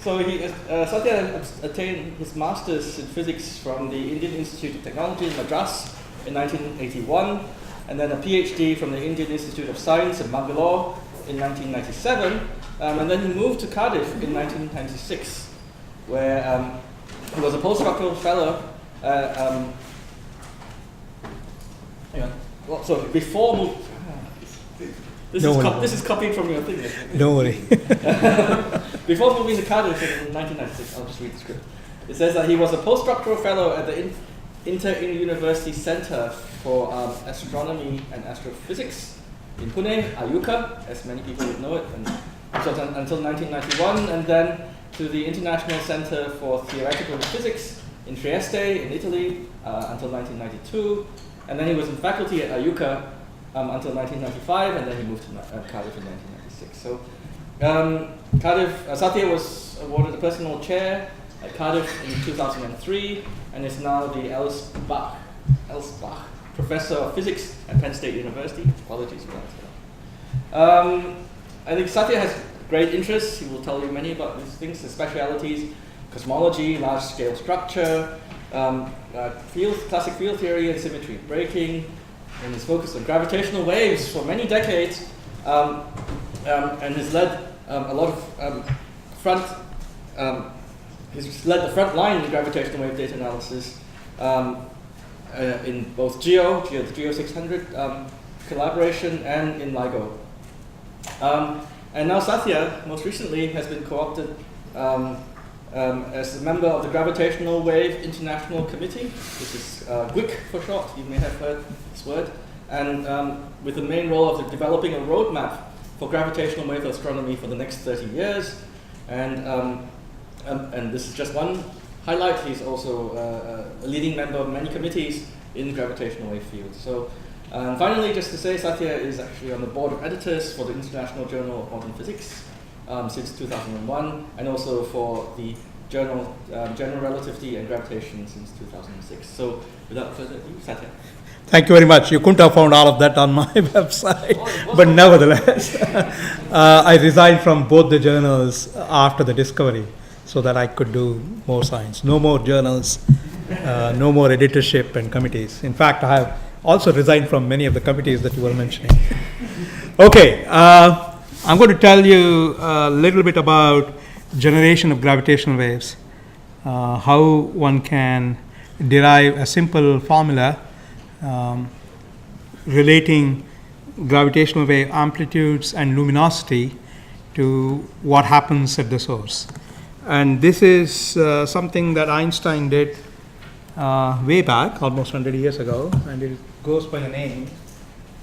Sathya attained his master's in physics from the Indian Institute of Technology in Madras in 1981, and then a PhD from the Indian Institute of Science in Bangalore in 1997, and then he moved to Cardiff in 1996, where he was a postdoctoral fellow. Before this is copied from your thing. Don't worry. Before moving to Cardiff in 1996, I'll just read the script. It says that he was a postdoctoral fellow at the Inter-University Center for Astronomy and Astrophysics in Pune, Ayuka, as many people would know it, until 1991, and then to the International Center for Theoretical Physics in Trieste, in Italy, until 1992, and then he was in faculty at Ayuka until 1995, and then he moved to Cardiff in 1996. So Sathya was awarded the personal chair at Cardiff in 2003, and is now the Elsbach Professor of Physics at Penn State University. Apologies for that. I think Sathya has great interests. He will tell you many about these things, the specialities, cosmology, large-scale structure, classic field theory and symmetry breaking, and is focused on gravitational waves for many decades, and has led a lot of he's led the front line in gravitational wave data analysis in both Geo 600 collaboration and in LIGO. And now Sathya, most recently, has been co-opted as a member of the Gravitational Wave International Committee, which is GWIC for short, you may have heard this word, and with the main role of developing a roadmap for gravitational wave astronomy for the next 30 years. And this is just one highlight. He's also a leading member of many committees in the gravitational wave field. So finally, just to say, Sathya is actually on the board of editors for the International Journal of Modern Physics since 2001, and also for the General Relativity and Gravitation since 2006. So without further ado, Sathya. Thank you very much. You couldn't have found all of that on my website, but nevertheless, I resigned from both the journals after the discovery so that I could do more science. No more journals, no more editorship and committees. In fact, I have also resigned from many of the committees that you were mentioning. Okay, I'm going to tell you a little bit about generation of gravitational waves, how one can derive a simple formula relating gravitational wave amplitudes and luminosity to what happens at the source. And this is something that Einstein did way back, almost 100 years ago, and it goes by the name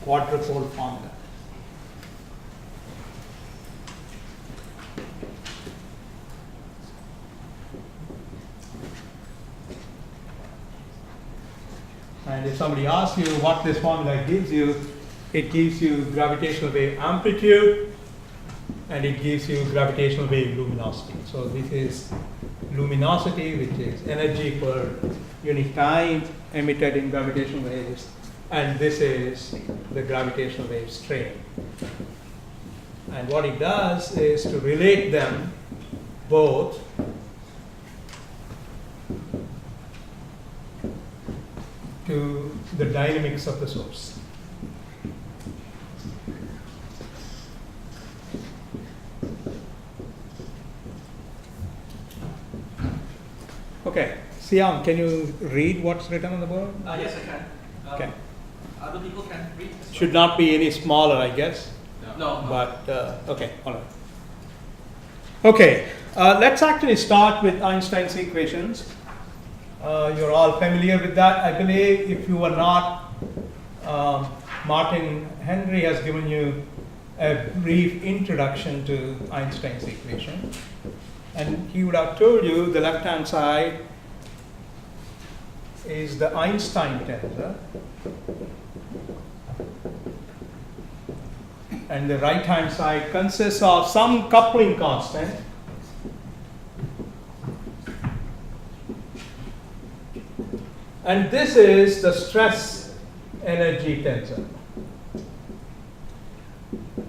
quadrupole formula. And if somebody asks you what this formula gives you, it gives you gravitational wave amplitude and it gives you gravitational wave luminosity. So this is luminosity, which is energy per unit time emitted in gravitational waves, and this is the gravitational wave strain. And what it does is to relate them both to the dynamics of the source. Okay, Siam, can you read what's written on the board? Yes, I can. Okay. Other people can read as well. Should not be any smaller, I guess. No. But okay, all right. Okay, let's actually start with Einstein's equations. You're all familiar with that, I believe. If you are not, Martin Henry has given you a brief introduction to Einstein's equation. And he would have told you the left-hand side is the Einstein tensor, and the right-hand side consists of some coupling constant and this is the stress energy tensor.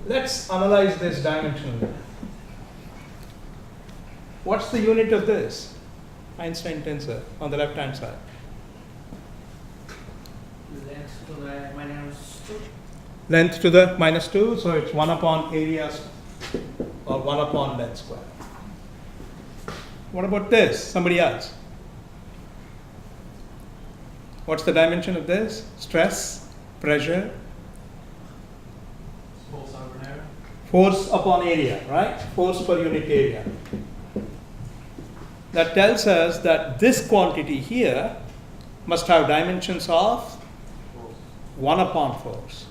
Let's analyze this dimensionally. What's the unit of this Einstein tensor on the left hand side? Length to the minus 2. Length to the minus 2, so it's 1 upon area or 1 upon length square. What about this? Somebody else? What's the dimension of this? Stress, pressure, Force over an area. force upon area, right? Force per unit area. That tells us that this quantity here must have dimensions of 1 upon force.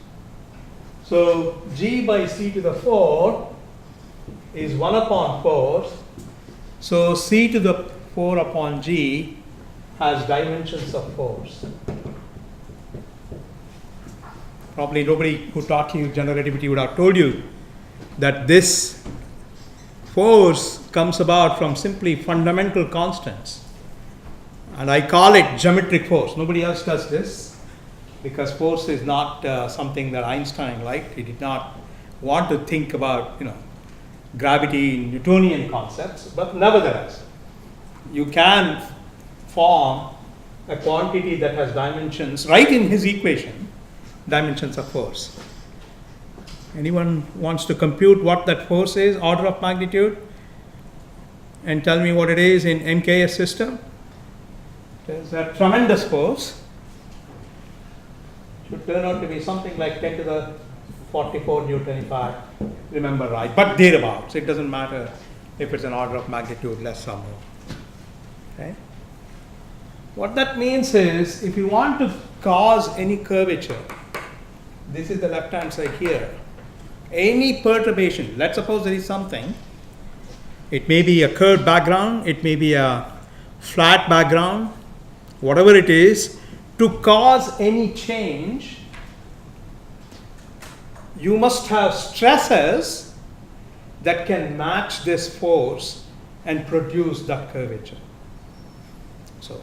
So G by C to the 4 is 1 upon force. So C to the 4 upon G has dimensions of force. Probably nobody who taught you general relativity would have told you that this force comes about from simply fundamental constants. And I call it geometric force. Nobody else does this because force is not something that Einstein liked. He did not want to think about, gravity in Newtonian concepts, but nevertheless, you can form a quantity that has dimensions right in his equation, dimensions of force. Anyone wants to compute what that force is, order of magnitude, and tell me what it is in MKS system? There's a tremendous force. Should turn out to be something like 10 to the 44 Newton if I remember right, but thereabouts. It doesn't matter if it's an order of magnitude less or more. Okay? What that means is if you want to cause any curvature, this is the left hand side here, any perturbation, let's suppose there is something, it may be a curved background, it may be a flat background, whatever it is, to cause any change, you must have stresses that can match this force and produce that curvature. So,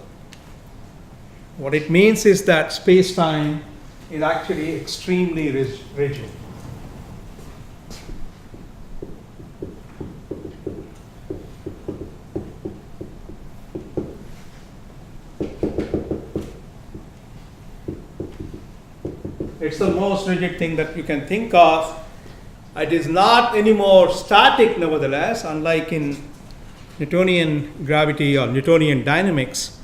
what it means is that space-time is actually extremely rigid. It's the most rigid thing that you can think of. It is not anymore static, nevertheless, unlike in Newtonian gravity or Newtonian dynamics,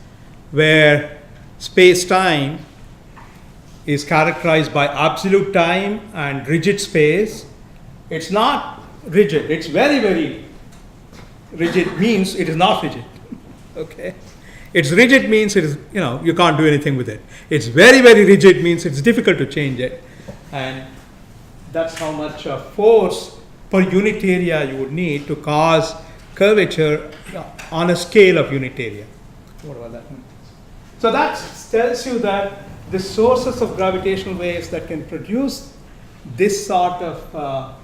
where space-time is characterized by absolute time and rigid space. It's not rigid. It's very, very rigid means it is not rigid. Okay? It's rigid means it is, you can't do anything with it. It's very, very rigid means it's difficult to change it. And that's how much force per unit area you would need to cause curvature on a scale of unit area. Whatever that means. So that tells you that the sources of gravitational waves that can produce this sort of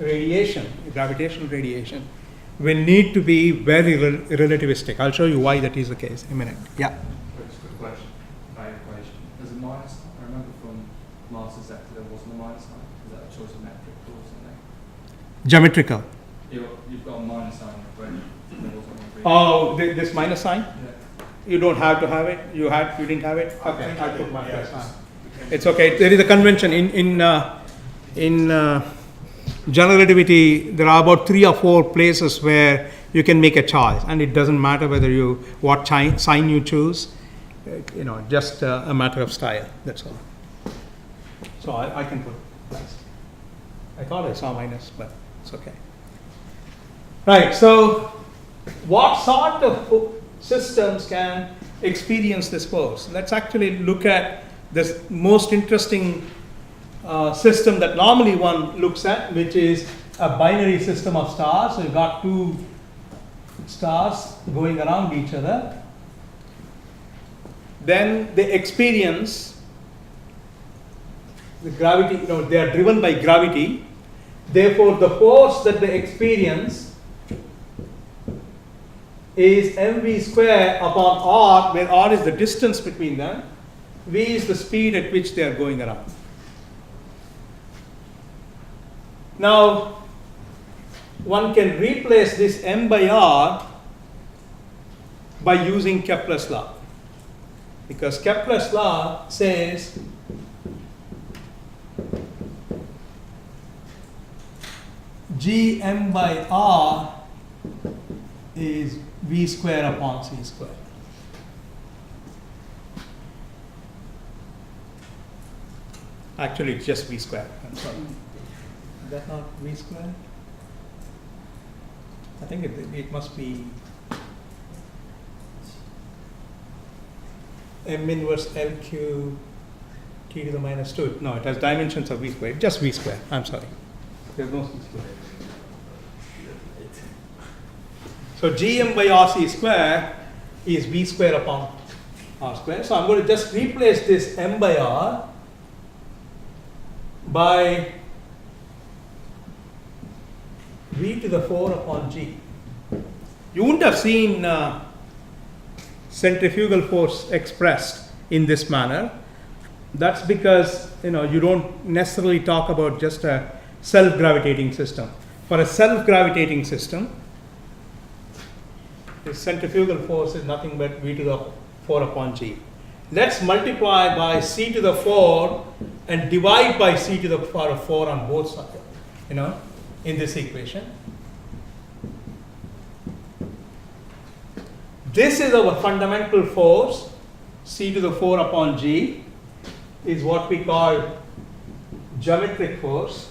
radiation, gravitational radiation, will need to be very relativistic. I'll show you why that is the case in a minute. Yeah. Just a quick question about equation. There's a minus sign. I remember from master's that there wasn't a minus sign. Is that a choice of metric or something? Geometrical. You've got a minus sign in the equation. There wasn't one previous. Oh, this minus sign? Yeah. You don't have to have it. You didn't have it. Okay, I'll put minus sign. It's okay. There is a convention in general relativity. There are about 3 or 4 places where you can make a choice, and it doesn't matter whether what sign you choose. Just a matter of style. That's all. So I can put plus. I thought I saw minus, but it's okay. Right. So, what sort of systems can experience this force? Let's actually look at this most interesting system that normally one looks at, which is a binary system of stars. So you've got 2 stars going around each other. Then they experience the gravity, they are driven by gravity. Therefore, the force that they experience is mv square upon r, where r is the distance between them, v is the speed at which they are going around. Now, one can replace this m by r by using Kepler's law. Because Kepler's law says Gm by r is v square upon c square. Actually, it's just v square. I'm sorry. Is that not v square? I think it must be m inverse LQ t to the minus 2. No, it has dimensions of v square. Just v square. I'm sorry. There's no c square. So Gm by Rc square is v square upon r square. So I'm going to just replace this m by r by v to the 4 upon g. You wouldn't have seen centrifugal force expressed in this manner. That's because you don't necessarily talk about just a self-gravitating system. For a self-gravitating system, the centrifugal force is nothing but v to the 4 upon g. Let's multiply by c to the 4 and divide by c to the power of 4 on both sides, in this equation. This is our fundamental force, c to the 4 upon g is what we call geometric force,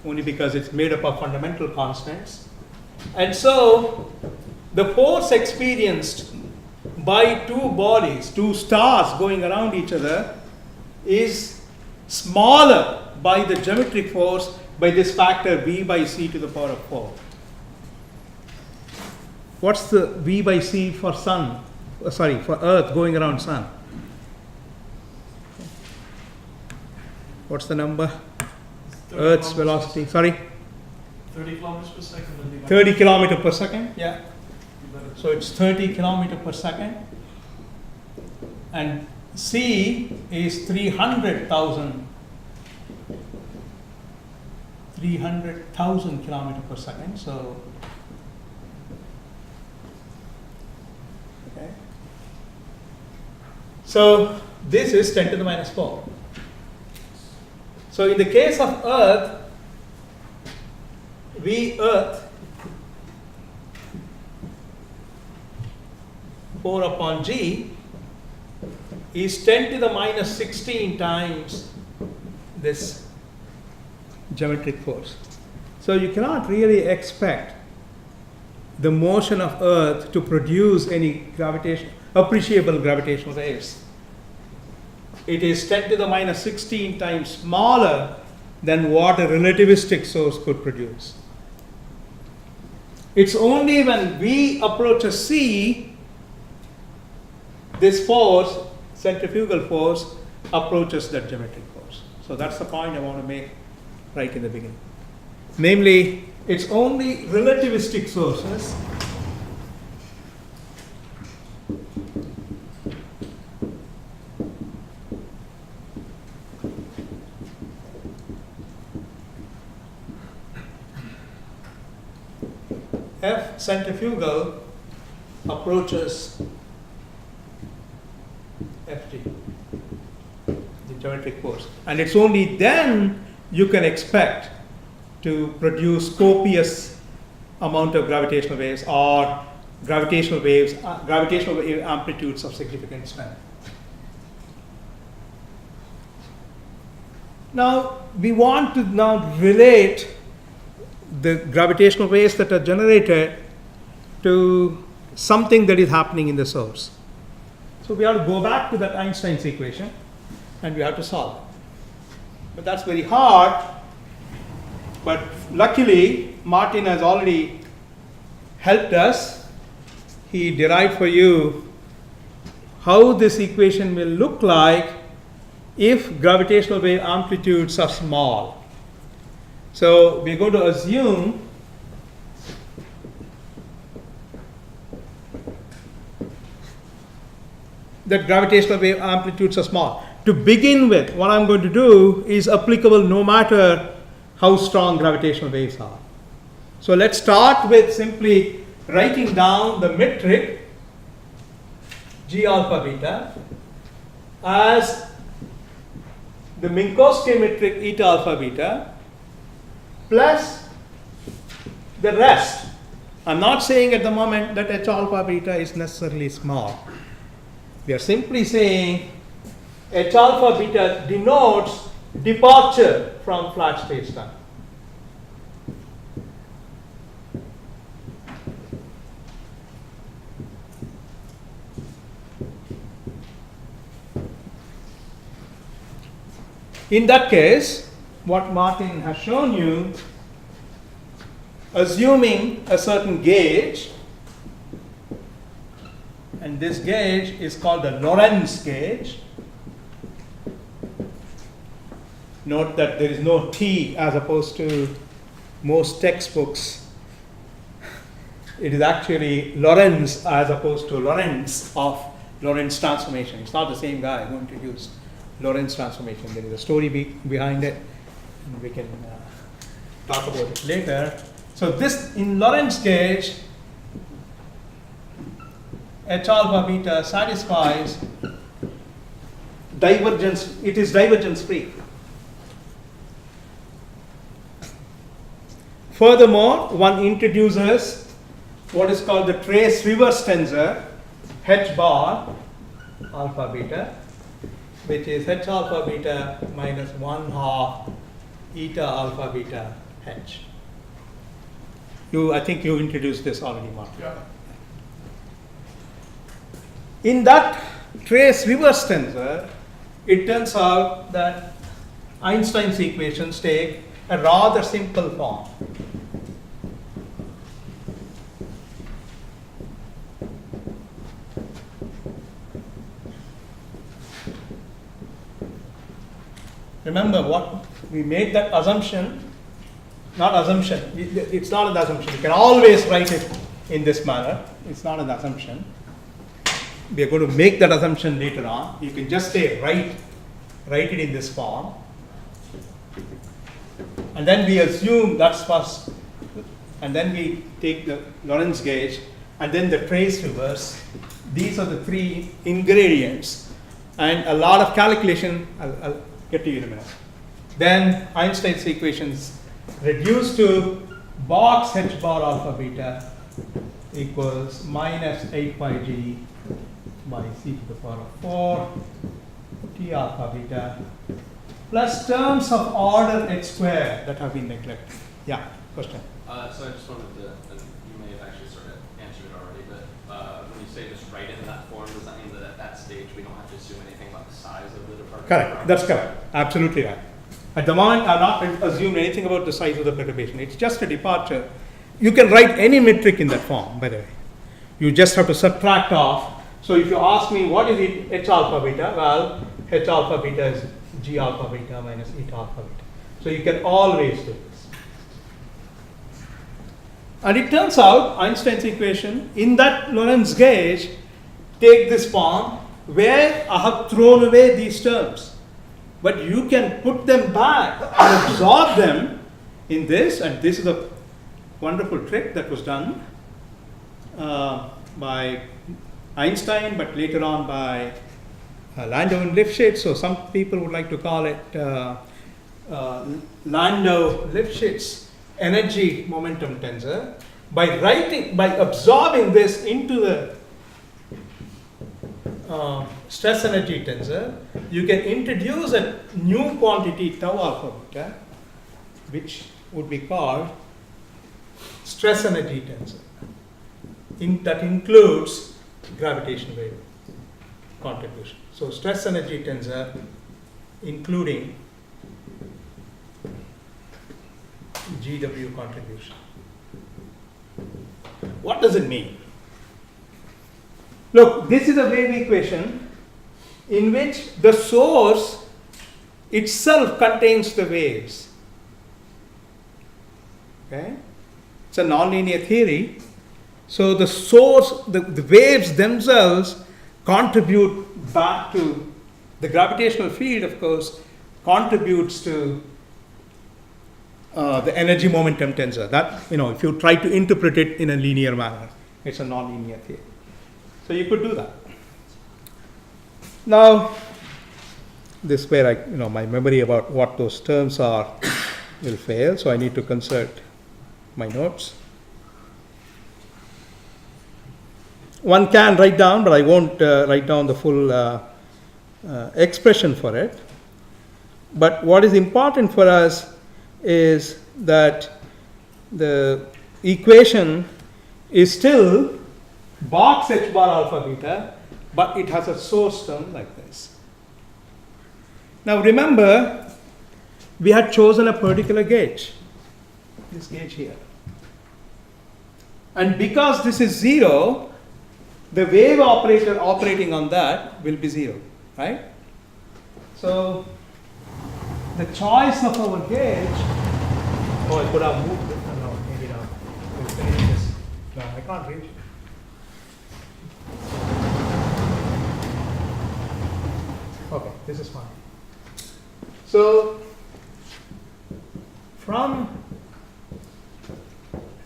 only because it's made up of fundamental constants. And so the force experienced by two bodies, two stars going around each other, is smaller by the geometric force by this factor v by c to the power of 4. What's the v by c for sun? For Earth going around sun? What's the number? Earth's velocity. 30 kilometers per second. 30 kilometer per second. Yeah. So it's 30 kilometer per second, and c is 300,000 kilometer per second. So okay. So this is 10 to the minus 4. So in the case of Earth, Earth 4 upon g is 10 to the minus 16 times this geometric force. So you cannot really expect the motion of Earth to produce any appreciable gravitational waves. It is 10 to the minus 16 times smaller than what a relativistic source could produce. It's only when v approaches c, this force, centrifugal force, approaches that geometric force. So that's the point I want to make right in the beginning. Namely, it's only relativistic sources F centrifugal approaches Ft, the geometric force. And it's only then you can expect to produce copious amount of gravitational waves or gravitational wave amplitudes of significant strength. Now, we want to now relate the gravitational waves that are generated to something that is happening in the source. So we have to go back to that Einstein's equation and we have to solve it. But that's very hard. But luckily, Martin has already helped us. He derived for you how this equation will look like if gravitational wave amplitudes are small. So we're going to assume that gravitational wave amplitudes are small. To begin with, what I'm going to do is applicable no matter how strong gravitational waves are. So let's start with simply writing down the metric G alpha beta as the Minkowski metric eta alpha beta plus the rest. I'm not saying at the moment that H alpha beta is necessarily small. We are simply saying H alpha beta denotes departure from flat spacetime. In that case, what Martin has shown you, assuming a certain gauge, and this gauge is called the Lorentz gauge. Note that there is no T as opposed to most textbooks. It is actually Lorentz as opposed to Lorentz of Lorentz transformation. It's not the same guy who introduced Lorentz transformation. There is a story behind it, and we can talk about it later. So this, in Lorentz gauge, H alpha beta satisfies divergence, it is divergence free. Furthermore, one introduces what is called the trace reverse tensor H bar alpha beta, which is H alpha beta minus 1/2 eta alpha beta H. I think you introduced this already, Mark. Yeah. In that trace reverse tensor, it turns out that Einstein's equations take a rather simple form. Remember what we made that assumption, not assumption, it's not an assumption. You can always write it in this manner. It's not an assumption. We are going to make that assumption later on. You can just say write it in this form. And then we assume that's first. And then we take the Lorentz gauge and then the trace reverse. These are the three ingredients. And a lot of calculation, I'll get to you in a minute. Then Einstein's equations reduce to box H bar alpha beta equals minus 8 pi g by c to the power of 4 t alpha beta plus terms of order h square that have been neglected. Yeah, question. So I just wanted to, and you may have actually sort of answered it already, but when you say just write it in that form, does that mean that at that stage we don't have to assume anything about the size of the departure? Correct, that's correct, absolutely right. At the moment, I'm not going to assume anything about the size of the perturbation. It's just a departure. You can write any metric in that form, by the way. You just have to subtract off. So if you ask me what is it H alpha beta, well, H alpha beta is G alpha beta minus eta alpha beta. So you can always do this. And it turns out Einstein's equation in that Lorentz gauge take this form where I have thrown away these terms. But you can put them back and absorb them in this, and this is a wonderful trick that was done by Einstein, but later on by Landau and Lifshitz. So some people would like to call it Landau-Lifshitz energy momentum tensor. By absorbing this into the stress energy tensor, you can introduce a new quantity tau alpha beta, which would be called stress energy tensor. That includes gravitational wave contribution. So stress energy tensor including GW contribution. What does it mean? Look, this is a wave equation in which the source itself contains the waves. Okay? It's a nonlinear theory. So the source, the waves themselves contribute back to the gravitational field, of course, contributes to the energy momentum tensor. That, if you try to interpret it in a linear manner, it's a nonlinear theory. So you could do that. Now, this is where my memory about what those terms are will fail, so I need to consult my notes. One can write down, but I won't write down the full expression for it. But what is important for us is that the equation is still box h bar alpha beta, but it has a source term like this. Now remember, we had chosen a particular gauge, this gauge here. And because this is 0, the wave operator operating on that will be 0, right? So the choice of our gauge, I could have moved it. No, maybe not. We'll finish this. No, I can't reach it. Okay, this is fine. So from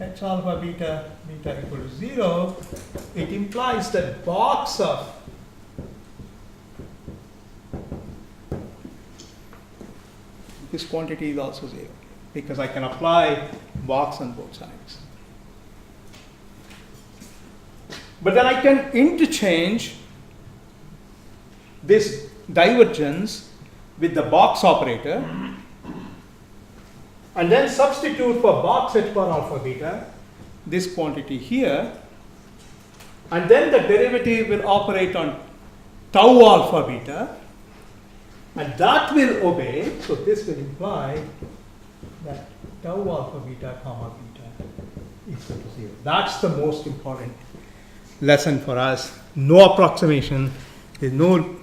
h alpha beta equal to 0, it implies that box of this quantity is also 0, because I can apply box on both sides. But then I can interchange this divergence with the box operator and then substitute for box h bar alpha beta this quantity here, and then the derivative will operate on tau alpha beta, and that will obey. So this will imply that tau alpha beta comma beta is equal to 0. That's the most important lesson for us. No approximation. There's no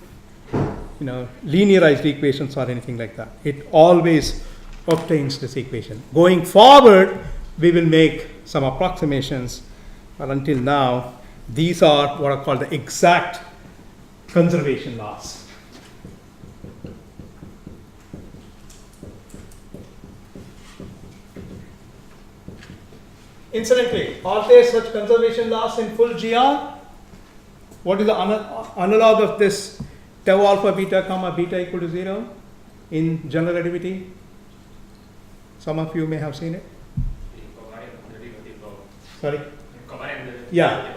linearized equations or anything like that. It always obtains this equation. Going forward, we will make some approximations, but until now, these are what are called the exact conservation laws. Incidentally, are there such conservation laws in full GR? What is the analog of this tau alpha beta comma beta equal to 0 in general relativity? Some of you may have seen it. Sorry? Yeah.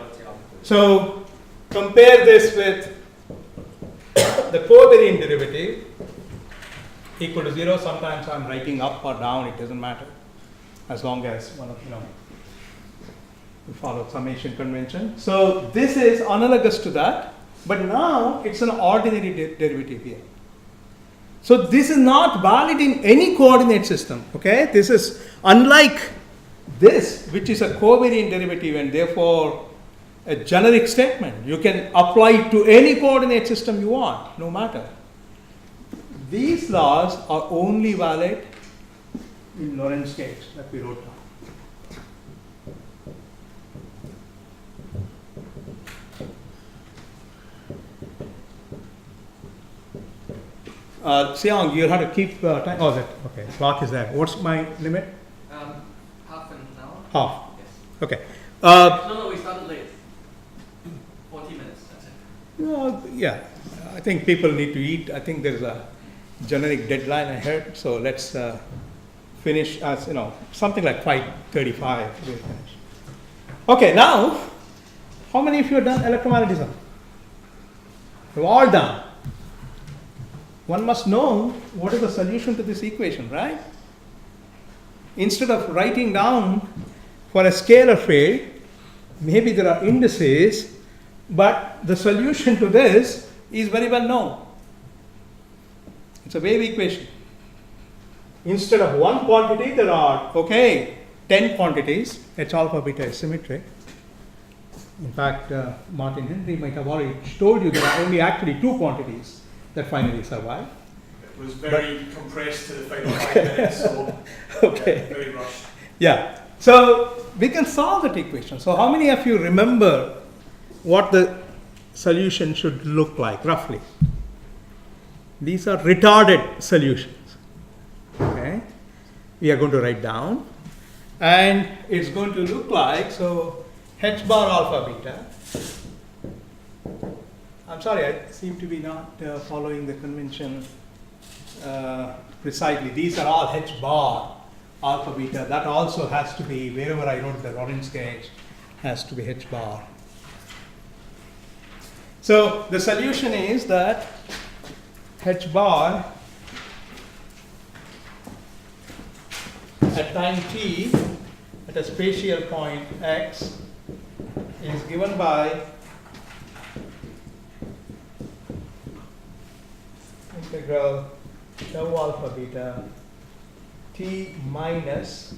So compare this with the covariant derivative equal to 0. Sometimes I'm writing up or down, it doesn't matter, as long as one of we follow summation convention. So this is analogous to that, but now it's an ordinary derivative here. So this is not valid in any coordinate system. Okay, this is unlike this, which is a covariant derivative and therefore a generic statement. You can apply it to any coordinate system you want, no matter. These laws are only valid in Lorentz case that we wrote down. Seong, you have to keep time. Oh, that okay. Clock is there. What's my limit? Half an hour? Half. Yes. Okay. No, we started late. 40 minutes, that's it. Yeah, I think people need to eat. I think there's a generic deadline ahead, so let's finish as something like 5:35. We'll finish. Okay, now, how many of you have done electromagnetism? We've all done. One must know what is the solution to this equation, right? Instead of writing down for a scalar field, maybe there are indices, but the solution to this is very well known. It's a wave equation. Instead of one quantity, there are, 10 quantities. H alpha beta is symmetric. In fact, Martin Henry might have already told you there are only actually two quantities that finally survive. It was very compressed to the final 5 minutes, so very rushed. Yeah. So we can solve that equation. So how many of you remember what the solution should look like roughly? These are retarded solutions. Okay. we are going to write down. And it's going to look like, so h bar alpha beta. I'm sorry, I seem to be not following the convention precisely. These are all h bar alpha beta. That also has to be, wherever I wrote the Lorentz gauge, has to be h bar. So the solution is that h bar at time t at a spatial point x is given by integral tau alpha beta t minus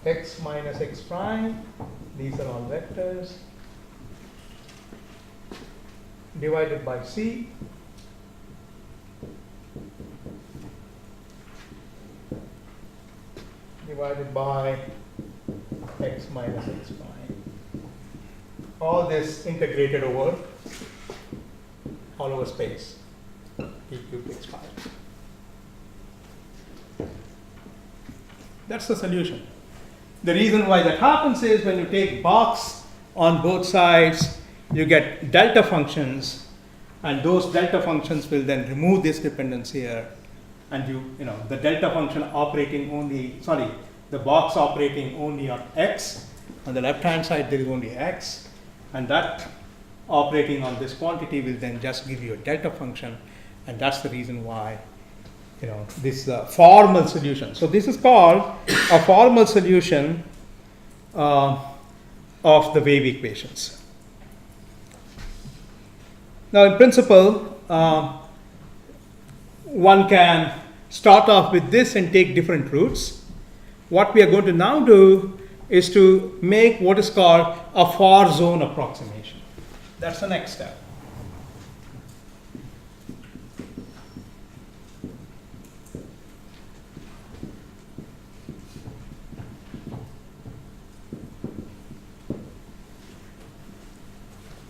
x prime, these are all vectors, divided by c divided by x minus x prime. All this integrated over all over space, p cubed x pi. That's the solution. The reason why that happens is when you take box on both sides, you get delta functions, and those delta functions will then remove this dependence here, and you know the delta function operating only, sorry, the box operating only on x. On the left hand side there is only x, and that operating on this quantity will then just give you a delta function, and that's the reason why, you know, this formal solution. So this is called a formal solution of the wave equations. Now in principle, one can start off with this and take different routes. What we are going to now do is to make what is called a far zone approximation. That's the next step.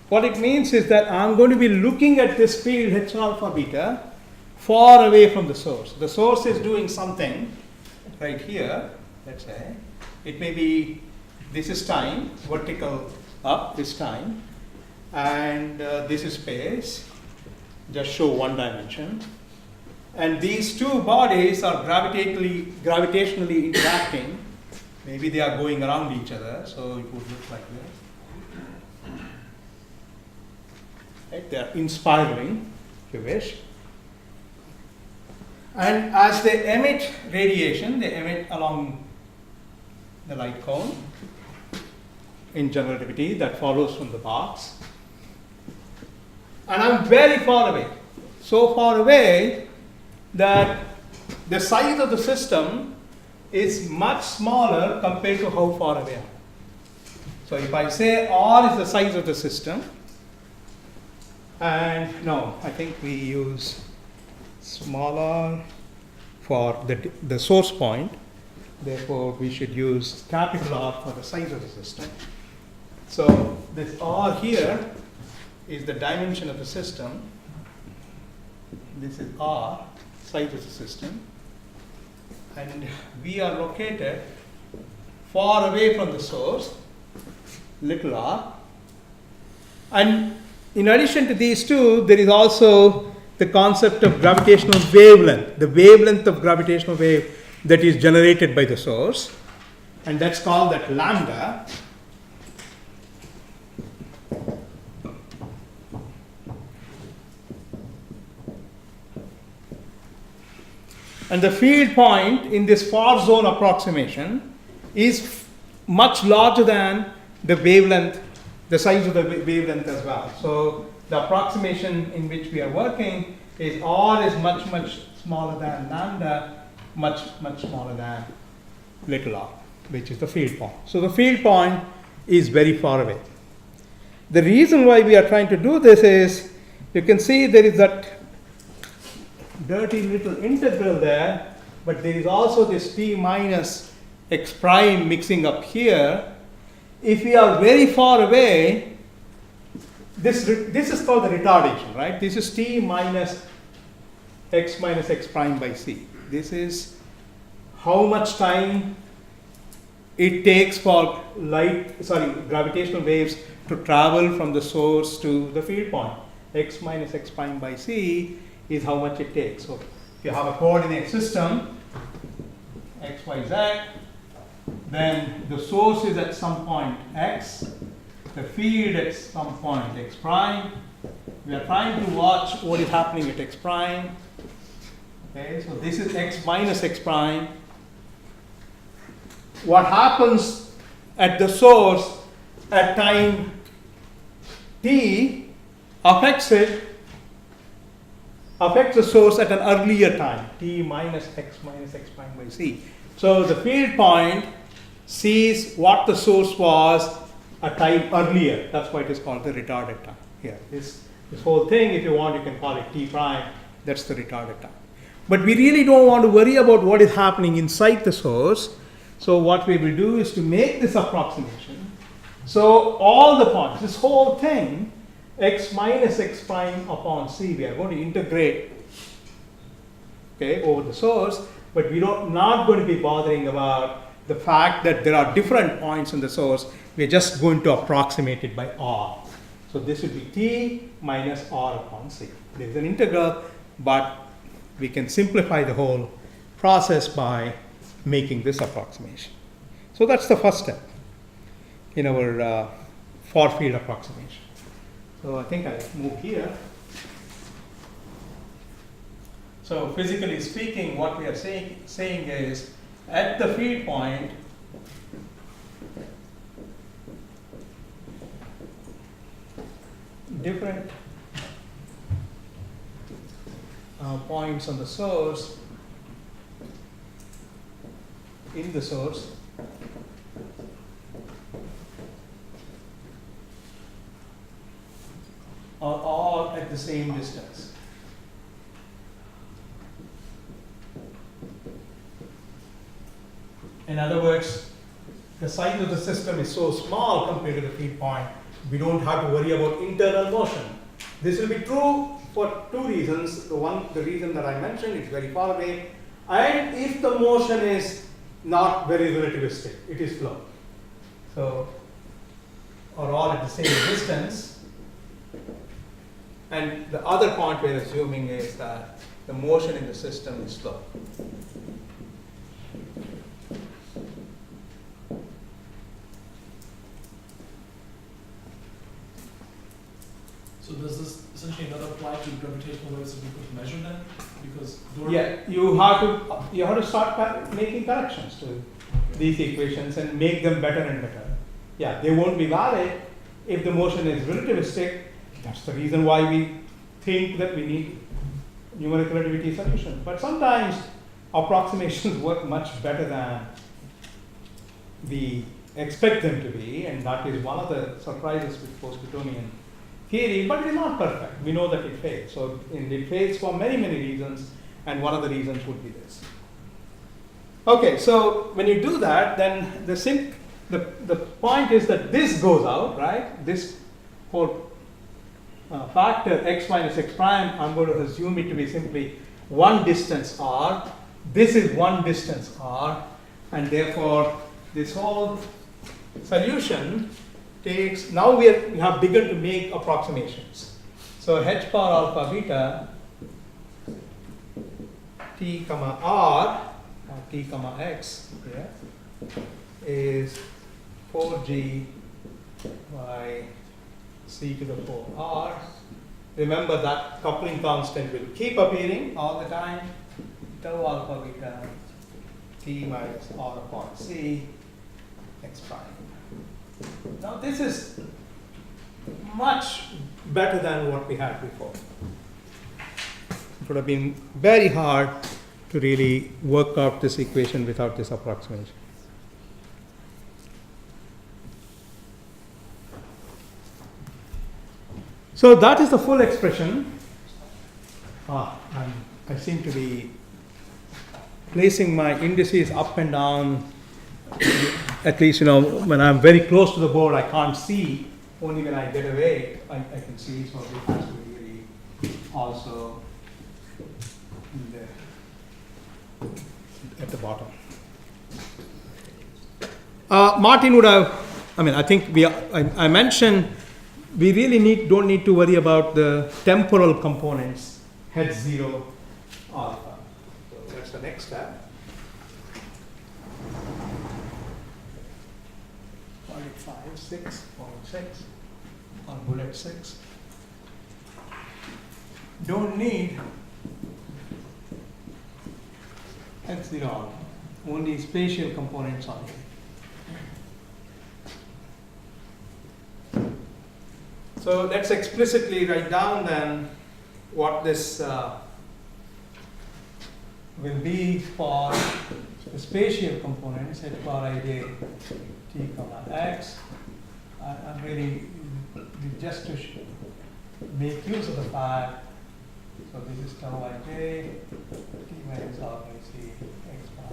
What it means is that I'm going to be looking at this field h alpha beta far away from the source. The source is doing something right here, let's say. It may be, this is time, vertical up is time, and this is space, just show one dimension. And these two bodies are gravitationally interacting. Maybe they are going around each other, so it would look like this. Right? They are inspiraling, if you wish. And as they emit radiation, they emit along the light cone in general relativity that follows from the box. And I'm very far away, so far away that the size of the system is much smaller compared to how far away I am. So if I say R is the size of the system, and no, I think we use smaller for the source point. Therefore, we should use capital R for the size of the system. So this R here is the dimension of the system. This is R, size of the system. And we are located far away from the source, little r. And in addition to these two, there is also the concept of gravitational wavelength, the wavelength of gravitational wave that is generated by the source, and that's called that lambda. And the field point in this far zone approximation is much larger than the wavelength, the size of the wavelength as well. So the approximation in which we are working is R is much smaller than lambda, much smaller than little r, which is the field point. So the field point is very far away. The reason why we are trying to do this is, you can see there is that dirty little integral there, but there is also this t minus x prime mixing up here. If we are very far away, this is called the retardation, right? This is t minus x prime by c. This is how much time it takes for gravitational waves to travel from the source to the field point. X minus x prime by c is how much it takes. So if you have a coordinate system, x, y, z, then the source is at some point x, the field at some point x prime. We are trying to watch what is happening at x prime. Okay, so this is x minus x prime. What happens at the source at time t affects the source at an earlier time, t minus x prime by c. So the field point sees what the source was a time earlier. That's why it is called the retarded time. Here, this whole thing, if you want, you can call it t prime. That's the retarded time. But we really don't want to worry about what is happening inside the source. So what we will do is to make this approximation. So all the points, this whole thing, x minus x prime upon c, we are going to integrate, okay, over the source, but we don't not going to be bothering about the fact that there are different points in the source. We are just going to approximate it by r. So this will be t minus r upon c. There is an integral, but we can simplify the whole process by making this approximation. So that's the first step in our far field approximation. So I think I move here. So physically speaking, what we are saying is at the field point, different points on the source, in the source, are all at the same distance. In other words, the size of the system is so small compared to the field point, we don't have to worry about internal motion. This will be true for two reasons. The reason that I mentioned, it's very far away, and if the motion is not very relativistic, it is slow. So, are all at the same distance. And the other point we're assuming is that the motion in the system is slow. So does this essentially not apply to gravitational waves that we could measure then? Because you have to start making corrections to these equations and make them better and better. Yeah, they won't be valid if the motion is relativistic. That's the reason why we think that we need numerical relativity solution. But sometimes approximations work much better than we expect them to be, and that is one of the surprises with post-Newtonian theory, but it is not perfect. We know that it fails. So it fails for many, many reasons, and one of the reasons would be this. Okay, so when you do that, then the point is that this goes out, right? This whole factor x minus x prime, I'm going to assume it to be simply one distance r. This is one distance r, and therefore this whole solution takes, now we have begun to make approximations. So h bar alpha beta t comma r, or t comma x here, is 4g by c to the 4r. Remember that coupling constant will keep appearing all the time. Tau alpha beta t minus r upon c x prime. Now this is much better than what we had before. It would have been very hard to really work out this equation without this approximation. So that is the full expression. I seem to be placing my indices up and down. At least, when I'm very close to the board, I can't see. Only when I get away, I can see. So it has to be really also in there at the bottom. Martin would have, I think I mentioned we really don't need to worry about the temporal components, H0 alpha. So that's the next step. 0.56 on bullet 6. Don't need H0 alpha, only spatial components on it. So let's explicitly write down then what this will be for the spatial components, h bar ij t comma x. I'm really just to make use of the fact. So this is tau ij t minus alpha c x bar.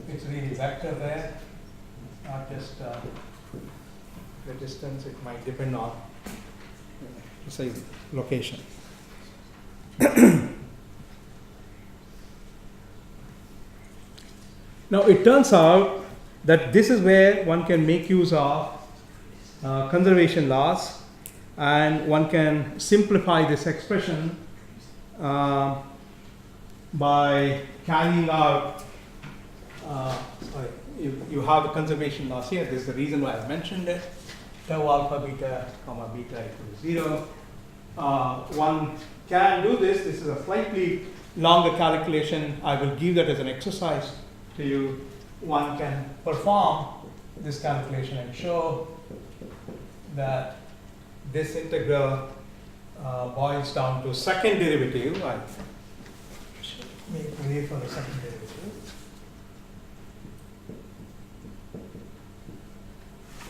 It's really vector there, not just the distance. It might depend on, say, location. Now it turns out that this is where one can make use of conservation laws, and one can simplify this expression by carrying out, you have the conservation laws here. This is the reason why I mentioned it. Tau alpha beta comma beta equals 0. One can do this. This is a slightly longer calculation. I will give that as an exercise to you. One can perform this calculation and show that this integral boils down to second derivative. I should make way for the second derivative.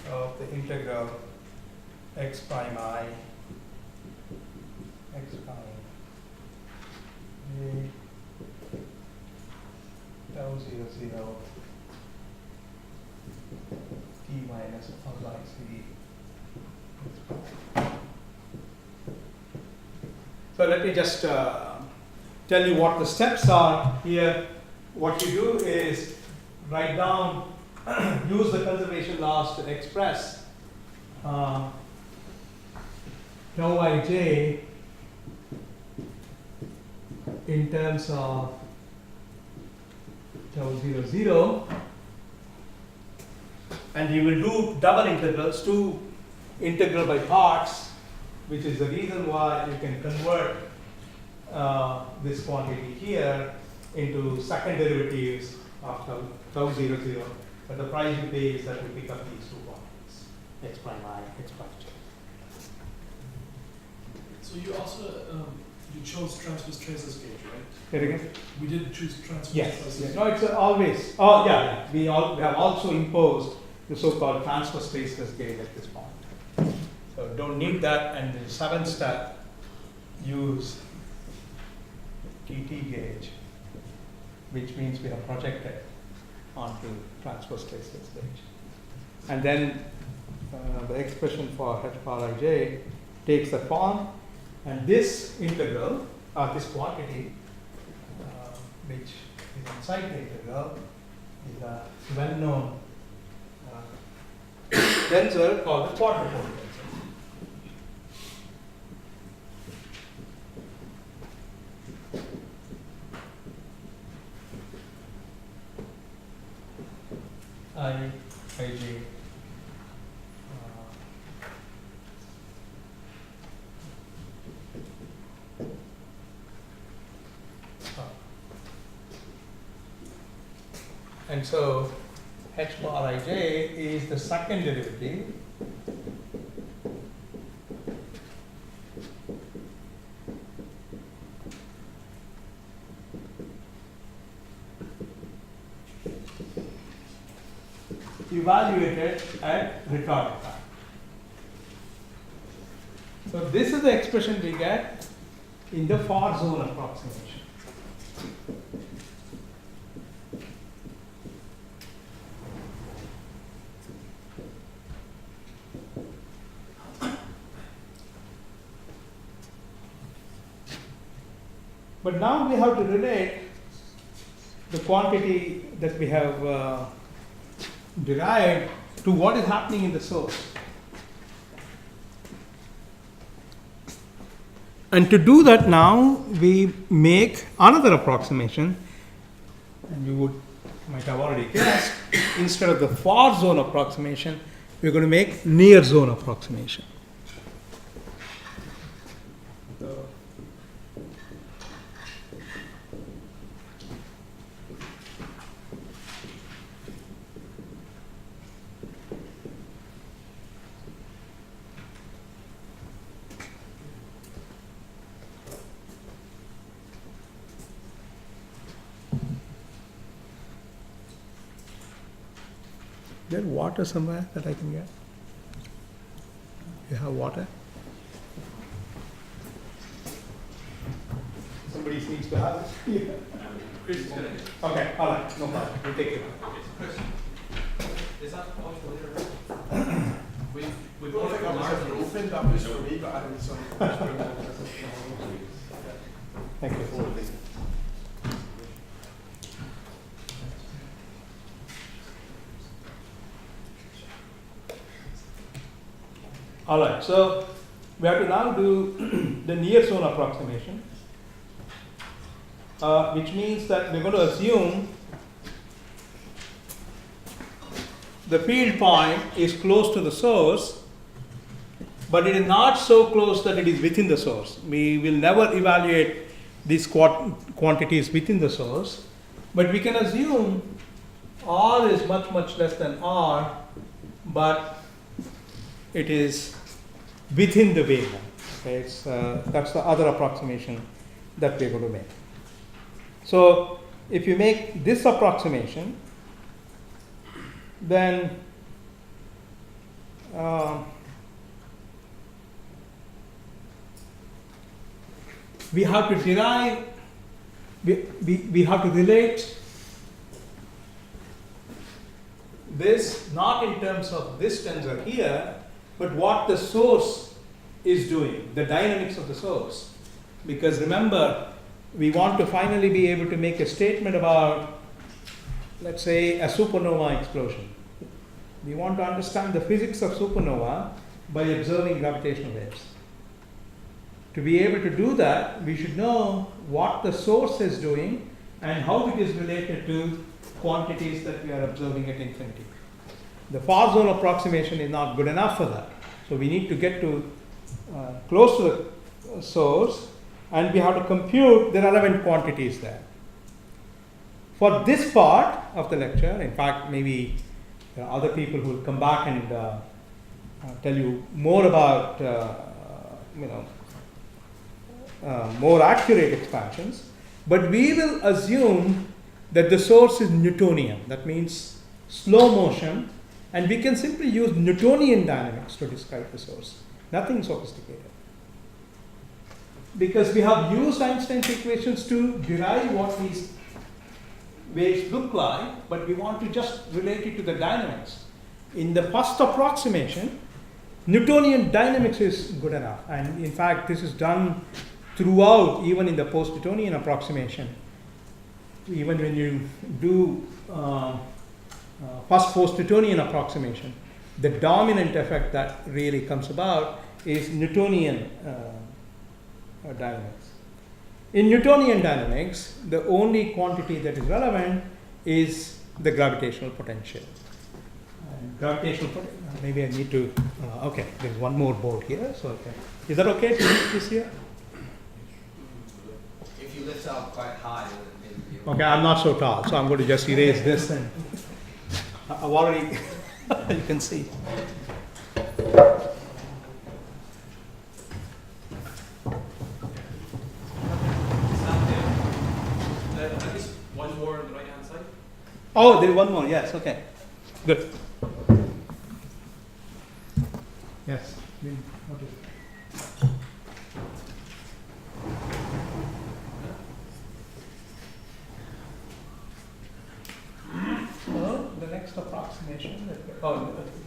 Of the integral x prime I x prime a tau 0 0 t minus alpha c. So let me just tell you what the steps are here. What you do is write down, use the conservation laws to express tau ij in terms of tau 0 0, and you will do double integrals, two integral by parts, which is the reason why you can convert this quantity here into second derivatives of tau 0 0. But the price you pay is that you pick up these two quantities, x prime I, x prime j. So you also you chose transverse traceless gauge, right? Say it again? We did choose transverse Yes. traceless. Yes. No, it's always. Oh, yeah. We have also imposed the so-called transverse traceless gauge at this point. So don't need that. And the seventh step, use TT gauge, which means we have projected onto transverse traceless gauge. And then the expression for h bar ij takes the form, and this integral, this quantity, which is inside the integral, is a well-known tensor called the quadrupole tensor. Ij. And so h bar ij is the second derivative evaluated at retarded time. So this is the expression we get in the far zone approximation. But now we have to relate the quantity that we have derived to what is happening in the source. And to do that now, we make another approximation, and you might have already guessed, instead of the far zone approximation, we're going to make near zone approximation. Is there water somewhere that I can get? You have water? Somebody needs to have it. Chris is gonna. Okay, all right, no problem. We'll take it. Okay, so Chris, is that all for later? We Well, I think I'll just have it opened up just for me, but I haven't signed it. Thank you. All right, so we have to now do the near zone approximation, which means that we're going to assume the field point is close to the source, but it is not so close that it is within the source. We will never evaluate these quantities within the source, but we can assume R is much, much less than R, but it is within the wavelength. Okay, that's the other approximation that we're going to make. So if you make this approximation, then we have to derive, we have to relate this not in terms of this tensor here, but what the source is doing, the dynamics of the source. Because remember, we want to finally be able to make a statement about, let's say, a supernova explosion. We want to understand the physics of supernova by observing gravitational waves. To be able to do that, we should know what the source is doing and how it is related to quantities that we are observing at infinity. The far zone approximation is not good enough for that. So we need to get to close to the source, and we have to compute the relevant quantities there. For this part of the lecture, in fact, maybe there are other people who will come back and tell you more about more accurate expansions, but we will assume that the source is Newtonian. That means slow motion, and we can simply use Newtonian dynamics to describe the source. Nothing sophisticated. Because we have used Einstein's equations to derive what these waves look like, but we want to just relate it to the dynamics. In the first approximation, Newtonian dynamics is good enough. And in fact, this is done throughout, even in the post-Newtonian approximation. Even when you do first post-Newtonian approximation, the dominant effect that really comes about is Newtonian dynamics. In Newtonian dynamics, the only quantity that is relevant is the gravitational potential. Gravitational potential, maybe I need to, okay, there's one more board here, so okay. Is that okay to use this here? If you lift up quite high, Okay, I'm not so tall, so I'm going to just erase this, and I've already, you can see. One more on the right-hand side. Oh, there's one more, yes, okay. Good. Yes. What is it? Well, the next approximation,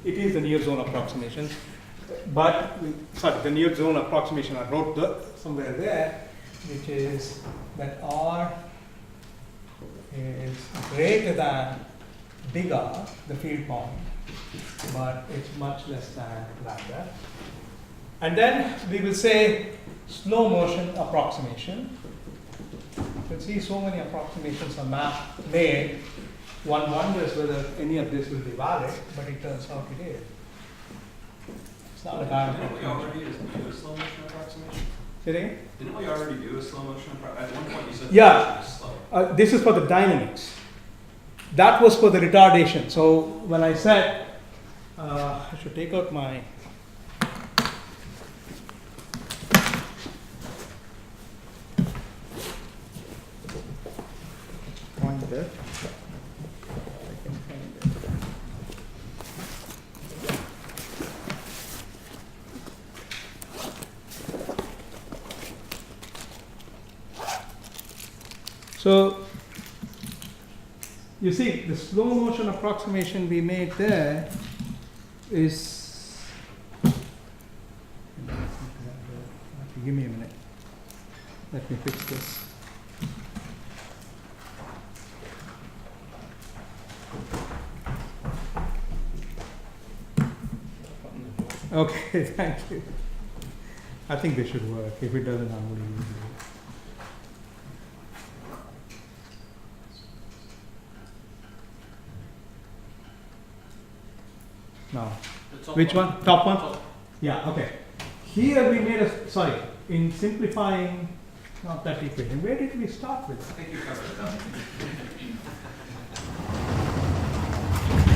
it is the near zone approximation, but, sorry, the near zone approximation, I wrote somewhere there, which is that R is greater than bigger, the field point, but it's much less than lambda. And then we will say slow motion approximation. You can see so many approximations are made. One wonders whether any of this will be valid, but it turns out it is. It's not a bad Didn't we approximation. already do a slow motion approximation? Say it again? Didn't we already do a slow motion approximation? At one point you said Yeah. the motion was slow. This is for the dynamics. That was for the retardation. So when I said, I should take out my pointer. I can find it. So you see, the slow motion approximation we made there is. Give me a minute. Let me fix this. Okay, thank you. I think they should work. If it doesn't, I'm going to use it. Now, which one? Top one? Yeah, okay. Here we made a, sorry, in simplifying, not that equation, where did we start with? I think you covered it up.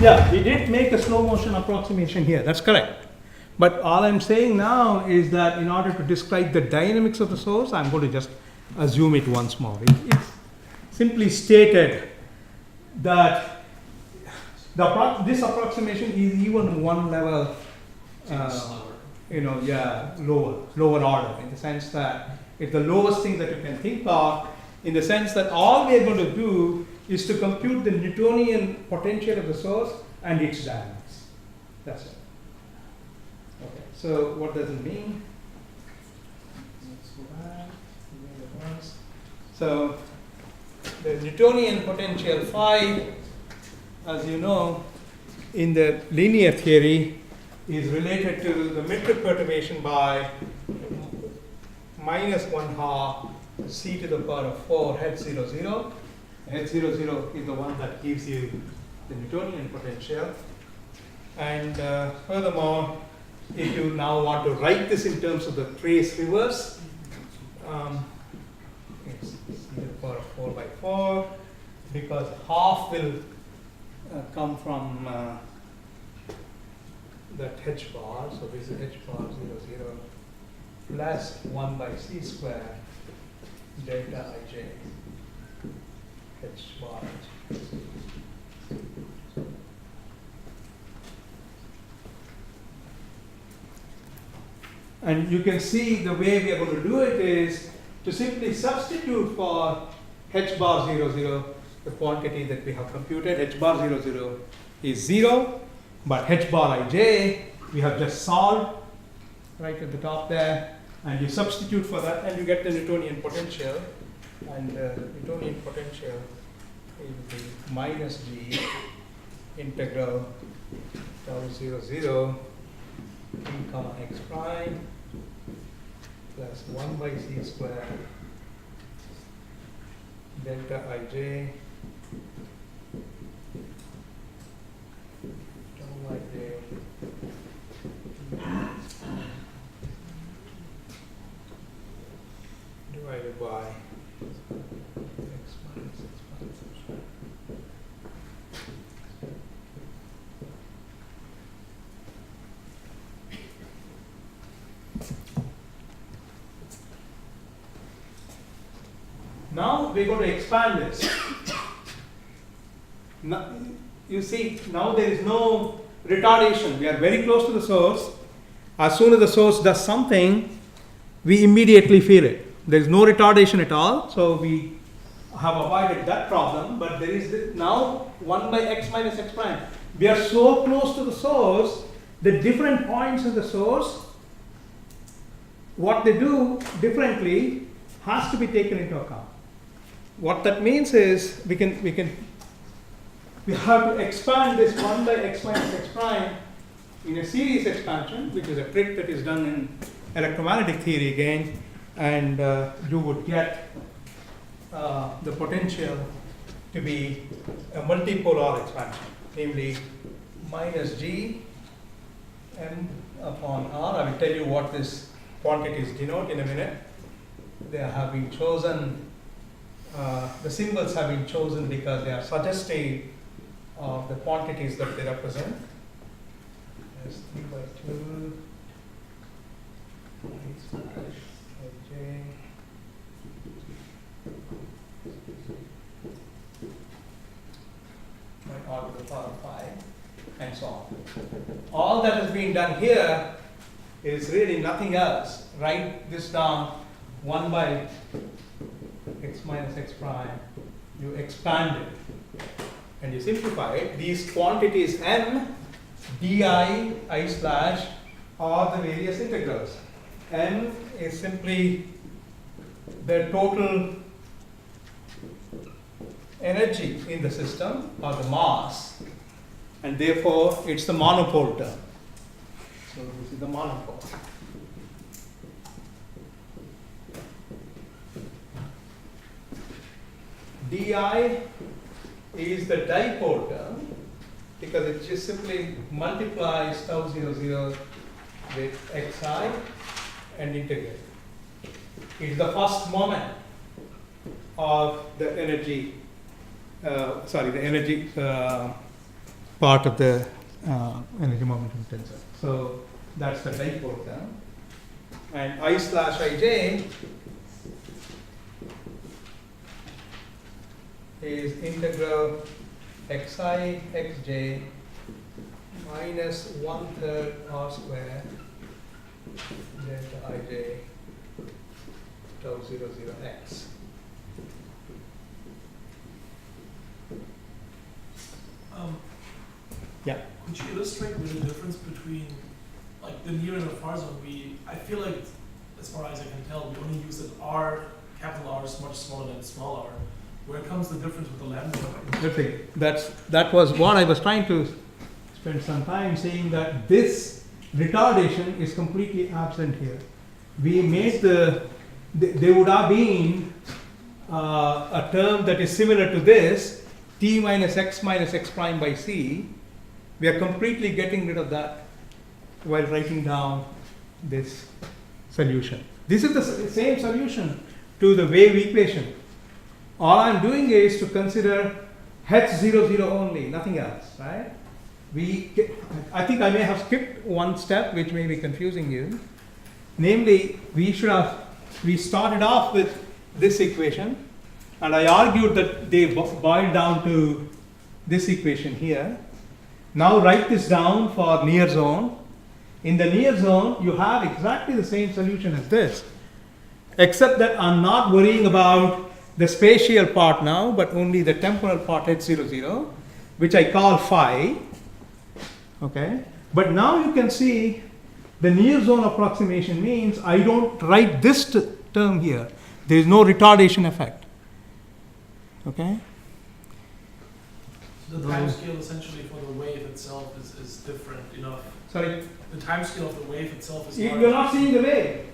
Yeah, we did make a slow motion approximation here, that's correct. But all I'm saying now is that in order to describe the dynamics of the source, I'm going to just assume it once more. It's simply stated that this approximation is even one level, lower order, in the sense that it's the lowest thing that you can think of, in the sense that all we are going to do is to compute the Newtonian potential of the source and its dynamics. That's it. Okay, so what does it mean? Let's go back. So the Newtonian potential phi, as you know, in the linear theory, is related to the metric perturbation by minus 1/2 c to the power of 4 h 0 0. H 0 0 is the one that gives you the Newtonian potential. And furthermore, if you now want to write this in terms of the trace reverse, it's c to the power of 4 by 4, because half will come from that h bar, so this is h bar 0 0 plus 1 by c square delta ij h bar. And you can see the way we are going to do it is to simply substitute for h bar 0 0 the quantity that we have computed. H bar 0 0 is 0, but h bar ij we have just solved right at the top there, and you substitute for that and you get the Newtonian potential, and Newtonian potential is the minus g integral tau 0 0 e comma x prime plus 1 by c square delta ij tau ij divided by x minus x minus x prime. Now we're going to expand this. Now, you see, now there is no retardation. We are very close to the source. As soon as the source does something, we immediately feel it. There is no retardation at all, so we have avoided that problem. But there is now 1 by x minus x prime. We are so close to the source, the different points in the source, what they do differently has to be taken into account. what that means is we have to expand this 1 by x minus x prime in a series expansion, which is a trick that is done in electromagnetic theory again, and you would get the potential to be a multipolar expansion, namely minus g m upon r. I will tell you what this quantities denote in a minute. They have been chosen, the symbols have been chosen because they are suggestive of the quantities that they represent. There's 3 by 2 j r to the power of 5 and so on. All that has been done here is really nothing else. Write this down 1 by x minus x prime. You expand it and you simplify it. These quantities m, di, I slash are the various integrals. M is simply the total energy in the system, or the mass, and therefore it's the monopole term. So this is the monopole. Di is the dipole term because it just simply multiplies tau 00 with xi and integrate. It's the first moment of the energy, the energy part of the energy momentum tensor. So that's the dipole term. And I slash ij is integral xi xj minus 1/3 r square delta ij tau 00x. Yeah. Could you illustrate with the difference between like the near and the far zone? I feel like, as far as I can tell, we only use that R, capital R is much smaller than small r. Where comes the difference with the lambda? That was what I was trying to spend some time saying, that this retardation is completely absent here. We made there would have been a term that is similar to this, t minus x prime by c. We are completely getting rid of that while writing down this solution. This is the same solution to the wave equation. All I'm doing is to consider h00 only, nothing else, right? I think I may have skipped one step which may be confusing you. Namely, we started off with this equation, and I argued that they boiled down to this equation here. Now write this down for near zone. In the near zone, you have exactly the same solution as this, except that I'm not worrying about the spatial part now, but only the temporal part h00, which I call phi. Okay, but now you can see the near zone approximation means I don't write this term here. There is no retardation effect. Okay. So the time scale essentially for the wave itself is different enough. Sorry. The time scale of the wave itself is. You're not seeing the wave.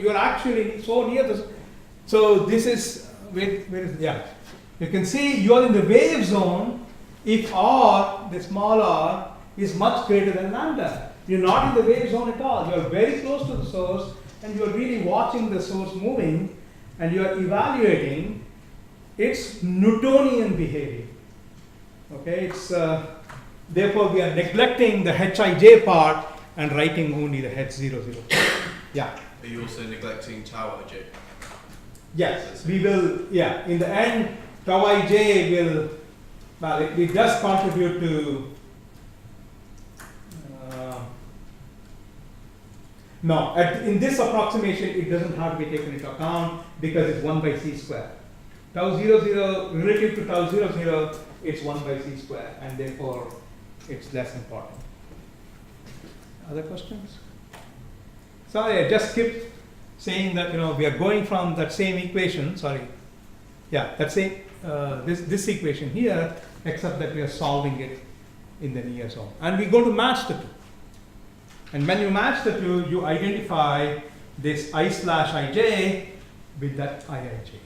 You're actually so near this. So this is where is yeah. You can see you're in the wave zone if r, the small r, is much greater than lambda. You're not in the wave zone at all. You're very close to the source and you're really watching the source moving and you're evaluating its Newtonian behavior. Okay, it's therefore we are neglecting the hij part and writing only the h00. Yeah. Are you also neglecting tau ij? Yes, we will. Yeah, in the end, tau ij will. Well, it does contribute to. No, in this approximation, it doesn't have to be taken into account because it's 1 by c square. Tau 00 relative to tau 00, it's 1 by c square, and therefore it's less important. Other questions? Sorry, I just skipped saying that we are going from that same equation. Sorry, Yeah, that's it. This equation here, except that we are solving it in the near zone. And we go to match the two. And when you match the two, you identify this I slash ij with that iij.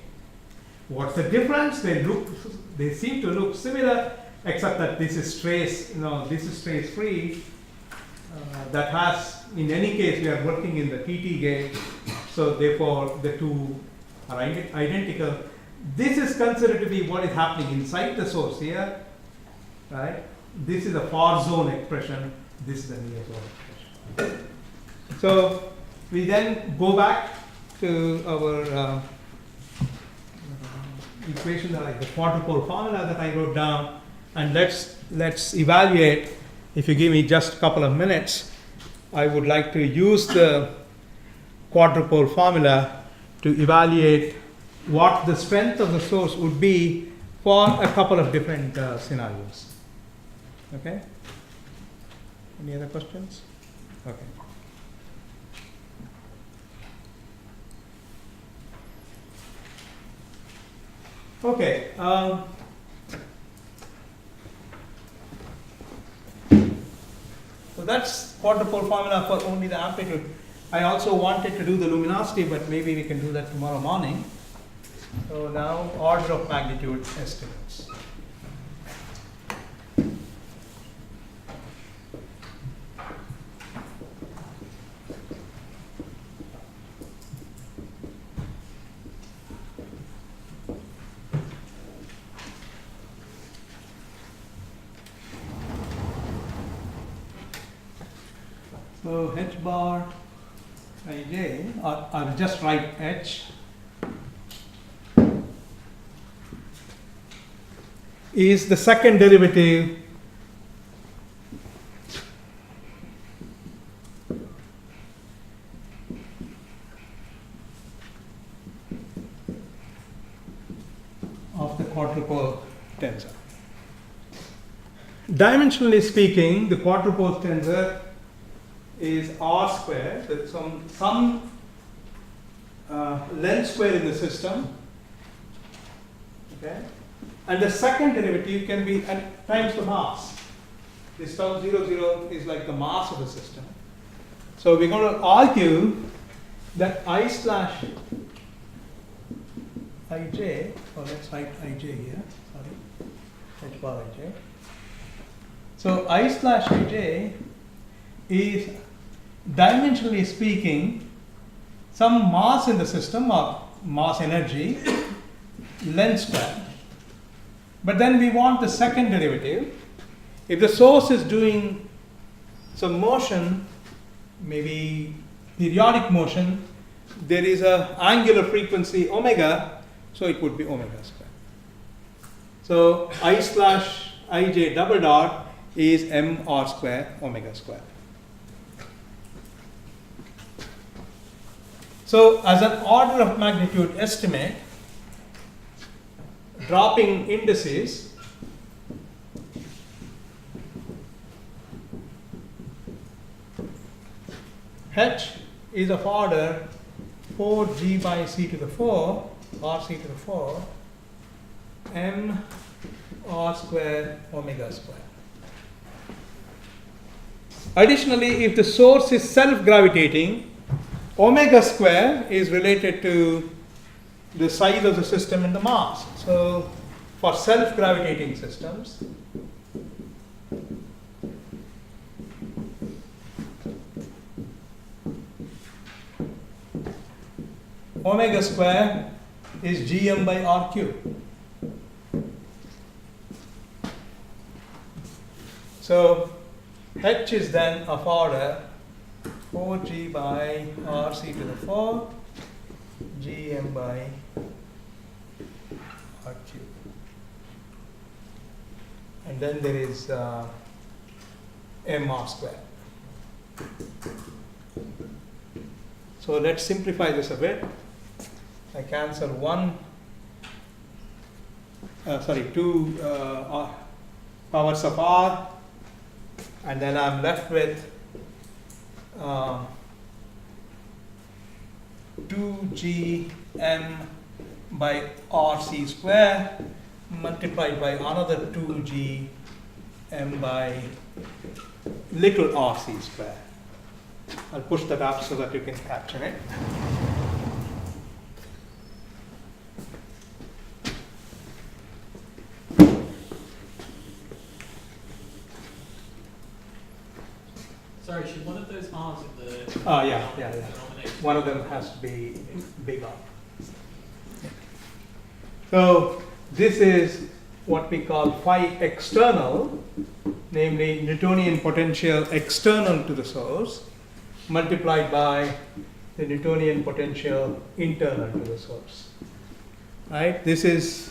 What's the difference? They seem to look similar, except that this is trace, this is trace free. That has, in any case, we are working in the TT gate, so therefore the two are identical. This is considered to be what is happening inside the source here, right? This is a far zone expression, this is the near zone expression. So we then go back to our equation, like the quadrupole formula that I wrote down, and let's evaluate. If you give me just a couple of minutes, I would like to use the quadrupole formula to evaluate what the strength of the source would be for a couple of different scenarios. Okay? Any other questions? Okay. Okay. So that's quadrupole formula for only the amplitude. I also wanted to do the luminosity, but maybe we can do that tomorrow morning. So now order of magnitude estimates. So h bar ij, or just write h, is the second derivative of the quadrupole tensor. Dimensionally speaking, the quadrupole tensor is r squared, with some length square in the system, okay, and the second derivative can be times the mass. This term 0, 0 is like the mass of the system. So we're going to argue that I slash ij, or let's write ij here, sorry, h bar ij. So I slash ij is, dimensionally speaking, some mass in the system, or mass energy, length square. But then we want the second derivative. If the source is doing some motion, maybe periodic motion, there is an angular frequency omega, so it would be omega square. So I slash ij double dot is m r square omega square. So as an order of magnitude estimate, dropping indices, h is of order 4g by c to the 4, rc to the 4, m r square omega square. Additionally, if the source is self-gravitating, omega square is related to the size of the system and the mass. So for self-gravitating systems, omega square is gm by r cube. So h is then of order 4g by rc to the 4, gm by r cube. And then there is mr square. So let's simplify this a bit. I cancel two powers of r, and then I'm left with 2gm by RC square multiplied by another 2g m by little rc square. I'll push that up so that you can capture it. Sorry, should one of those R's of the Yeah. denominator? One of them has to be bigger. So this is what we call phi external, namely Newtonian potential external to the source, multiplied by the Newtonian potential internal to the source. Right? This is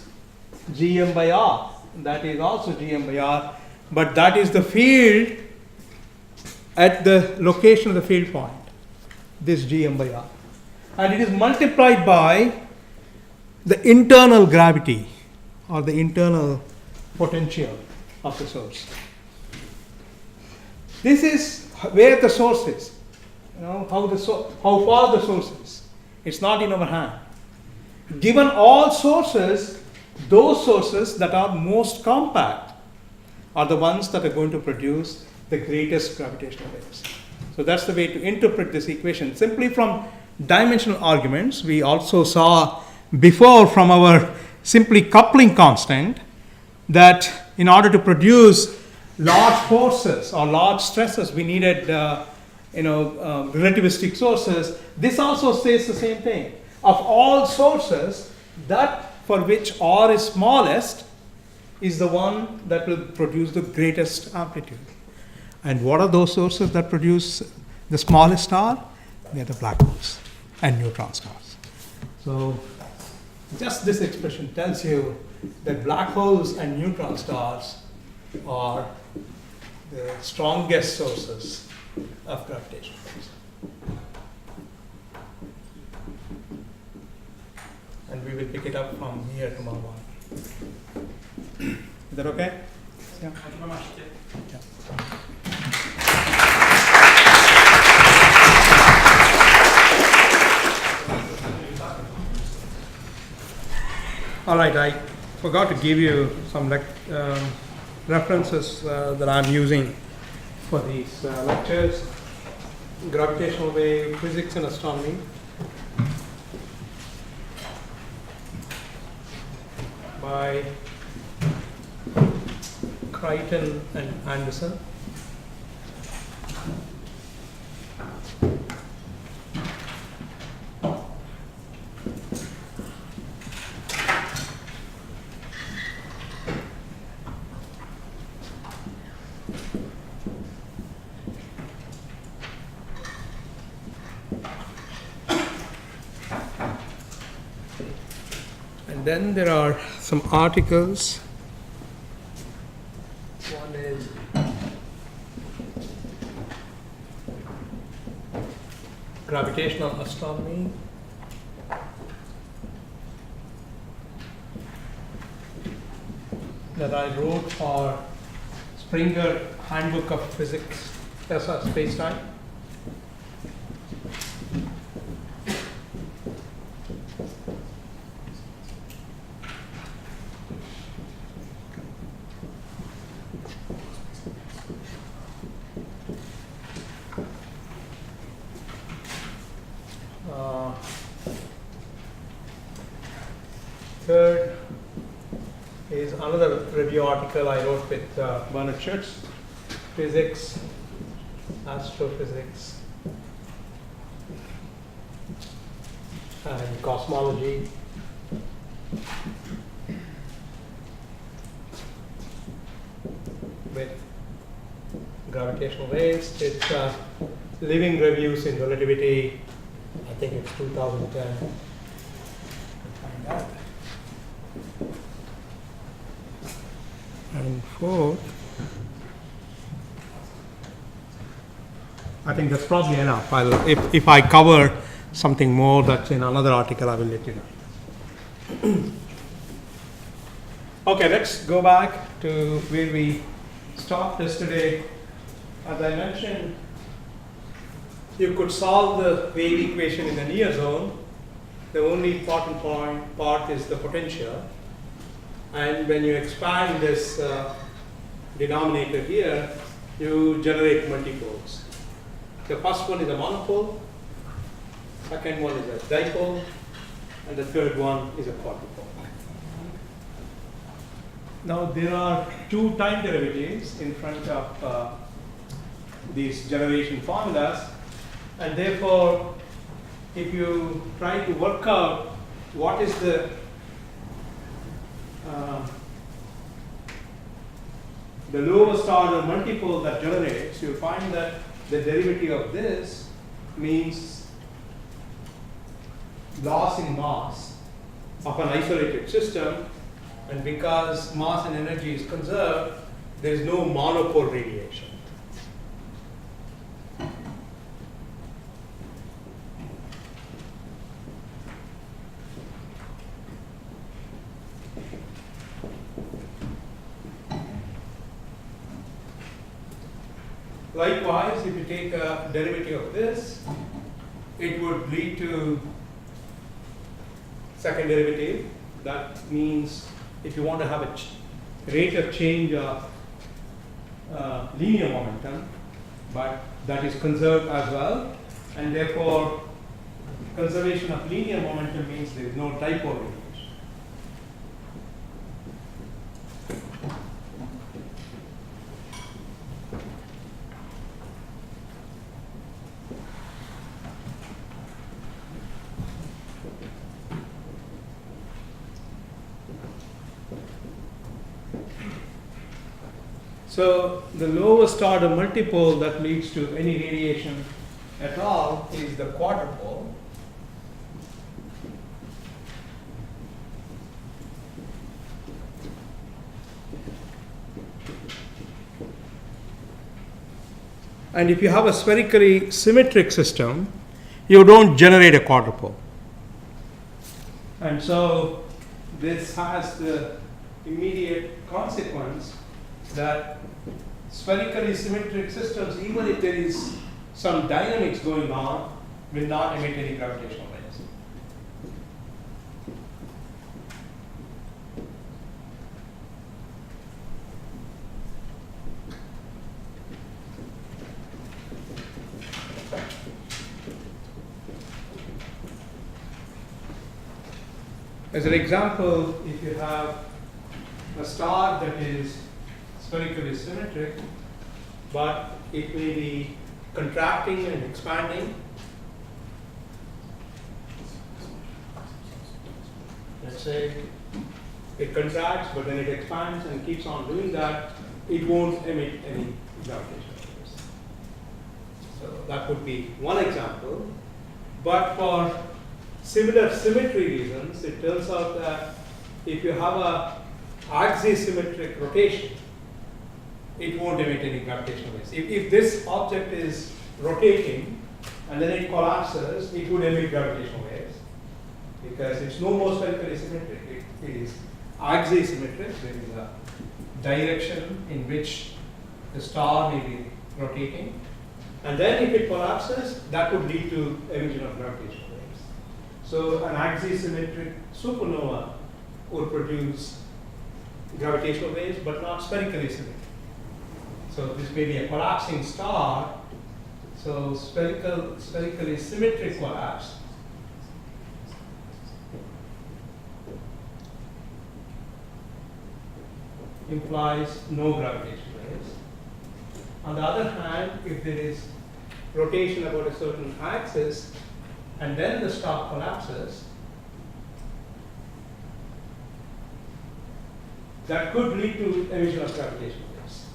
Gm by R. That is also Gm by R, but that is the field at the location of the field point. This Gm by R. And it is multiplied by the internal gravity or the internal potential of the source. This is where the source is. How far the source is. It's not in our hand. Given all sources, those sources that are most compact are the ones that are going to produce the greatest gravitational waves. So that's the way to interpret this equation. Simply from dimensional arguments, we also saw before from our simply coupling constant that in order to produce large forces or large stresses, we needed relativistic sources. This also says the same thing. Of all sources, that for which R is smallest is the one that will produce the greatest amplitude. And what are those sources that produce the smallest R? They are the black holes and neutron stars. So just this expression tells you that black holes and neutron stars are the strongest sources of gravitational waves. And we will pick it up from here tomorrow morning. Is that okay? Yeah. Thank you very much. Yeah. All right, I forgot to give you some references that I'm using for these lectures. Gravitational wave physics and astronomy by Crichton and Anderson. Then there are some articles. One is Gravitational Astronomy. That I wrote for Springer Handbook of Physics, Space-Time. Third is another review article I wrote with Bernard Schutz, Physics, Astrophysics, and Cosmology. With gravitational waves. It's Living Reviews in Relativity. I think it's 2010. Find out. And fourth, I think that's probably enough. If I cover something more that's in another article, I will let you know. Okay, let's go back to where we stopped yesterday. As I mentioned, you could solve the wave equation in the near zone the only important part is the potential. And when you expand this denominator here, you generate multipoles. The first one is a monopole, second one is a dipole, and the third one is a quadrupole. Now there are two time derivatives in front of these generation formulas, and therefore if you try to work out what is the lowest order multipole that generates, you find that the derivative of this means loss in mass of an isolated system, and because mass and energy is conserved, there is no monopole radiation. Likewise, if you take a derivative of this, it would lead to second derivative. That means if you want to have a rate of change of linear momentum, but that is conserved as well, and therefore conservation of linear momentum means there is no dipole radiation. So the lowest order multipole that leads to any radiation at all is the quadrupole. And if you have a spherically symmetric system, you don't generate a quadrupole. And so this has the immediate consequence that spherically symmetric systems, even if there is some dynamics going on, will not emit any gravitational waves. As an example, if you have a star that is spherically symmetric, but it may be contracting and expanding. Let's say it contracts, but then it expands and keeps on doing that, it won't emit any gravitational waves. So that would be one example. But for similar symmetry reasons, it turns out that if you have a axisymmetric rotation, it won't emit any gravitational waves. If this object is rotating and then it collapses, it would emit gravitational waves because it's no more spherically symmetric. It is axisymmetric. There is a direction in which the star may be rotating. And then if it collapses, that would lead to emission of gravitational waves. So an axisymmetric supernova would produce gravitational waves, but not spherically symmetric. So this may be a collapsing star. So spherically symmetric collapse implies no gravitational waves. On the other hand, if there is rotation about a certain axis and then the star collapses, that could lead to emission of gravitational waves.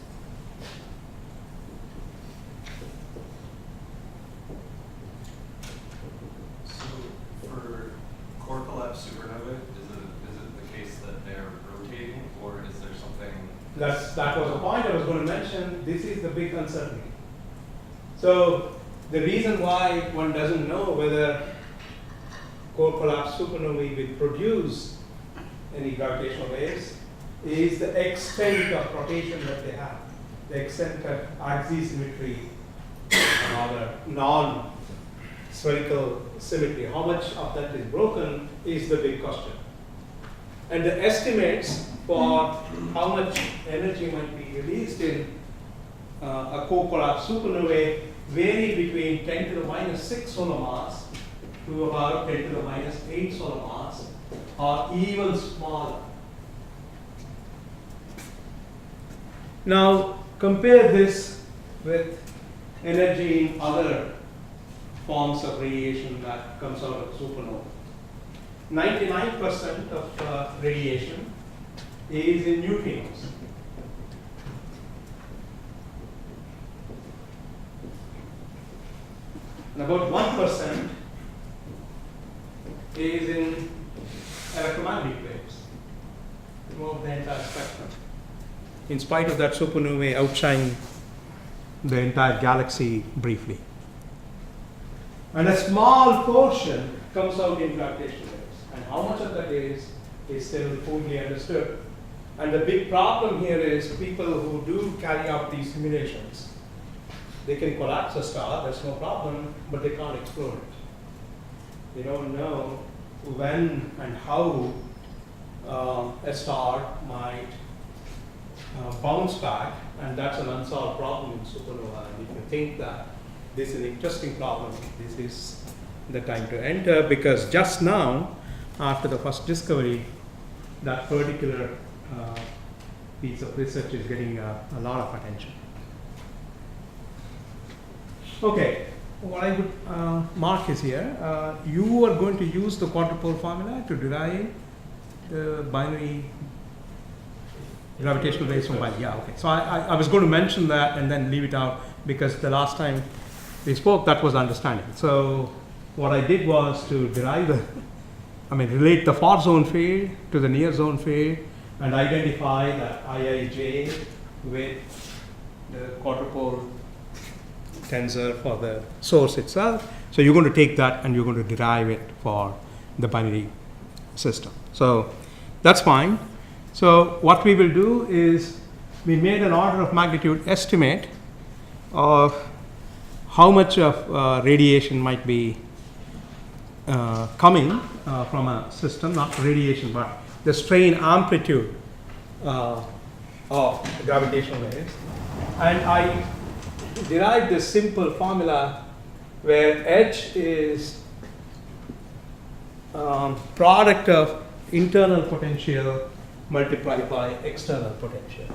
So for core collapse supernovae, is it the case that they're rotating, or is there something? That was a point I was going to mention. This is the big uncertainty. So the reason why one doesn't know whether core collapse supernovae will produce any gravitational waves is the extent of rotation that they have, the extent of axisymmetry, or non spherical symmetry. How much of that is broken is the big question. And the estimates for how much energy might be released in a co-collapsed supernovae vary between 10 to the minus 6 solar mass to about 10 to the minus 8 solar mass, or even smaller. Now compare this with energy in other forms of radiation that comes out of supernova. 99% of radiation is in neutrinos. And about 1% is in electromagnetic waves throughout the entire spectrum. In spite of that, supernovae outshine the entire galaxy briefly. And a small portion comes out in gravitational waves. And how much of that is still poorly understood. And the big problem here is people who do carry out these simulations, they can collapse a star, that's no problem, but they can't explode it. They don't know when and how a star might bounce back, and that's an unsolved problem in supernova. And if you think that this is an interesting problem, this is the time to enter, because just now, after the first discovery, that particular piece of research is getting a lot of attention. Okay, what I would mark is here, you are going to use the quadrupole formula to derive the binary gravitational waves from binary. Yeah, okay. So I was going to mention that and then leave it out because the last time we spoke, that was understanding. So what I did was to derive relate the far zone field to the near zone field and identify that Iij with the quadrupole tensor for the source itself. So you're going to take that and you're going to derive it for the binary system. So that's fine. So what we will do is we made an order of magnitude estimate of how much of radiation might be coming from a system, not radiation, but the strain amplitude of gravitational waves. And I derived this simple formula where H is product of internal potential multiplied by external potential.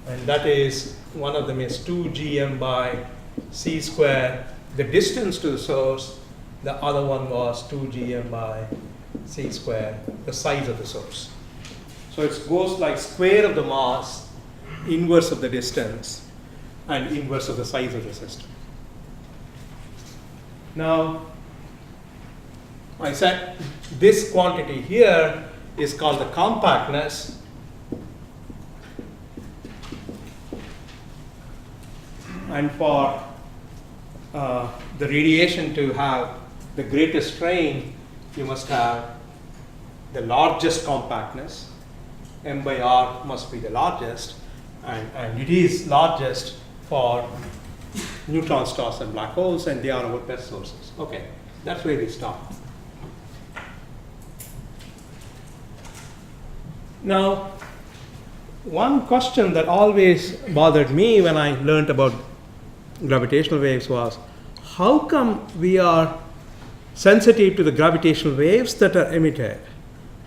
And that is, one of them is 2 gm by c square, the distance to the source. The other one was 2 gm by c square, the size of the source. So it goes like square of the mass, inverse of the distance, and inverse of the size of the system. Now, I said this quantity here is called the compactness. And for the radiation to have the greatest strain, you must have the largest compactness. M by R must be the largest, and it is largest for neutron stars and black holes, and they are our best sources. Okay, that's where we start. Now, one question that always bothered me when I learned about gravitational waves was, how come we are sensitive to the gravitational waves that are emitted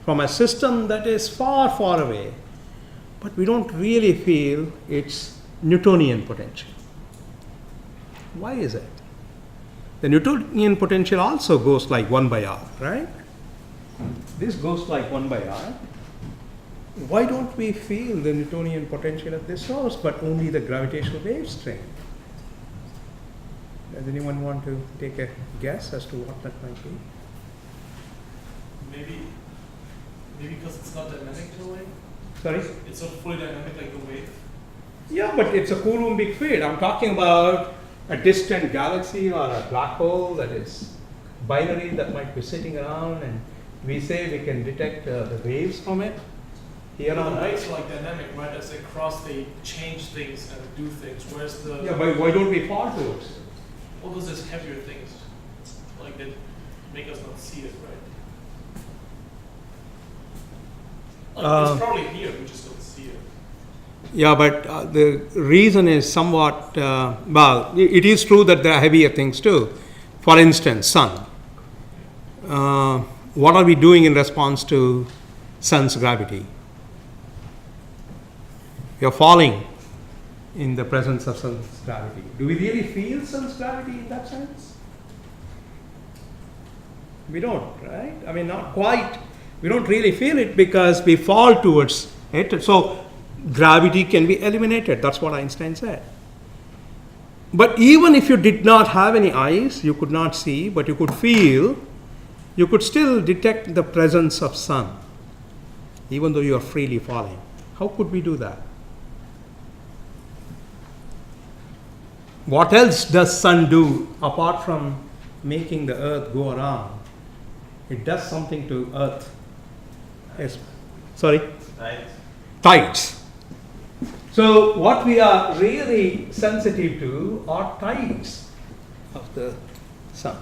from a system that is far, far away, but we don't really feel its Newtonian potential? Why is it? The Newtonian potential also goes like 1 by r, right? This goes like 1 by r. Why don't we feel the Newtonian potential at this source, but only the gravitational wave strain? Does anyone want to take a guess as to what that might be? Maybe because it's not dynamic in a way. Sorry? It's not fully dynamic like the wave. Yeah, but it's a Coulombic field. I'm talking about a distant galaxy or a black hole that is binary that might be sitting around, and we say we can detect the waves from it. here on Earth. It's like dynamic, right? As they cross, they change things and do things. Whereas the Yeah, but why don't we fall towards it? well, because there's heavier things, like that make us not see it, right? Like, it's probably here, we just don't see it. Yeah, but the reason is somewhat, well, it is true that there are heavier things too. For instance, sun. What are we doing in response to sun's gravity? We are falling in the presence of sun's gravity. Do we really feel sun's gravity in that sense? We don't, right? I mean, not quite. We don't really feel it because we fall towards it. So gravity can be eliminated. That's what Einstein said. But even if you did not have any eyes, you could not see, but you could feel, you could still detect the presence of sun, even though you are freely falling. How could we do that? What else does sun do apart from making the earth go around? It does something to earth. Yes. Sorry? Tides. So what we are really sensitive to are tides of the sun.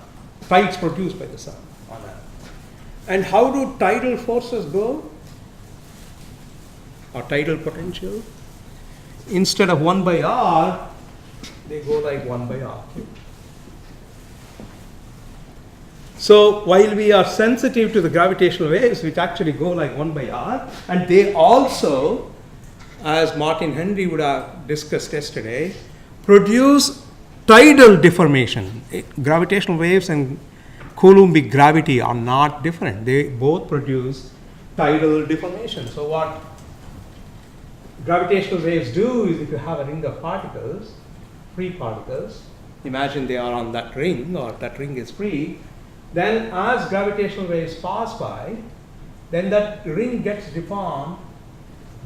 Tides produced by the sun on Earth. And how do tidal forces go? Or tidal potential? Instead of 1 by r, they go like 1 by r. So while we are sensitive to the gravitational waves, which actually go like 1 by r, and they also, as Martin Henry would have discussed yesterday, produce tidal deformation. Gravitational waves and Coulombic gravity are not different. They both produce tidal deformation. So what gravitational waves do is, if you have a ring of particles, free particles, imagine they are on that ring, or that ring is free, then as gravitational waves pass by, then that ring gets deformed,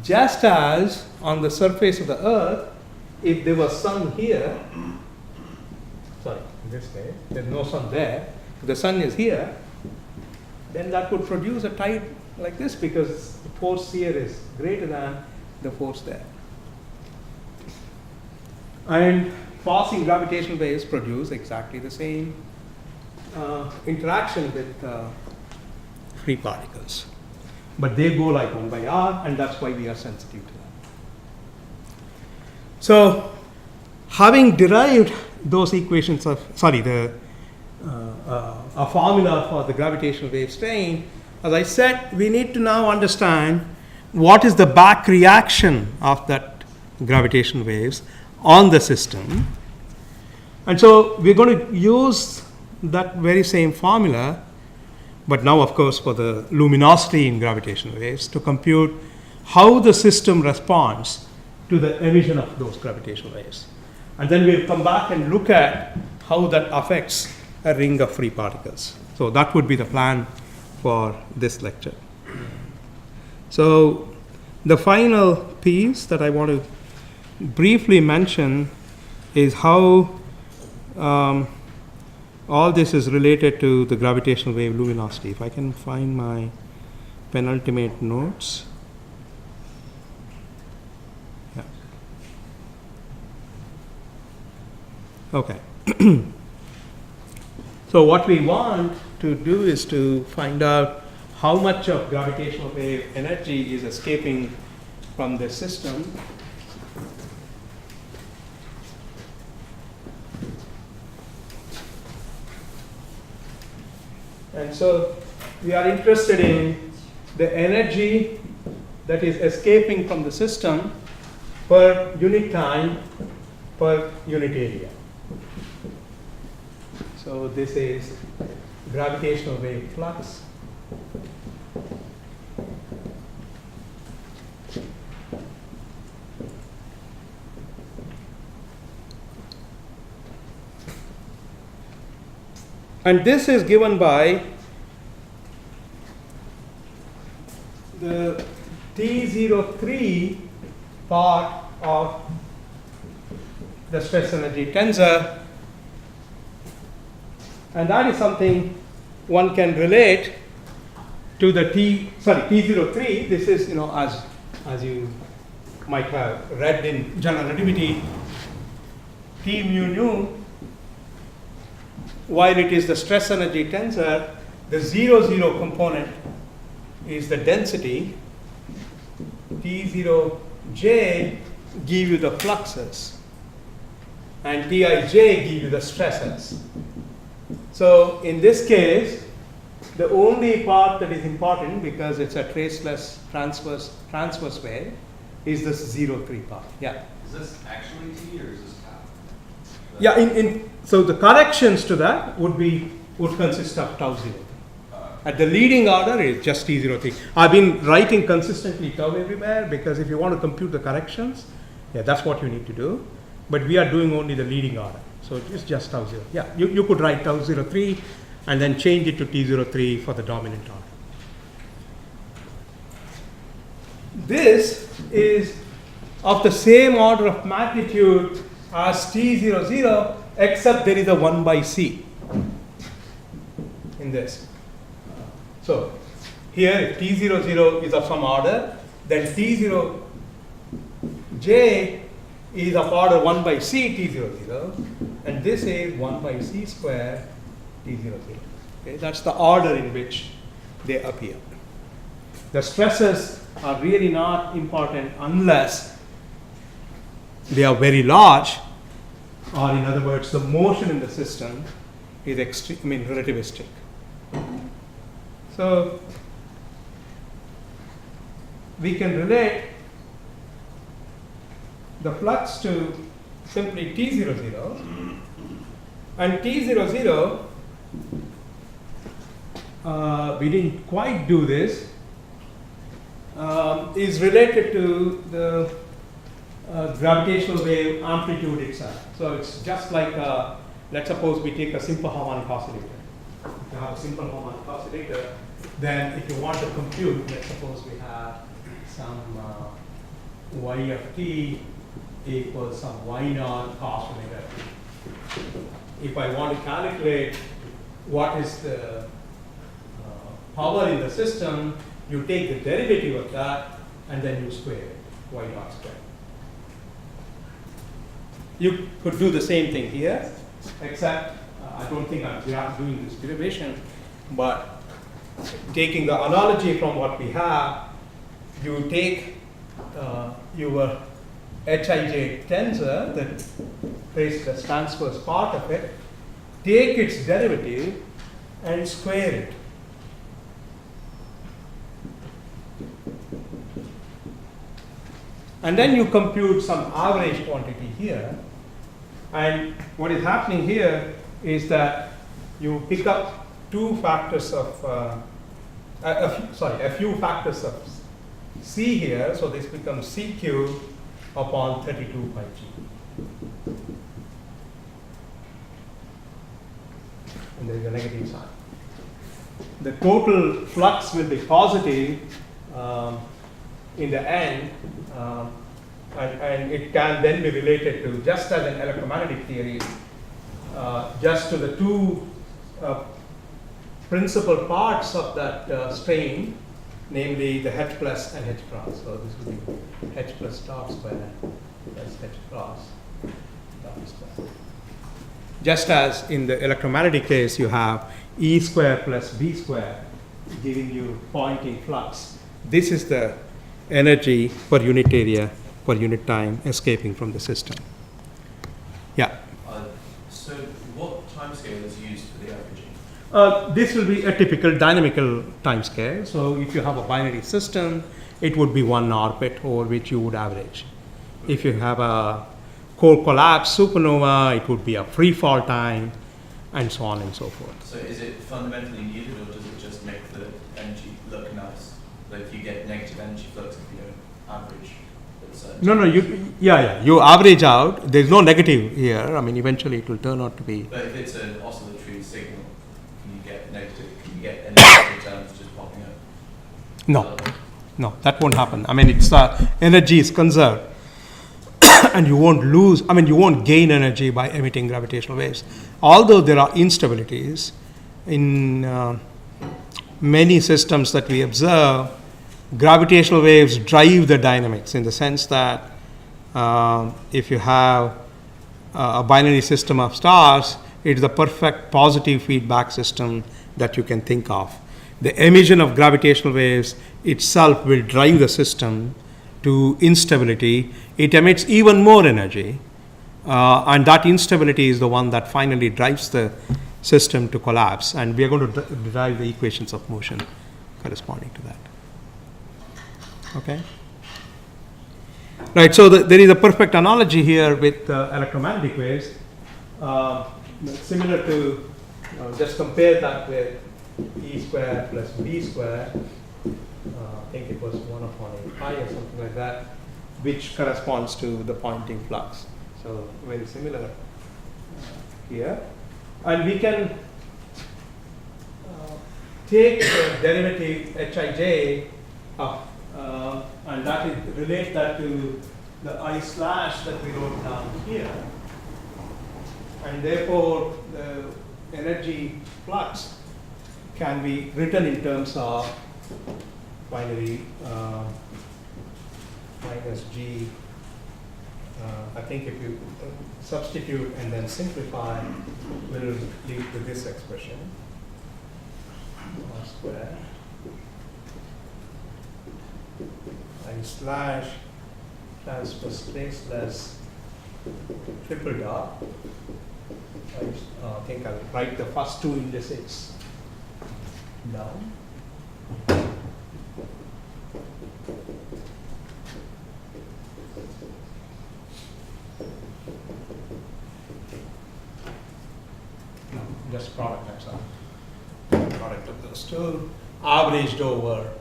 just as on the surface of the earth, if there was sun here, sorry, in this case, there's no sun there, if the sun is here, then that would produce a tide like this, because the force here is greater than the force there. And passing gravitational waves produce exactly the same interaction with free particles. But they go like 1 by r, and that's why we are sensitive to that. So, having derived those equations of, a formula for the gravitational wave strain, as I said, we need to now understand what is the back reaction of that gravitational waves on the system. And so we're going to use that very same formula, but now of course for the luminosity in gravitational waves, to compute how the system responds to the emission of those gravitational waves. And then we'll come back and look at how that affects a ring of free particles. So that would be the plan for this lecture. So the final piece that I want to briefly mention is how all this is related to the gravitational wave luminosity. If I can find my penultimate notes. Yeah. Okay. So what we want to do is to find out how much of gravitational wave energy is escaping from the system. And so we are interested in the energy that is escaping from the system per unit time per unit area. So this is gravitational wave flux. And this is given by the T03 part of the stress energy tensor. And that is something one can relate to the T03. This is, as as you might have read in General Relativity, T mu nu, while it is the stress energy tensor, the 0, 0 component is the density. T0j give you the fluxes, and Tij give you the stresses. So in this case, the only part that is important, because it's a traceless transverse wave, is this 0,3 part. Yeah. Is this actually T or is this tau? Yeah. So the corrections to that would consist of tau 0. At the leading order, it's just T03. I've been writing consistently tau everywhere, because if you want to compute the corrections, yeah, that's what you need to do. But we are doing only the leading order, so it's just tau 0. Yeah, you could write tau 03 and then change it to T03 for the dominant order. This is of the same order of magnitude as T00, except there is a 1 by C in this. So here, if T00 is of some order, then T0j is of order 1 by C T00, and this is 1 by C square T00. Okay, that's the order in which they appear. The stresses are really not important unless they are very large, or in other words, the motion in the system is relativistic. So we can relate the flux to simply T00, and T00, we didn't quite do this, is related to the gravitational wave amplitude itself. So it's just like, let's suppose we take a simple harmonic oscillator. If you have a simple harmonic oscillator, then if you want to compute, let's suppose we have some y of t equals some y naught cos omega t. If I want to calculate what is the power in the system, you take the derivative of that and then you square it, y naught squared. You could do the same thing here, except I don't think I'm doing this derivation, but taking the analogy from what we have, you take your Hij tensor, that is the transverse part of it, take its derivative and square it. And then you compute some average quantity here. And what is happening here is that you pick up two factors of, a few factors of C here. So this becomes C cubed upon 32 by G. And there is a negative sign. The total flux will be positive in the end, and it can then be related to, just as in electromagnetic theory, just to the two principal parts of that strain, namely the H plus and H cross. So this will be H plus dot square plus H cross dot square. Just as in the electromagnetic case, you have E square plus B square giving you Poynting flux. This is the energy per unit area per unit time escaping from the system. Yeah. So what timescale is used for the averaging? This will be a typical dynamical time scale. So if you have a binary system, it would be one orbit over which you would average. If you have a core collapse supernova, it would be a free fall time, and so on and so forth. So is it fundamentally needed, or does it just make the energy look nice? Like if you get negative energy flux, if you don't average. No, you average out. There's no negative here. I mean, eventually it will turn out to be. But if it's an oscillatory signal, can you get negative? Can you get any negative terms just popping up? No, that won't happen. I mean, it's energy is conserved, and you won't lose. I mean, you won't gain energy by emitting gravitational waves. Although there are instabilities in many systems that we observe, gravitational waves drive the dynamics in the sense that if you have a binary system of stars, it is the perfect positive feedback system that you can think of. The emission of gravitational waves itself will drive the system to instability. It emits even more energy, and that instability is the one that finally drives the system to collapse. And we are going to derive the equations of motion corresponding to that. Okay? Right, so there is a perfect analogy here with electromagnetic waves. Similar to, just compare that with E square plus B square. I think it was 1 upon 8 pi or something like that, which corresponds to the Poynting flux. So very similar here. And we can take the derivative Hij of, and that is, relate that to the I slash that we wrote down here. And therefore, the energy flux can be written in terms of binary minus G. I think if you substitute and then simplify, will lead to this expression, R square I slash transpose spaceless triple dot. I think I'll write the first two indices down. No, just product, that's all. Product of those two, averaged over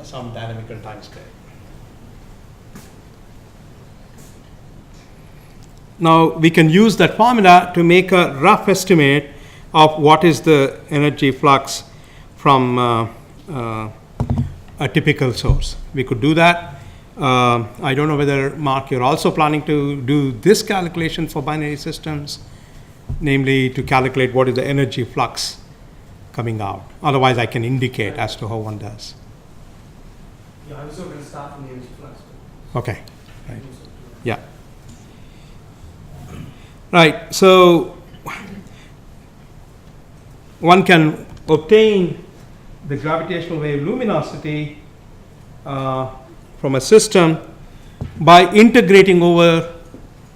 some dynamical time scale. Now we can use that formula to make a rough estimate of what is the energy flux from a typical source. We could do that. I don't know whether, Mark, you're also planning to do this calculation for binary systems, namely to calculate what is the energy flux coming out. Otherwise, I can indicate as to how one does. Yeah, I was also going to start from the energy flux. Okay. Right. Yeah. Right. So one can obtain the gravitational wave luminosity from a system by integrating over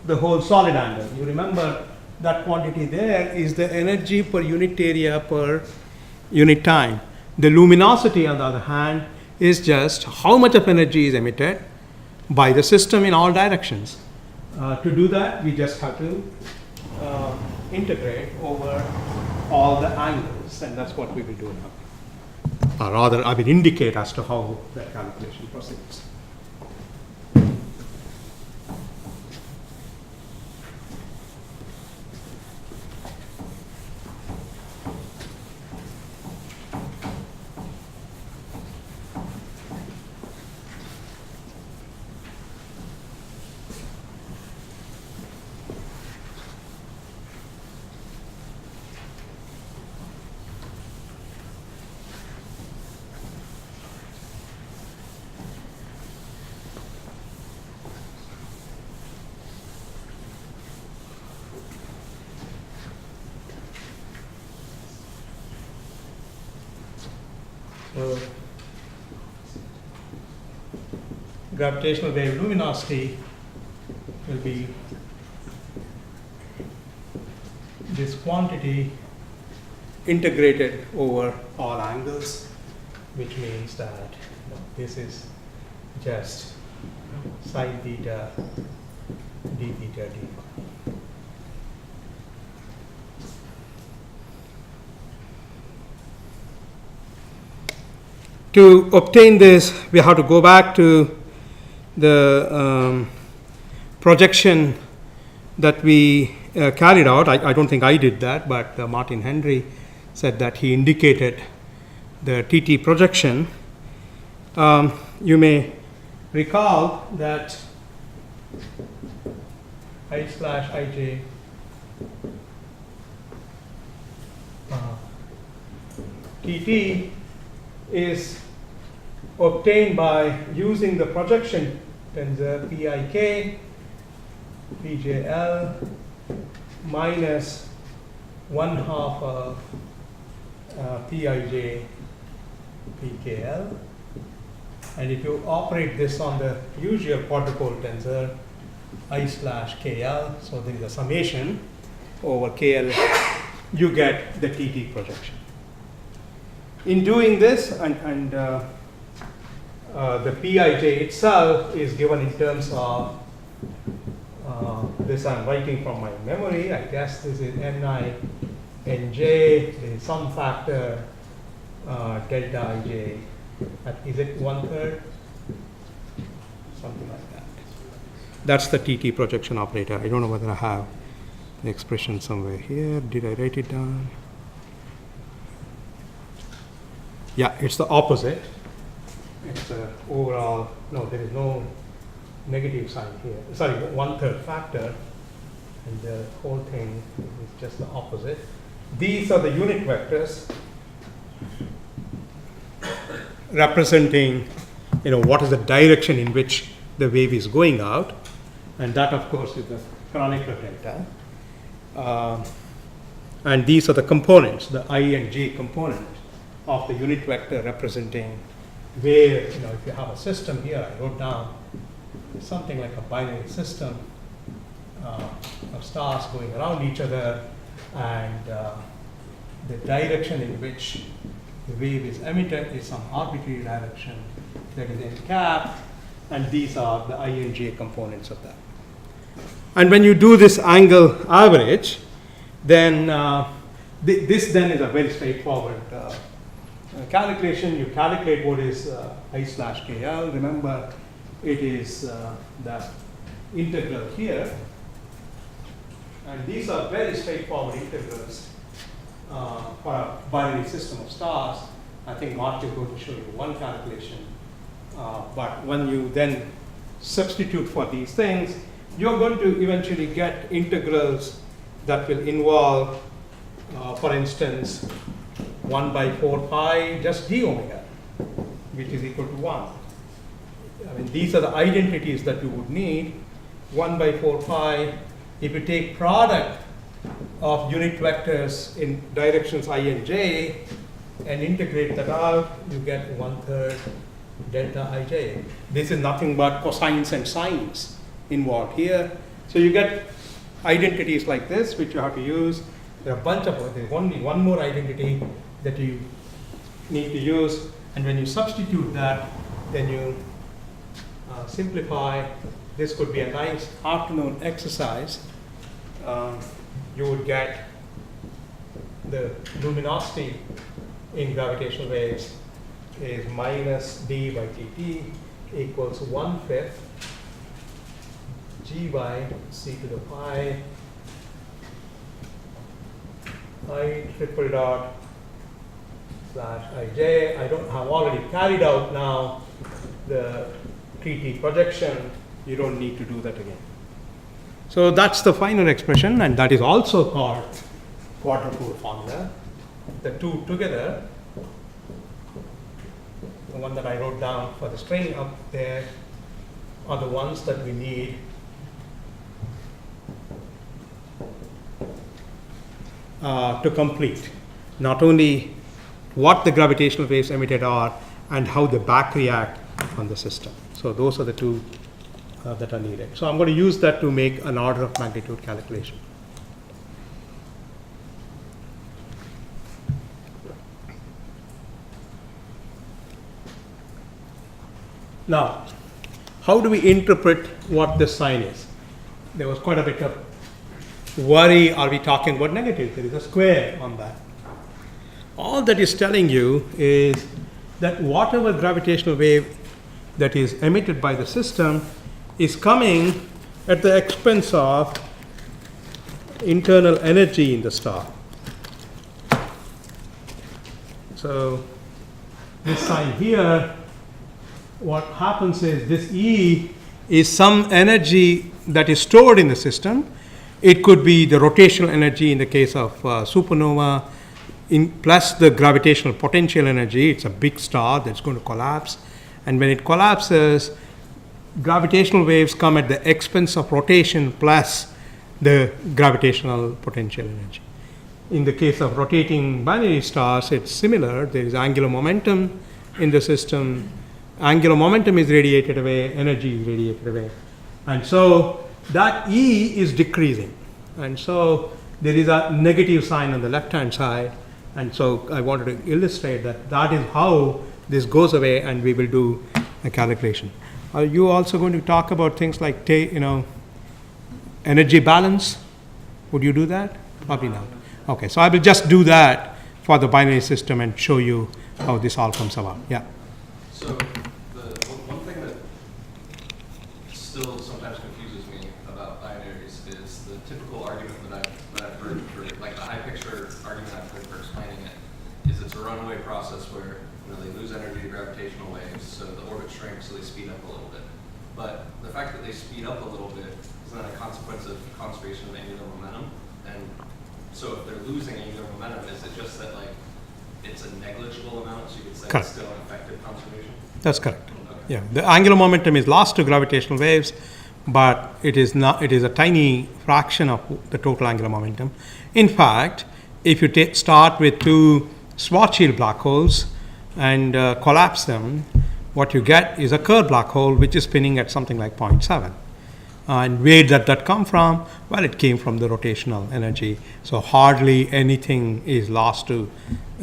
the whole solid angle. You remember that quantity there is the energy per unit area per unit time. The luminosity, on the other hand, is just how much of energy is emitted by the system in all directions. To do that, we just have to integrate over all the angles, and that's what we will do now. Or rather, I will indicate as to how that calculation proceeds. So, gravitational wave luminosity will be this quantity integrated over all angles, which means that this is just sine theta d theta d phi. To obtain this, we have to go back to the projection that we carried out. I don't think I did that, but Martin Henry said that he indicated the TT projection. You may recall that I slash ij TT is obtained by using the projection tensor Pik Pjl minus 1/2 of Pij Pkl. And if you operate this on the usual quadrupole tensor I/Kl, so there is a summation over Kl, you get the TT projection. In doing this, and the Pij itself is given in terms of this I'm writing from my memory. I guess this is Ni Nj, there is some factor delta Ij. Is it 1/3? Something like that. That's the TT projection operator. I don't know whether I have the expression somewhere here. Did I write it down? Yeah, it's the opposite. It's the overall, no, there is no negative sign here. Sorry, 1/3 factor, and the whole thing is just the opposite. These are the unit vectors representing, what is the direction in which the wave is going out, and that, of course, is the Kronecker delta. And these are the components, the I and J component of the unit vector representing where, if you have a system here, I wrote down something like a binary system of stars going around each other, and the direction in which the wave is emitted is some arbitrary direction that is n cap, and these are the I and J components of that. And when you do this angle average, then this then is a very straightforward calculation. You calculate what is I/Kl. Remember, it is that integral here, and these are very straightforward integrals for a binary system of stars. I think Mark is going to show you one calculation, but when you then substitute for these things, you're going to eventually get integrals that will involve, for instance, 1/4 pi just d omega, which is equal to 1. I mean, these are the identities that you would need. 1/4 pi, if you take product of unit vectors in directions I and j and integrate that out, you get 1/3 delta ij. This is nothing but cosines and sines involved here. So you get identities like this, which you have to use. There are a bunch of, there's only one more identity that you need to use. And when you substitute that, then you simplify. This could be a nice afternoon exercise. You would get the luminosity in gravitational waves is minus d by dt equals 1/5 g by c to the pi I triple dot slash ij. I don't have already carried out now the TT projection. You don't need to do that again. So that's the final expression, and that is also called quadrupole formula. The two together, the one that I wrote down for the string up there, are the ones that we need to complete not only what the gravitational waves emitted are and how they back react on the system. So those are the two that are needed. So I'm going to use that to make an order of magnitude calculation. Now, how do we interpret what this sign is? There was quite a bit of worry. Are we talking about negative? There is a square on that. All that is telling you is that whatever gravitational wave that is emitted by the system is coming at the expense of internal energy in the star. So this sign here, what happens is this E is some energy that is stored in the system. It could be the rotational energy in the case of supernova, plus the gravitational potential energy. It's a big star that's going to collapse. And when it collapses, gravitational waves come at the expense of rotation plus the gravitational potential energy. In the case of rotating binary stars, it's similar. There is angular momentum in the system. Angular momentum is radiated away, energy is radiated away. And so that E is decreasing. And so there is a negative sign on the left-hand side. And so I wanted to illustrate that that is how this goes away, and we will do a calculation. Are you also going to talk about things like, energy balance? Would you do that? Probably not. Okay, so I will just do that for the binary system and show you how this all comes about. Yeah. So one thing that still sometimes confuses me about binaries is the typical argument that I've heard for, like the high picture argument I've heard for explaining it, is it's a runaway process where they lose energy to gravitational waves, so the orbit shrinks, so they speed up a little bit. But the fact that they speed up a little bit is not a consequence of conservation of angular momentum. And so if they're losing angular momentum, is it just that it's a negligible amount, so you could say Correct. it's still an effective conservation? That's correct. Okay. Yeah, the angular momentum is lost to gravitational waves, but it is not. It is a tiny fraction of the total angular momentum. In fact, if you start with two Schwarzschild black holes and collapse them, what you get is a Kerr black hole which is spinning at something like 0.7. And where did that come from? Well, it came from the rotational energy. So hardly anything is lost to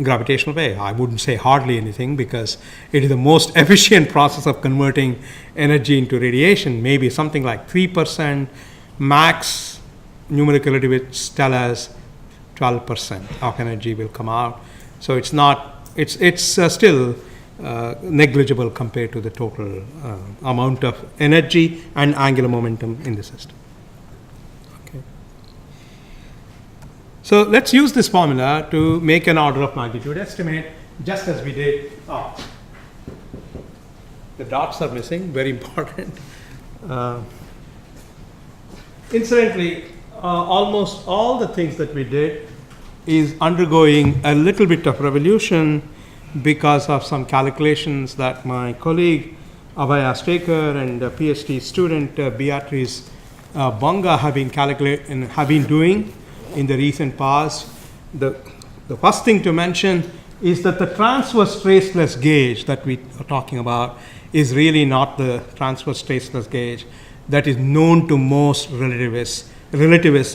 gravitational wave. I wouldn't say hardly anything because it is the most efficient process of converting energy into radiation. Maybe something like 3%, max numerical relativists tell us 12% of energy will come out. So it's not, it's still negligible compared to the total amount of energy and angular momentum in the system. Okay. So let's use this formula to make an order of magnitude estimate, just as we did. The dots are missing, very important. Incidentally, almost all the things that we did is undergoing a little bit of revolution because of some calculations that my colleague Abhay Astekar and PhD student Beatrice Bonga have been doing in the recent past. The first thing to mention is that the transverse traceless gauge that we are talking about is really not the transverse traceless gauge that is known to most relativists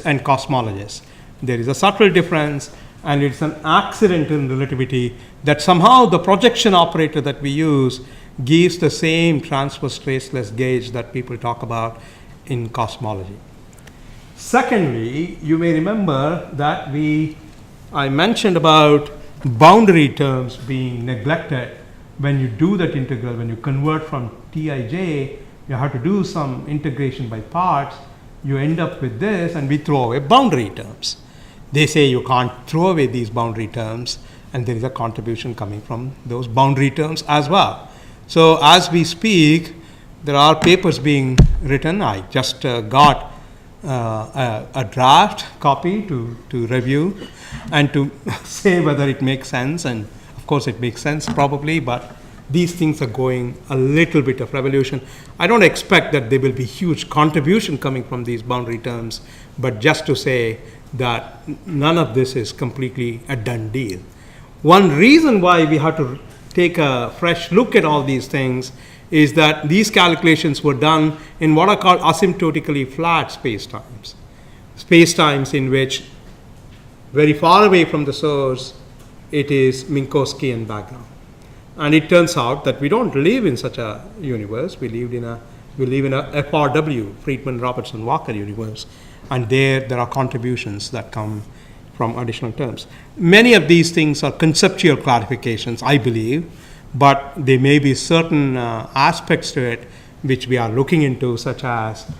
and cosmologists. There is a subtle difference, and it's an accident in relativity that somehow the projection operator that we use gives the same transverse traceless gauge that people talk about in cosmology. Secondly, you may remember that I mentioned about boundary terms being neglected. When you do that integral, when you convert from Tij, you have to do some integration by parts. You end up with this, and we throw away boundary terms. They say you can't throw away these boundary terms, and there is a contribution coming from those boundary terms as well. So as we speak, there are papers being written. I just got a draft copy to review and to say whether it makes sense. And of course it makes sense probably, but these things are going a little bit of revolution. I don't expect that there will be huge contribution coming from these boundary terms, but just to say that none of this is completely a done deal. One reason why we have to take a fresh look at all these things is that these calculations were done in what are called asymptotically flat spacetimes. Spacetimes in which very far away from the source it is Minkowskian background. And it turns out that we don't live in such a universe. We live in a FRW, Friedman-Robertson-Walker universe. And there are contributions that come from additional terms. Many of these things are conceptual clarifications, I believe, but there may be certain aspects to it which we are looking into, such as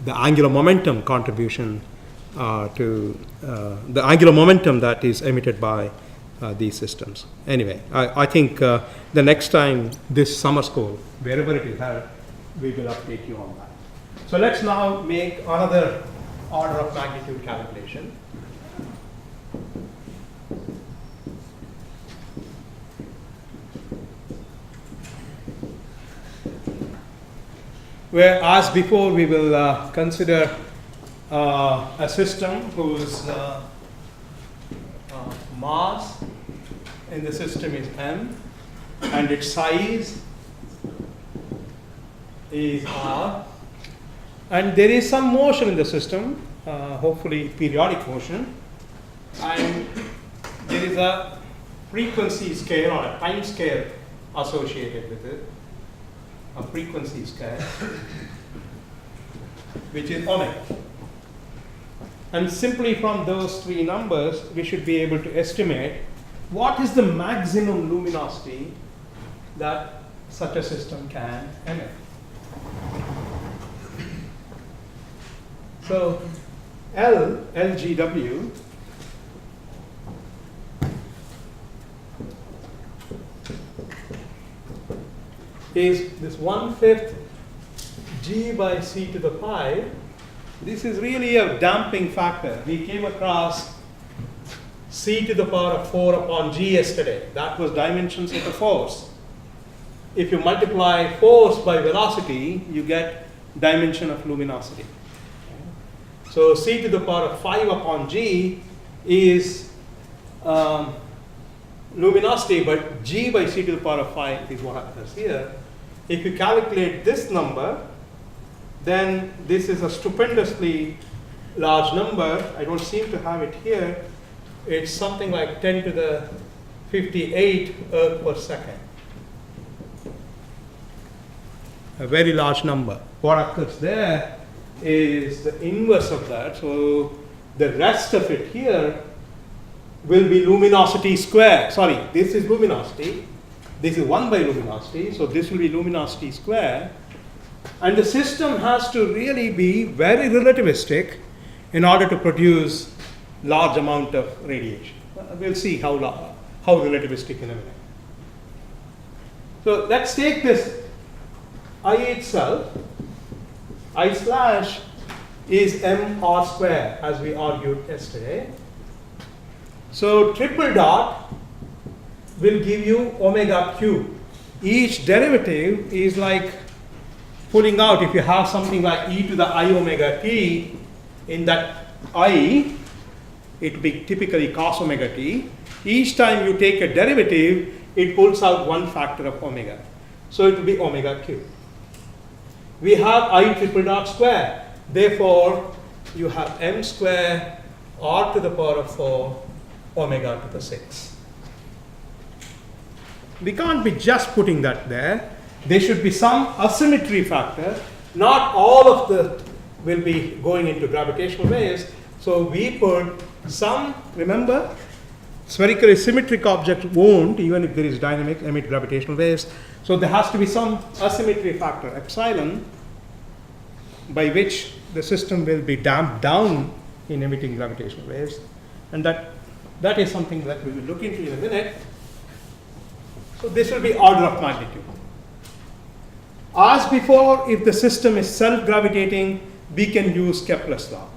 the angular momentum contribution to the angular momentum that is emitted by these systems. Anyway, I think the next time this summer school, wherever it is held, we will update you on that. So let's now make another order of magnitude calculation. where, as before, we will consider a system whose mass in the system is m, and its size is r, and there is some motion in the system, hopefully periodic motion, and there is a frequency scale or a time scale associated with it, a frequency scale, which is omega. And simply from those three numbers, we should be able to estimate what is the maximum luminosity that such a system can emit. So LGW is this 1/5 g by c to the 5. This is really a damping factor. We came across c to the power of 4 upon g yesterday. That was dimensions of the force. If you multiply force by velocity, you get dimension of luminosity. So c to the power of 5 upon g is luminosity, but g by c to the power of 5 is what happens here. If you calculate this number, then this is a stupendously large number. I don't seem to have it here. It's something like 10 to the 58 Earth per second. A very large number. What occurs there is the inverse of that. So the rest of it here will be luminosity square. Sorry, this is luminosity. This is 1 by luminosity. So this will be luminosity square. And the system has to really be very relativistic in order to produce large amount of radiation. We'll see how relativistic in a minute. So let's take this I itself. I slash is mr square, as we argued yesterday. So triple dot will give you omega cube. Each derivative is like pulling out, if you have something like e to the I omega t, in that I, it will be typically cos omega t. Each time you take a derivative, it pulls out one factor of omega. So it will be omega cube. We have I triple dot square. Therefore, you have m square r to the power of 4 omega to the 6. We can't be just putting that there. There should be some asymmetry factor. Not all of the will be going into gravitational waves. So we put some, remember, spherically symmetric objects won't, even if there is dynamic, emit gravitational waves. So there has to be some asymmetry factor, epsilon, by which the system will be damped down in emitting gravitational waves. And that is something that we will look into in a minute. So this will be order of magnitude. As before, if the system is self-gravitating, we can use Kepler's law.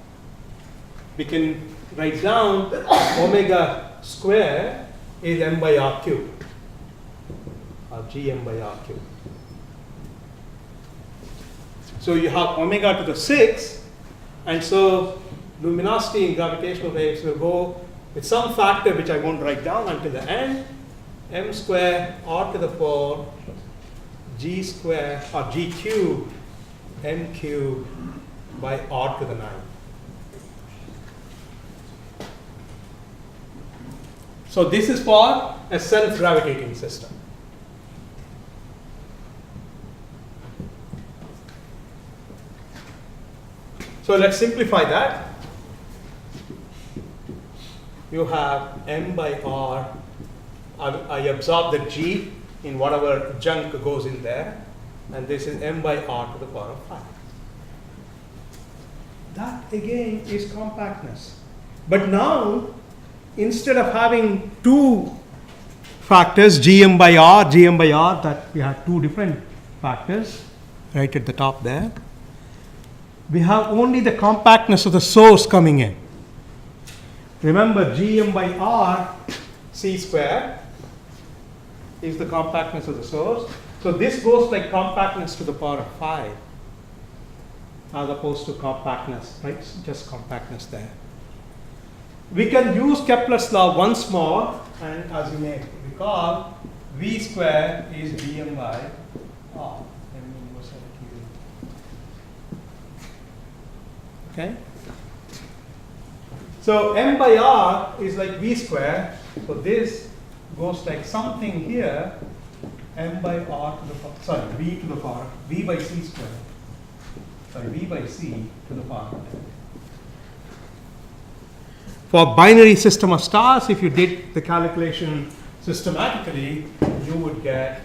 We can write down omega square is m by r cube, or gm by r cube. So you have omega to the 6, and so luminosity in gravitational waves will go with some factor which I won't write down until the end, m square r to the 4 g square or g cube m cube by r to the 9. So this is for a self-gravitating system. So let's simplify that. You have m by r. I absorb the g in whatever junk goes in there, and this is m by r to the power of 5. That again is compactness. But now, instead of having two factors, gm by r, that we have two different factors right at the top there, we have only the compactness of the source coming in. Remember, gm by r, c square, is the compactness of the source. So this goes like compactness to the power of 5. as opposed to compactness, right? Just compactness there. We can use Kepler's law once more, and as you may recall, V square is Vm by R. Okay? So M by R is like V square, so this goes like something here, M by R to the power, sorry, V to the power, V by C square. Sorry, V by C to the power. For binary system of stars, if you did the calculation systematically, you would get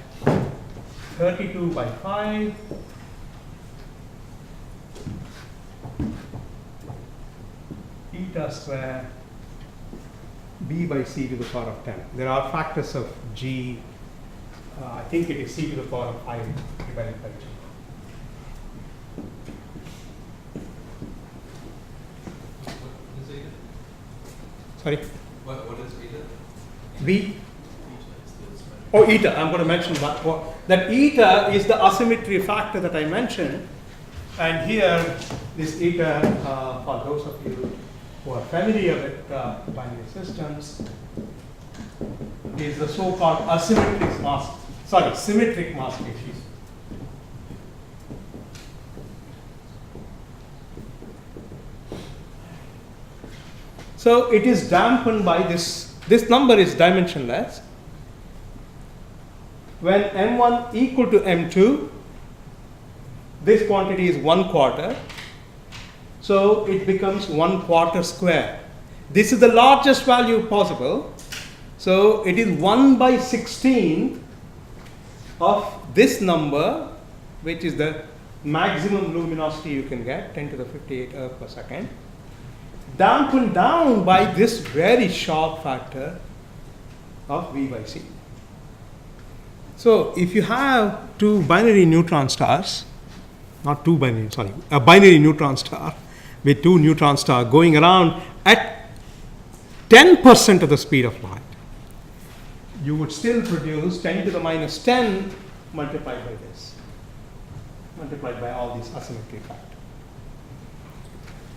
32 by 5 eta square B by C to the power of 10. There are factors of G, I think it is C to the power of 5 divided by G. Sorry? What is eta? V. Oh, eta. I'm going to mention that. That eta is the asymmetry factor that I mentioned. And here, this eta, for those of you who are familiar with binary systems, is the so-called asymmetric mass, sorry, symmetric mass species. So it is dampened by this number is dimensionless. When M1 equal to M2, this quantity is 1/4. So it becomes 1/4 square. This is the largest value possible. So it is 1/16 of this number, which is the maximum luminosity you can get, 10 to the 58 earth per second, dampened down by this very sharp factor of V by C. So if you have two binary neutron stars, not two binary, sorry, a binary neutron star with two neutron stars going around at 10% of the speed of light, you would still produce 10 to the minus 10 multiplied by this, multiplied by all these asymmetry factors.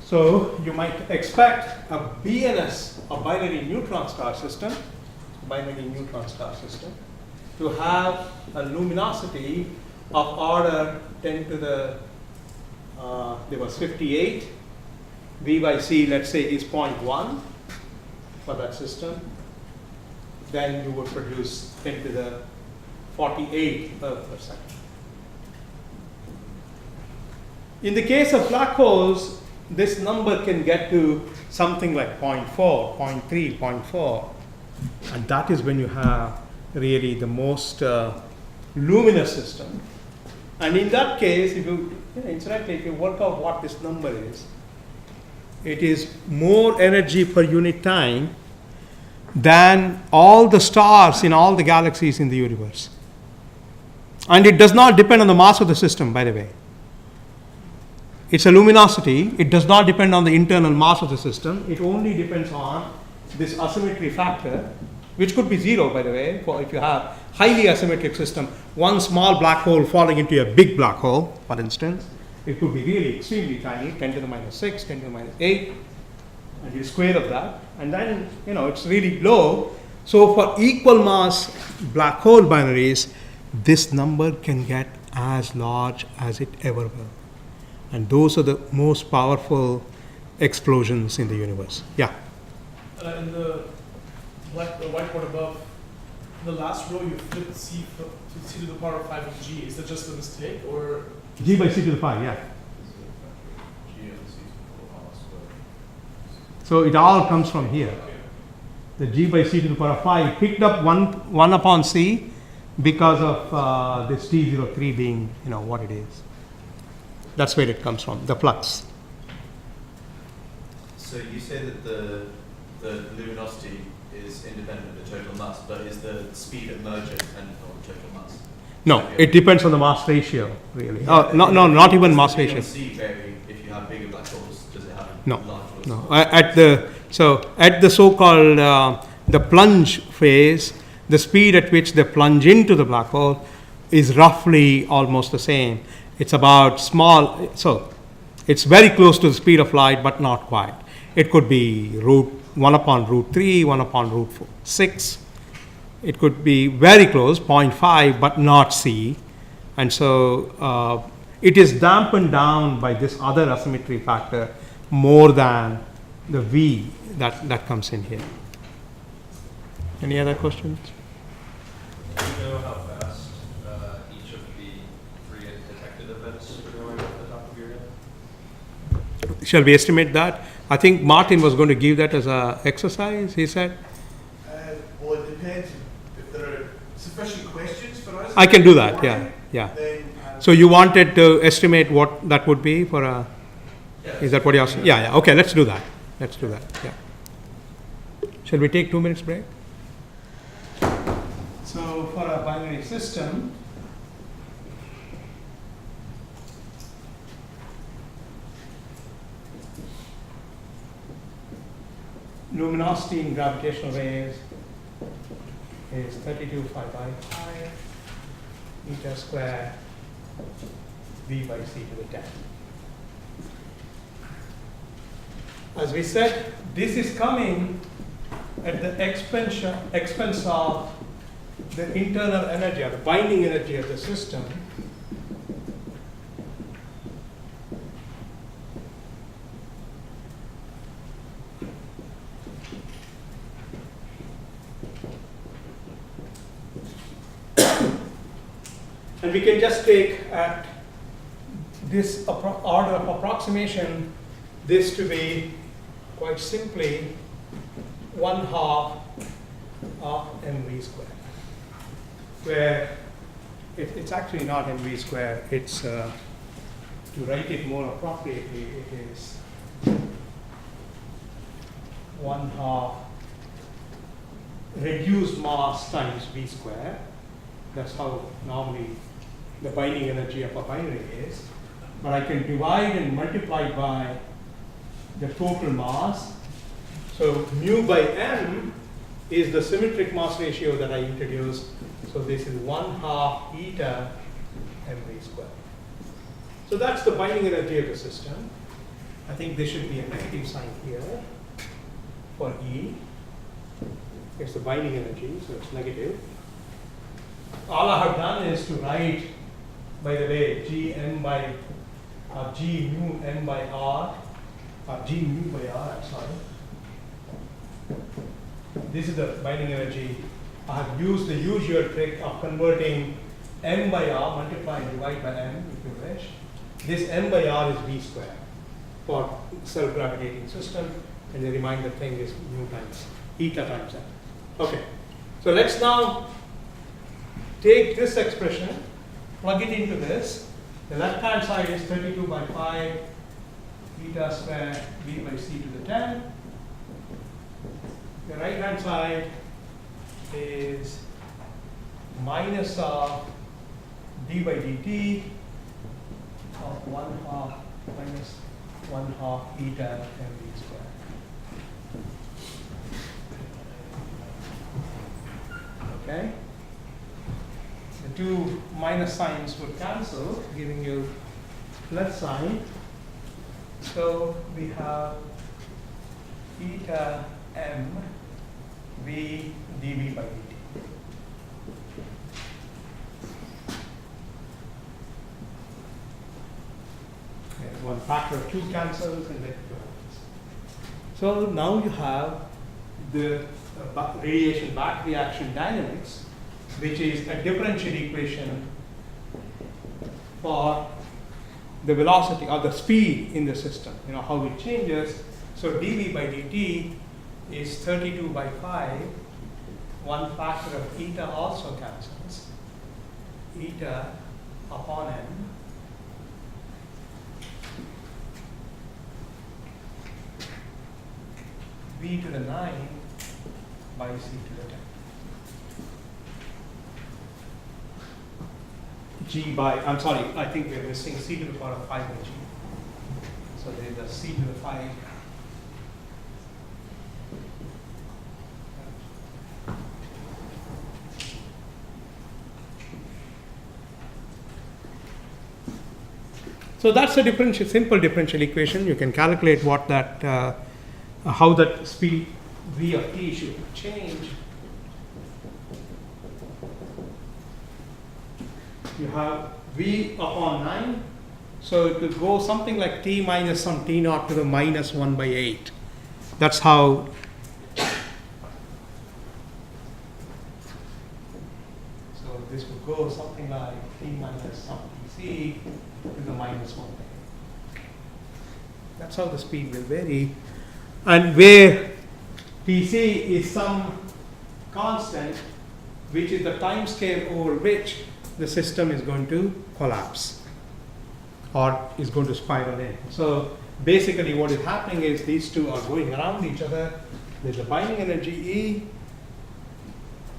So you might expect a BNS, a binary neutron star system, to have a luminosity of order 10 to the, there was 58. V by C, let's say, is 0.1 for that system. Then you would produce 10 to the 48 earth per second. In the case of black holes, this number can get to something like 0.4, 0.3, 0.4. And that is when you have really the most luminous system. And in that case, if you, incidentally, if you work out what this number is, it is more energy per unit time than all the stars in all the galaxies in the universe. And it does not depend on the mass of the system, by the way. It's a luminosity. It does not depend on the internal mass of the system. It only depends on this asymmetry factor, which could be 0, by the way, for if you have highly asymmetric system, one small black hole falling into a big black hole, for instance. It could be really extremely tiny, 10 to the minus 6, 10 to the minus 8, and you square of that, and then it's really low. So for equal mass black hole binaries, this number can get as large as it ever will. And those are the most powerful explosions in the universe. Yeah? In the whiteboard above, in the last row you flipped C to the power of 5 of G. Is that just a mistake, or? G by C to the 5, yeah. So it all comes from here. The G by C to the power of 5 picked up 1 upon C because of this T03 being, what it is. That's where it comes from, the flux. So you say that the luminosity is independent of the total mass, but is the speed of merger dependent on the total mass? No, it depends on the mass ratio, really. Yeah, not even mass ratio. Does the vary if you have bigger black holes? Does it have No, large holes? no. At the so-called the plunge phase, the speed at which they plunge into the black hole is roughly almost the same. It's about small. So It's very close to the speed of light, but not quite. It could be 1 upon root 3, 1 upon root 6. It could be very close, 0.5, but not c. And so it is dampened down by this other asymmetry factor more than the v that comes in here. Any other questions? Do you know how fast each of the 3 detected events are going off the top of your head? Shall we estimate that? I think Martin was going to give that as an exercise, he said. Well, it depends if there are sufficient questions for us. I can do that, yeah. Then, So you wanted to estimate what that would be for a, is that what you're saying? Yeah, okay, let's do that, yeah. Shall we take 2 minutes break? So for a binary system, luminosity in gravitational waves is 32 phi by pi eta square v by c to the 10. As we said, this is coming at the expense of the internal energy or the binding energy of the system. And we can just take at this order of approximation this to be quite simply 1/2 of mv squared, where it's actually not mv squared. It's to write it more appropriately, it is 1/2 reduced mass times v squared. That's how normally the binding energy of a binary is. But I can divide and multiply by the total mass. So mu by m is the symmetric mass ratio that I introduced. So this is 1/2 eta mv squared. So that's the binding energy of the system. I think there should be a negative sign here for E. It's the binding energy, so it's negative. All I have done is to write, by the way, G mu m by r, or G mu by r, I'm sorry. This is the binding energy. I have used the usual trick of converting m by r, multiply and divide by m if you wish. This m by r is v squared for self-gravitating system, and the reminder thing is mu times eta times m. Okay, so let's now take this expression, plug it into this. The left hand side is 32 by 5 eta square v by c to the 10. The right hand side is minus of d by dt of 1/2 minus 1/2 eta mv square. Okay? The two minus signs would cancel, giving you plus sign. So we have eta m v dv by dt. Okay, one factor of 2 cancels and then 2 happens. So now you have the radiation back reaction dynamics, which is a differential equation for the velocity or the speed in the system, how it changes. So dv by dt is 32 by 5. One factor of eta also cancels. Eta upon m v to the 9 by c to the 10. G by, I'm sorry, I think we're missing c to the power of 5 by g. So there is a c to the 5. So that's a differential, simple differential equation. You can calculate what that, how that speed v of t should change. You have v upon 9, so it will go something like t minus some t naught to the minus 1 by 8. That's how. So this will go something like t minus some tc to the minus 1 by 8. That's how the speed will vary. And where tc is some constant, which is the time scale over which the system is going to collapse or is going to spiral in. So basically what is happening is these two are going around each other. There's a binding energy E.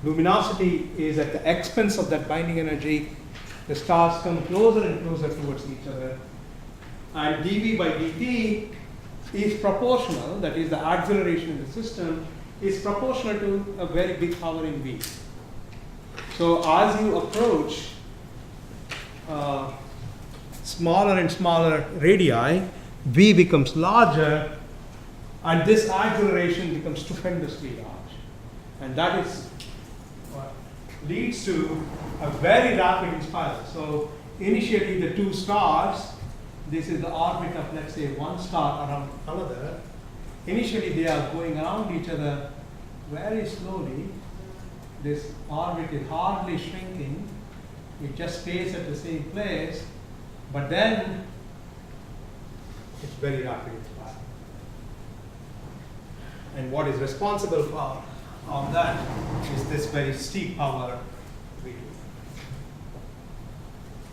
Luminosity is at the expense of that binding energy. The stars come closer and closer towards each other. And dV by dt is proportional, that is the acceleration in the system, is proportional to a very big power in V. So as you approach smaller and smaller radii, V becomes larger, and this acceleration becomes stupendously large. And that is what leads to a very rapid spiral. So initially the two stars, this is the orbit of, let's say, one star around another. Initially they are going around each other very slowly. This orbit is hardly shrinking. It just stays at the same place, but then it's very rapid spiral. And what is responsible for that is this very steep power V2.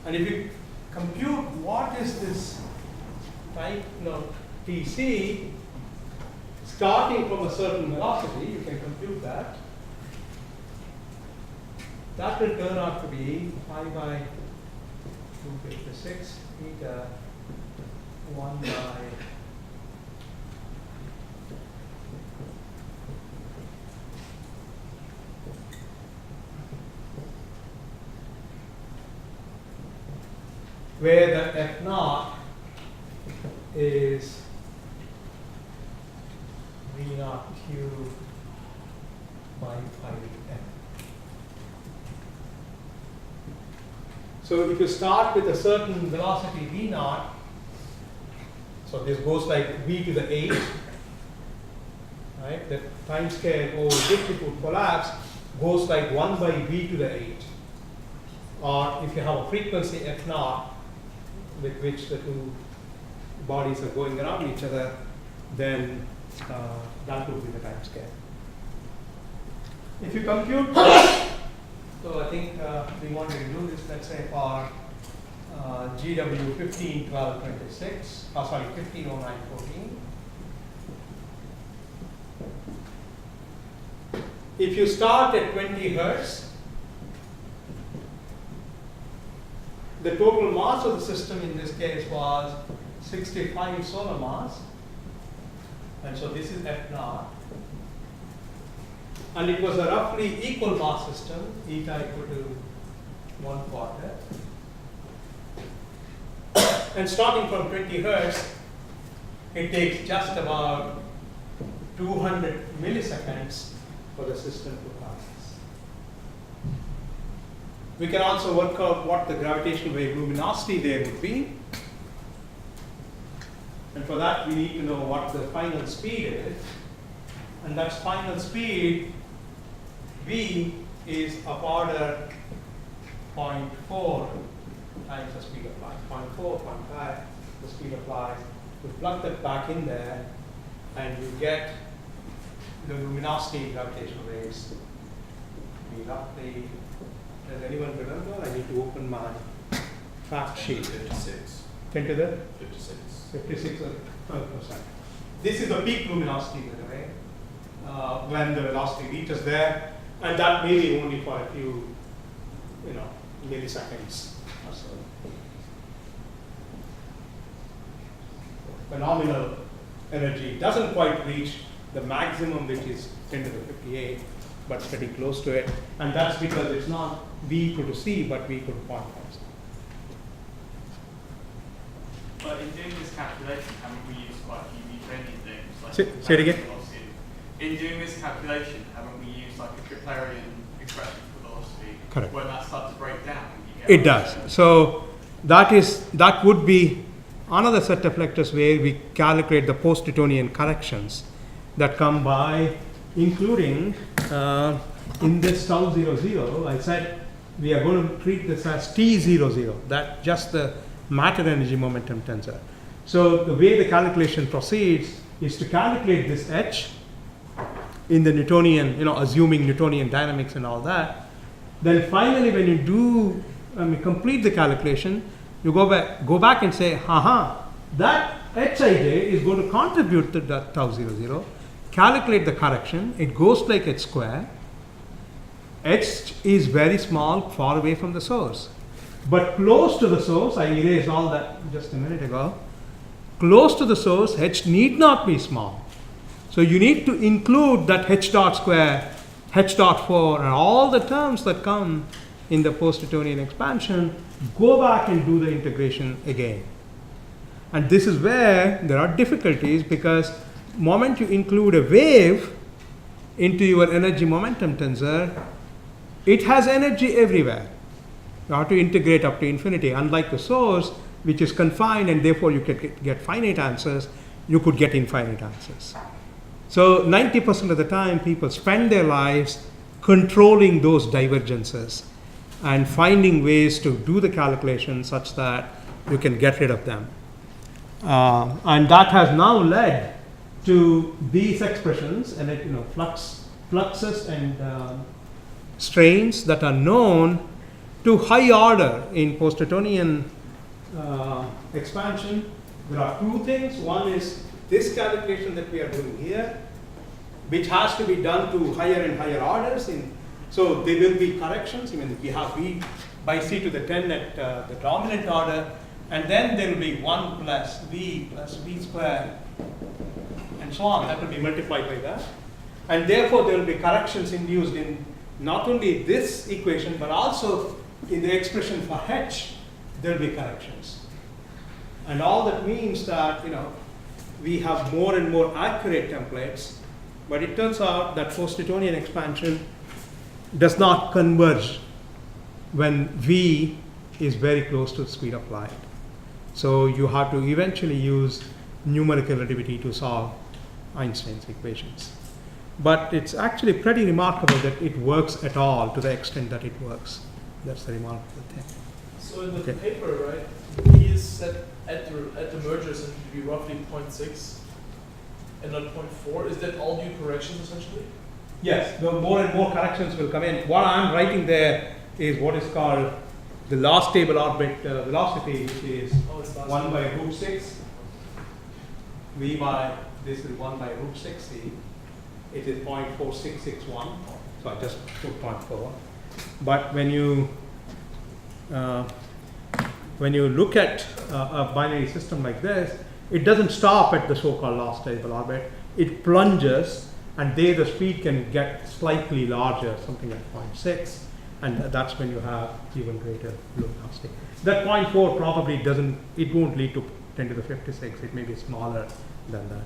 And if you compute what is this type Tc, starting from a certain velocity, you can compute that. That will turn out to be pi by 256 eta 1 by where the f naught is v naught q by pi m. So if you start with a certain velocity v naught, so this goes like v to the 8, right? The time scale over which it would collapse goes like 1 by v to the 8. Or if you have a frequency f naught with which the two bodies are going around each other, then that would be the time scale. If you compute, so I think we want to do this, let's say for GW 15, 12, 26, sorry, 15, 09, 14. If you start at 20 hertz, the total mass of the system in this case was 65 solar mass, and so this is F naught. And it was a roughly equal mass system, eta equal to 1/4. And starting from 20 hertz, it takes just about 200 milliseconds for the system to pass. We can also work out what the gravitational wave luminosity there would be. And for that, we need to know what the final speed is. And that final speed, v, is of order 0.4 times the speed of light. 0.4, 0.5, the speed of light. You plug that back in there, and you get the luminosity gravitational waves. We roughly, does anyone remember? I need to open my fact sheet. 56. 10 to the 56. 56 or 12%. This is the peak luminosity, by the way, when the velocity reaches there, and that may be only for a few, milliseconds or so. Phenomenal energy doesn't quite reach the maximum, which is 10 to the 58, but pretty close to it, and that's because it's not v equal to c, but v equal to 0.5. But in doing this calculation, haven't we used quite a few Newtonian things? Like Say it again. velocity? In doing this calculation, haven't we used like a Keplerian expression for velocity? Correct. When that starts to break down, you get It does. So that would be another set of lectures where we calculate the post-Newtonian corrections that come by including in this tau 00, I said we are going to treat this as T00, that just the matter energy momentum tensor. So the way the calculation proceeds is to calculate this H in the Newtonian, assuming Newtonian dynamics and all that. Then finally, when you complete the calculation, you go back and say, that Hij is going to contribute to that tau 00, calculate the correction, it goes like H square. H is very small, far away from the source. But close to the source, I erased all that just a minute ago, close to the source, H need not be small. So you need to include that H dot square, H dot 4, and all the terms that come in the post-Newtonian expansion, go back and do the integration again. And this is where there are difficulties, because the moment you include a wave into your energy momentum tensor, it has energy everywhere. You have to integrate up to infinity. Unlike the source, which is confined and therefore you can get finite answers, you could get infinite answers. So 90% of the time, people spend their lives controlling those divergences and finding ways to do the calculation such that you can get rid of them. And that has now led to these expressions, and fluxes and strains that are known to high order in post-Newtonian expansion. There are two things. One is this calculation that we are doing here, which has to be done to higher and higher orders. So there will be corrections. We have V by C to the 10 at the dominant order, and then there will be 1 plus V squared, and so on. That will be multiplied by that. And therefore, there will be corrections induced in not only this equation, but also in the expression for H, there will be corrections. And all that means that, we have more and more accurate templates, but it turns out that post-Newtonian expansion does not converge when V is very close to the speed of light. So you have to eventually use numerical relativity to solve Einstein's equations. But it's actually pretty remarkable that it works at all to the extent that it works. That's the remarkable thing. So in the Okay. paper, right, the P is set at the merger seems to be roughly 0.6 and not 0.4. Is that all due corrections essentially? Yes, the more and more corrections will come in. What I'm writing there is what is called the last stable orbit velocity, which is 1 by root 6. V by, this is 1 by root 6c. It is 0.4661. So I just put 0.4. But when you look at a binary system like this, it doesn't stop at the so-called last stable orbit. It plunges, and there the speed can get slightly larger, something like 0.6, and that's when you have even greater luminosity. That 0.4 probably it won't lead to 10 to the 56. It may be smaller than that.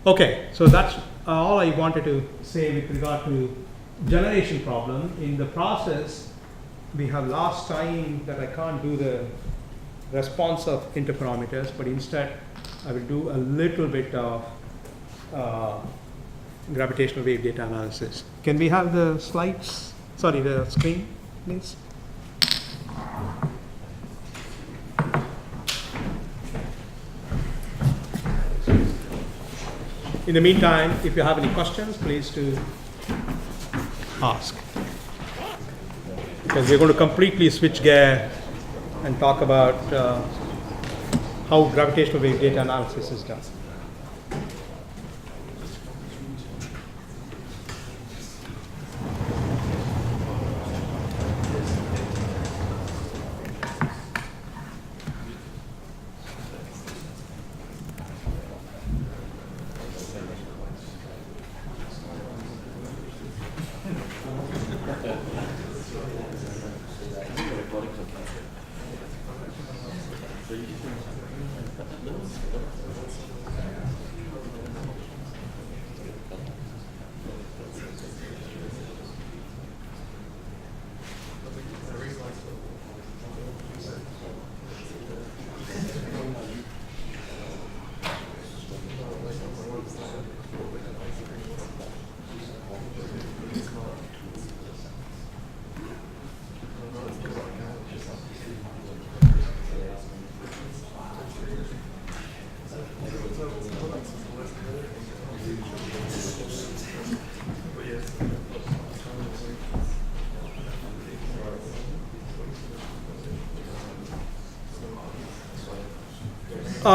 Okay, so that's all I wanted to say with regard to generation problem. In the process, we have lost time that I can't do the response of interferometers, but instead I will do a little bit of gravitational wave data analysis. Can we have the slides? Sorry, the screen, please. In the meantime, if you have any questions, please do ask. Because we're going to completely switch gear and talk about how gravitational wave data analysis is done.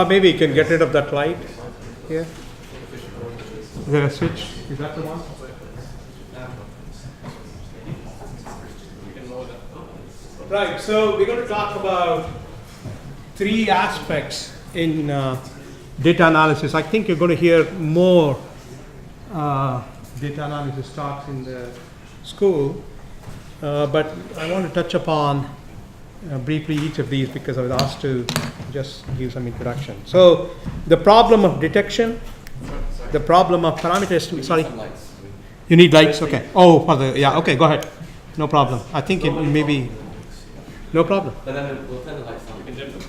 Maybe you can get rid of that light here. Is there a switch? Is that the one? Right, so we're going to talk about three aspects in data analysis. I think you're going to hear more data analysis talks in the school, but I want to touch upon briefly each of these because I was asked to just give some introduction. So the problem of detection, the problem of parameters. Sorry, you need lights. Okay. Oh, for the okay. Go ahead. No problem. I think it may be. No problem. But then we'll turn the lights on. We can dim them.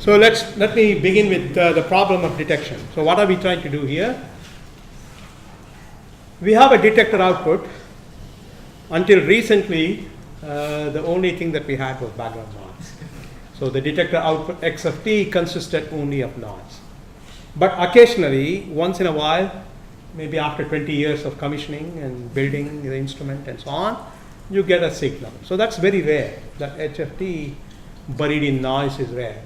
So let me begin with the problem of detection. So what are we trying to do here? We have a detector output. Until recently, the only thing that we had was background noise. So the detector output X of t consisted only of noise. But occasionally, once in a while, maybe after 20 years of commissioning and building the instrument and so on, you get a signal. So that's very rare. That H of t buried in noise is rare.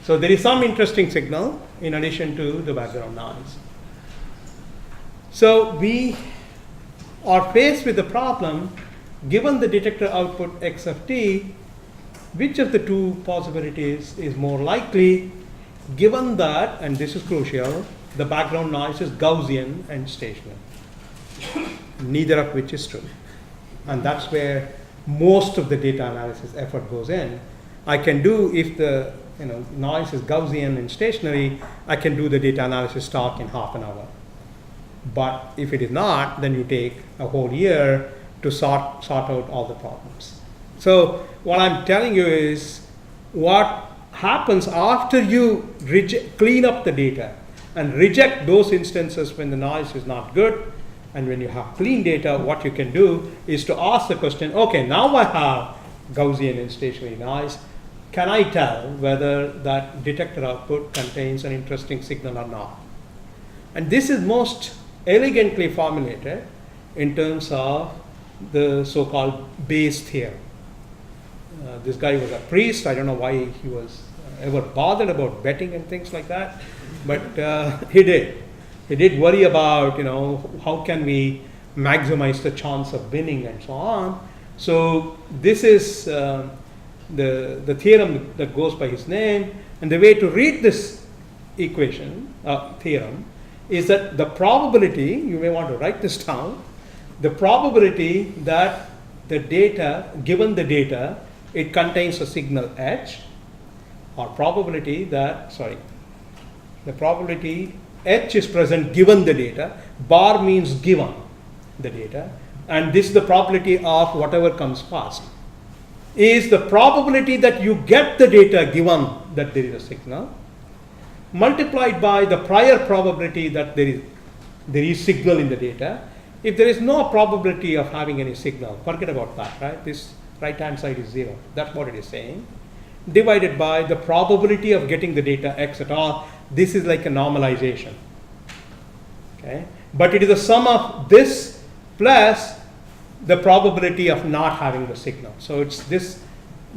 So there is some interesting signal in addition to the background noise. So we are faced with the problem, given the detector output X of t, which of the two possibilities is more likely, given that, and this is crucial, the background noise is Gaussian and stationary, neither of which is true. And that's where most of the data analysis effort goes in. I can do, if the noise is Gaussian and stationary, I can do the data analysis talk in half an hour. But if it is not, then you take a whole year to sort out all the problems. So what I'm telling you is what happens after you clean up the data and reject those instances when the noise is not good, and when you have clean data, what you can do is to ask the question, okay, now I have Gaussian and stationary noise. Can I tell whether that detector output contains an interesting signal or not? And this is most elegantly formulated in terms of the so-called Bayes theorem. This guy was a priest. I don't know why he was ever bothered about betting and things like that, but he did. He did worry about, how can we maximize the chance of winning and so on. So this is the theorem that goes by his name, and the way to read this equation, theorem, is that the probability, you may want to write this down, the probability that the data, given the data, it contains a signal H, or probability that, the probability H is present given the data, bar means given the data, and this is the probability of whatever comes first, is the probability that you get the data given that there is a signal, multiplied by the prior probability that there is signal in the data. If there is no probability of having any signal, forget about that, right? This right hand side is 0. That's what it is saying. Divided by the probability of getting the data X at all. This is like a normalization. Okay? But it is the sum of this plus the probability of not having the signal. So it's this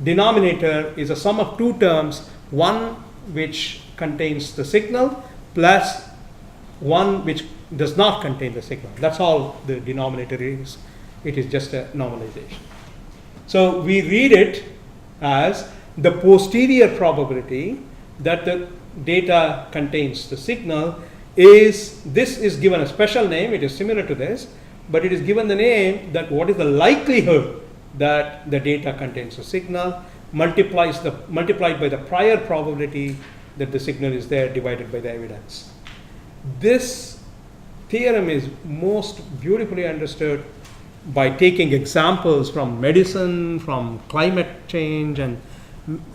denominator is a sum of two terms, one which contains the signal plus one which does not contain the signal. That's all the denominator is. It is just a normalization. So we read it as the posterior probability that the data contains the signal is, this is given a special name, it is similar to this, but it is given the name that what is the likelihood that the data contains a signal multiplied by the prior probability that the signal is there divided by the evidence. This theorem is most beautifully understood by taking examples from medicine, from climate change, and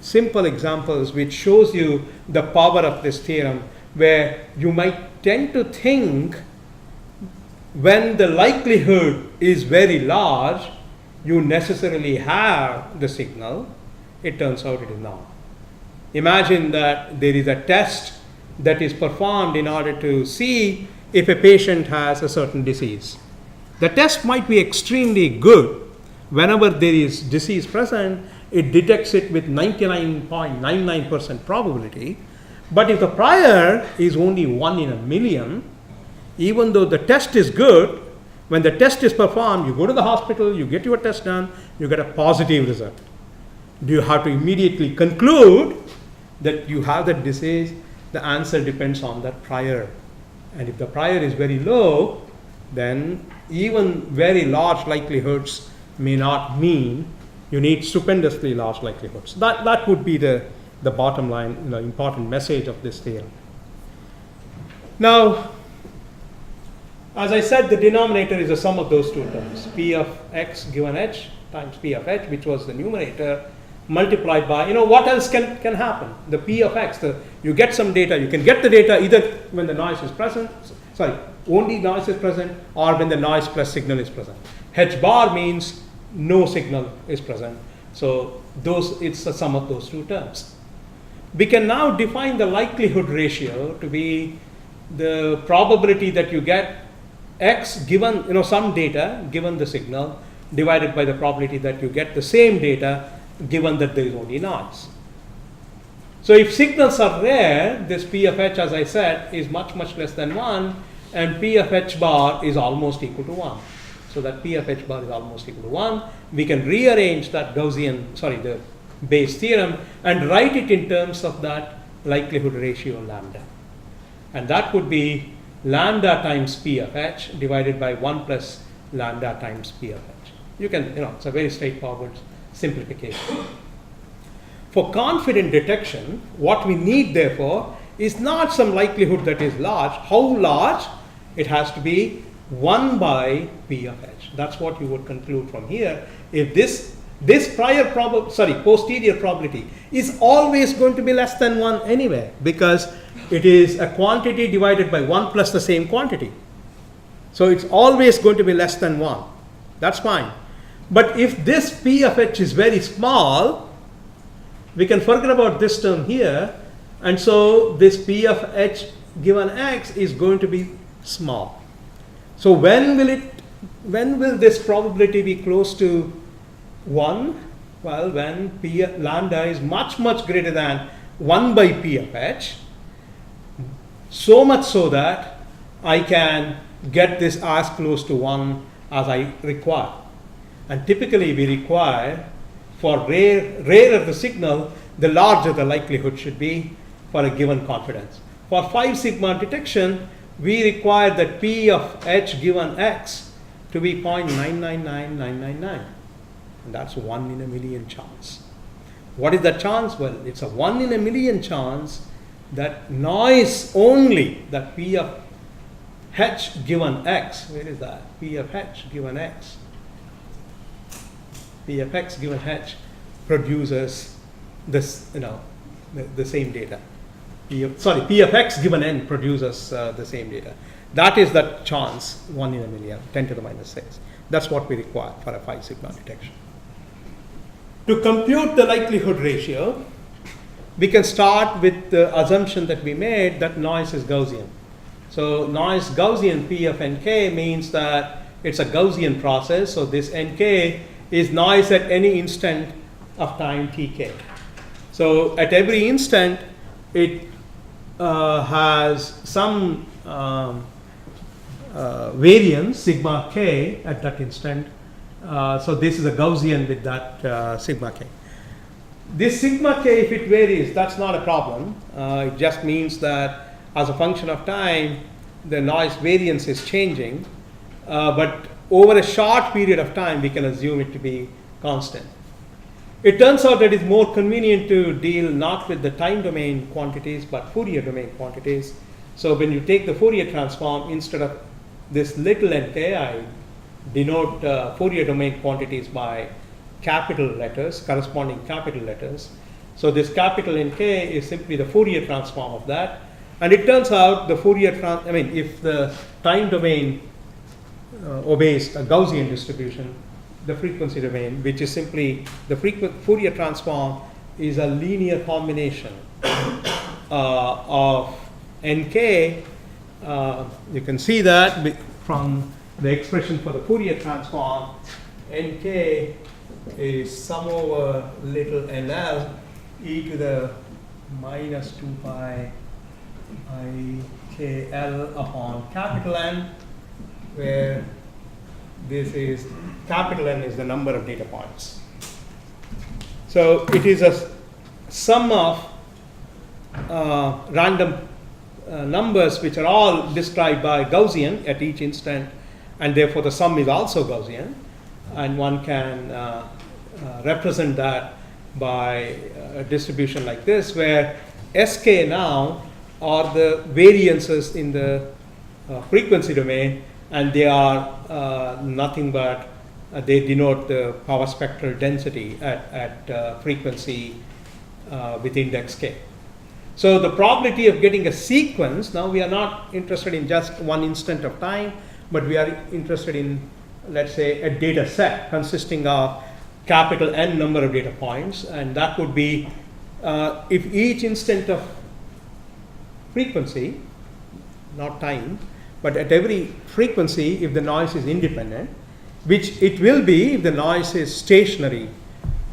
simple examples which shows you the power of this theorem, where you might tend to think when the likelihood is very large, you necessarily have the signal. It turns out it is not. Imagine that there is a test that is performed in order to see if a patient has a certain disease. The test might be extremely good. Whenever there is disease present, it detects it with 99.99% probability. But if the prior is only 1 in a million, even though the test is good, when the test is performed, you go to the hospital, you get your test done, you get a positive result. Do you have to immediately conclude that you have that disease? The answer depends on that prior. And if the prior is very low, then even very large likelihoods may not mean you need stupendously large likelihoods. That would be the bottom line, important message of this theorem. Now, as I said, the denominator is the sum of those two terms, P of x given h times P of h, which was the numerator, multiplied by, what else can happen? The P of x, you get some data, you can get the data either when the noise is present, only noise is present, or when the noise plus signal is present. H bar means no signal is present. So it's the sum of those two terms. We can now define the likelihood ratio to be the probability that you get x given some data given the signal divided by the probability that you get the same data given that there is only noise. So if signals are rare, this P of h, as I said, is much less than 1, and P of h bar is almost equal to 1. So that P of h bar is almost equal to 1. We can rearrange that the Bayes theorem, and write it in terms of that likelihood ratio lambda. And that would be lambda times P of h divided by 1 plus lambda times P of h. You can, it's a very straightforward simplification. For confident detection, what we need therefore is not some likelihood that is large. How large? It has to be 1 by P of h. That's what you would conclude from here. If this posterior probability is always going to be less than 1 anyway, because it is a quantity divided by 1 plus the same quantity. So it's always going to be less than 1. That's fine. But if this P of h is very small, we can forget about this term here, and so this P of h given x is going to be small. So when will this probability be close to 1? Well, when P lambda is much greater than 1 by P of h, so much so that I can get this as close to 1 as I require. And typically we require, for rarer the signal, the larger the likelihood should be for a given confidence. For 5 sigma detection, we require that P of h given x to be 0.999999. And that's 1 in a million chance. What is that chance? Well, it's a 1 in a million chance that noise only, that P of h given x, where is that? P of h given x. P of x given h produces this, the same data. P of x given n produces the same data. That is that chance, 1 in a million, 10 to the minus 6. That's what we require for a 5 sigma detection. To compute the likelihood ratio, we can start with the assumption that we made that noise is Gaussian. So noise Gaussian P of nk means that it's a Gaussian process. So this nk is noise at any instant of time tk. So at every instant, it has some variance sigma k at that instant. So this is a Gaussian with that sigma k. This sigma k, if it varies, that's not a problem. It just means that as a function of time, the noise variance is changing. But over a short period of time, we can assume it to be constant. It turns out that it's more convenient to deal not with the time domain quantities, but Fourier domain quantities. So when you take the Fourier transform, instead of this little nk, I denote Fourier domain quantities by capital letters, corresponding capital letters. So this capital Nk is simply the Fourier transform of that. And it turns out the Fourier if the time domain obeys a Gaussian distribution, the frequency domain, which is simply the Fourier transform, is a linear combination of Nk. You can see that from the expression for the Fourier transform. Nk is sum over little nl e to the minus 2 pi I k l upon capital N, where this is capital N is the number of data points. So it is a sum of random numbers which are all described by Gaussian at each instant, and therefore the sum is also Gaussian, and one can represent that by a distribution like this, where Sk now are the variances in the frequency domain, and they are nothing but they denote the power spectral density at frequency with index k. So the probability of getting a sequence, now we are not interested in just one instant of time, but we are interested in, let's say, a data set consisting of capital N number of data points, and that would be if each instant of frequency, not time, but at every frequency, if the noise is independent, which it will be if the noise is stationary.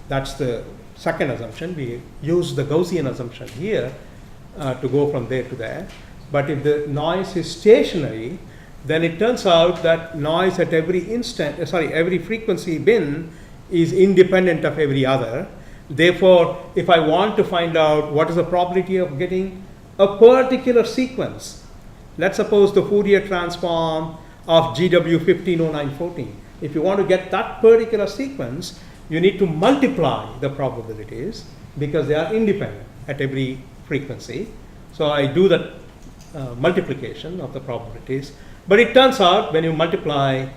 That's the second assumption. We use the Gaussian assumption here to go from there to there. But if the noise is stationary, then it turns out that noise at every instant, every frequency bin is independent of every other. Therefore, if I want to find out what is the probability of getting a particular sequence, let's suppose the Fourier transform of GW 150914. If you want to get that particular sequence, you need to multiply the probabilities because they are independent at every frequency. So I do that multiplication of the probabilities. But it turns out when you multiply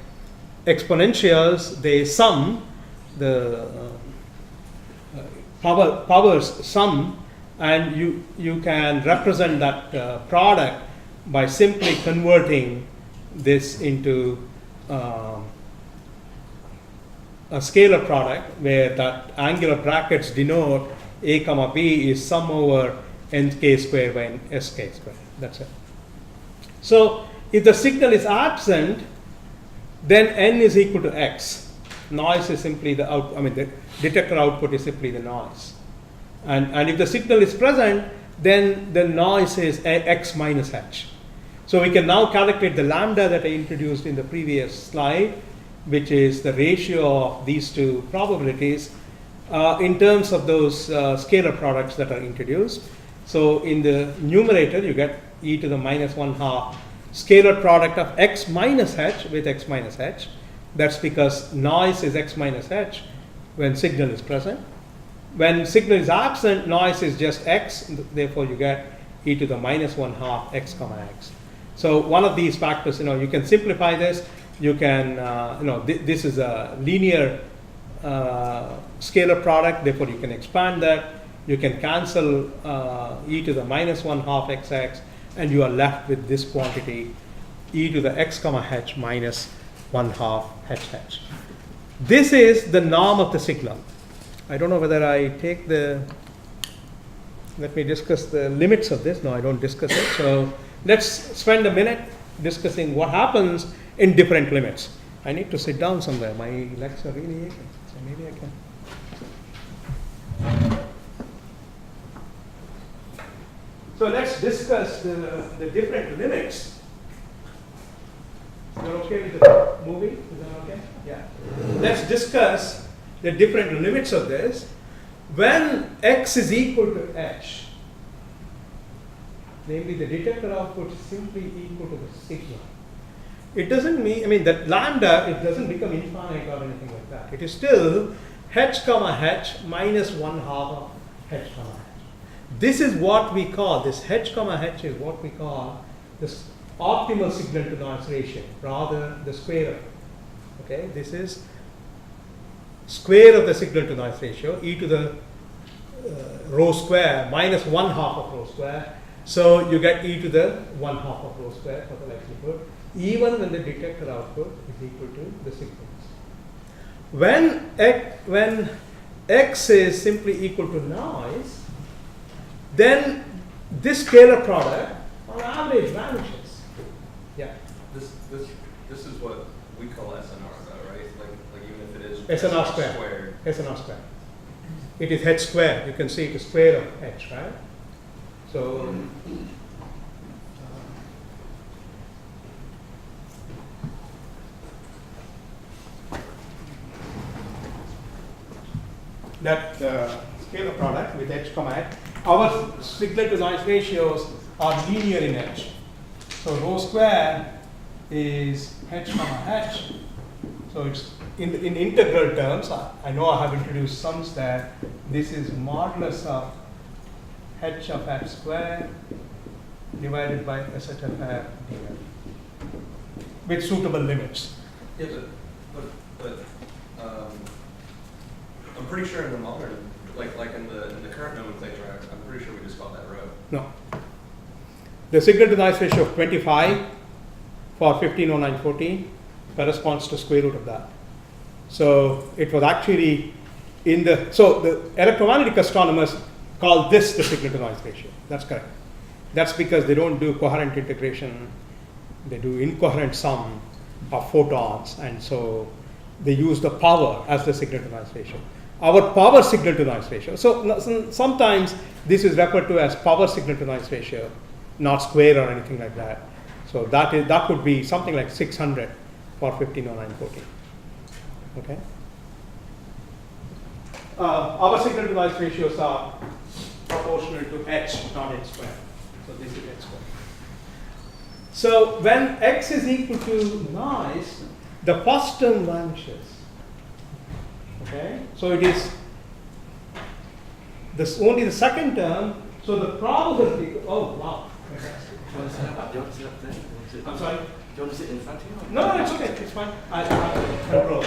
exponentials, they sum, the powers sum, and you can represent that product by simply converting this into a scalar product where that angular brackets denote a comma b is sum over nk square by sk square. That's it. So if the signal is absent, then n is equal to x. Noise is simply the the detector output is simply the noise. And if the signal is present, then the noise is x minus h. So we can now calculate the lambda that I introduced in the previous slide, which is the ratio of these two probabilities in terms of those scalar products that are introduced. So in the numerator, you get e to the minus 1/2 scalar product of x minus h with x minus h. That's because noise is x minus h when signal is present. When signal is absent, noise is just x, therefore you get e to the minus 1/2 x comma x. So one of these factors, you can simplify this. You can, this is a linear scalar product, therefore you can expand that. You can cancel e to the minus 1/2 xx, and you are left with this quantity, e to the x comma h minus 1/2 h. This is the norm of the signal. I don't know whether I take let me discuss the limits of this. No, I don't discuss it. So let's spend a minute discussing what happens in different limits. I need to sit down somewhere. My legs are really aching, so maybe I can. So let's discuss the different limits Is that okay with the movie? Is that okay? Yeah. Let's discuss the different limits of this. When x is equal to h, namely the detector output is simply equal to the signal. It doesn't mean, I mean, that lambda, it doesn't become infinite or anything like that. It is still h comma h minus 1/2 of h comma h. This is what we call, this h comma h is what we call this optimal signal to noise ratio, rather the square of it. Okay, this is square of the signal to noise ratio, e to the rho square minus 1/2 of rho square. So you get e to the 1/2 of rho square for the likelihood, even when the detector output is equal to the signals. When x is simply equal to noise, then this scalar product on average vanishes. Yeah. This is what we call SNR, though, right? Like even if it is SNR squared. SNR squared. It is h squared. You can see it is square of h, right? So that scalar product with h comma h, our signal to noise ratios are linear in h. So rho square is h comma h. So it's in integral terms. I know I have introduced sums there. This is modulus of h of f squared divided by SHFF df with suitable limits. Yeah, but I'm pretty sure in the modern, like in the current nomenclature, I'm pretty sure we just call that rho. No. The signal to noise ratio of 25 for 150914 corresponds to square root of that. So it was actually in the, so the electromagnetic astronomers call this the signal to noise ratio. That's correct. That's because they don't do coherent integration, they do incoherent sum of photons, and so they use the power as the signal to noise ratio. Our power signal to noise ratio. So sometimes this is referred to as power signal to noise ratio, not square or anything like that. So that would be something like 600 for 150914. Okay. Our signal to noise ratios are proportional to h, not h squared. So this is h squared. So when x is equal to noise, the first term vanishes. Okay, so it is this only the second term. So the probability. Oh wow! Do you want to sit up? Do you want to sit up there? I'm sorry. Do you want to sit in front of you? No, it's okay. It's fine. I have control.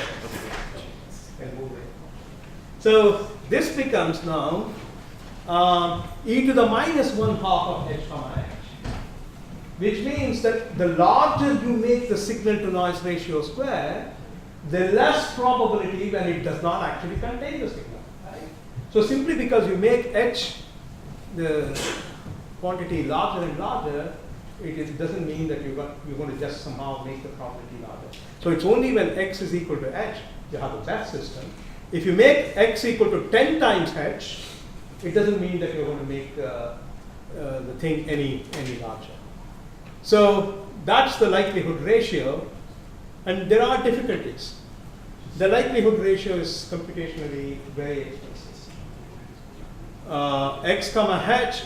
So this becomes now e to the minus 1/2 of h comma h, which means that the larger you make the signal to noise ratio square, the less probability when it does not actually contain the signal. Right? So simply because you make h, the quantity larger and larger, it doesn't mean that you're going to just somehow make the probability larger. So it's only when x is equal to h, you have a best system. If you make x equal to 10 times h, it doesn't mean that you're going to make the thing any larger. So that's the likelihood ratio, and there are difficulties. The likelihood ratio is computationally very expensive. X comma h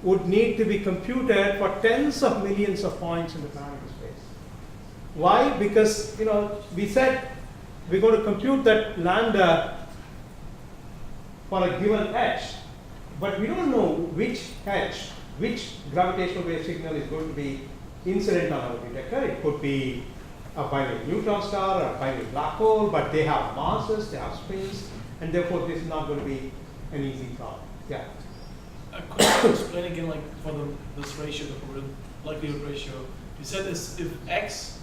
would need to be computed for tens of millions of points in the parameter space. Why? Because we said we're going to compute that lambda for a given h, but we don't know which gravitational wave signal is going to be incident on our detector. It could be a binary neutron star or a binary black hole, but they have masses, they have spins, and therefore this is not going to be an easy problem. Yeah. Could you explain again, like for this ratio, the likelihood ratio? You said this if x,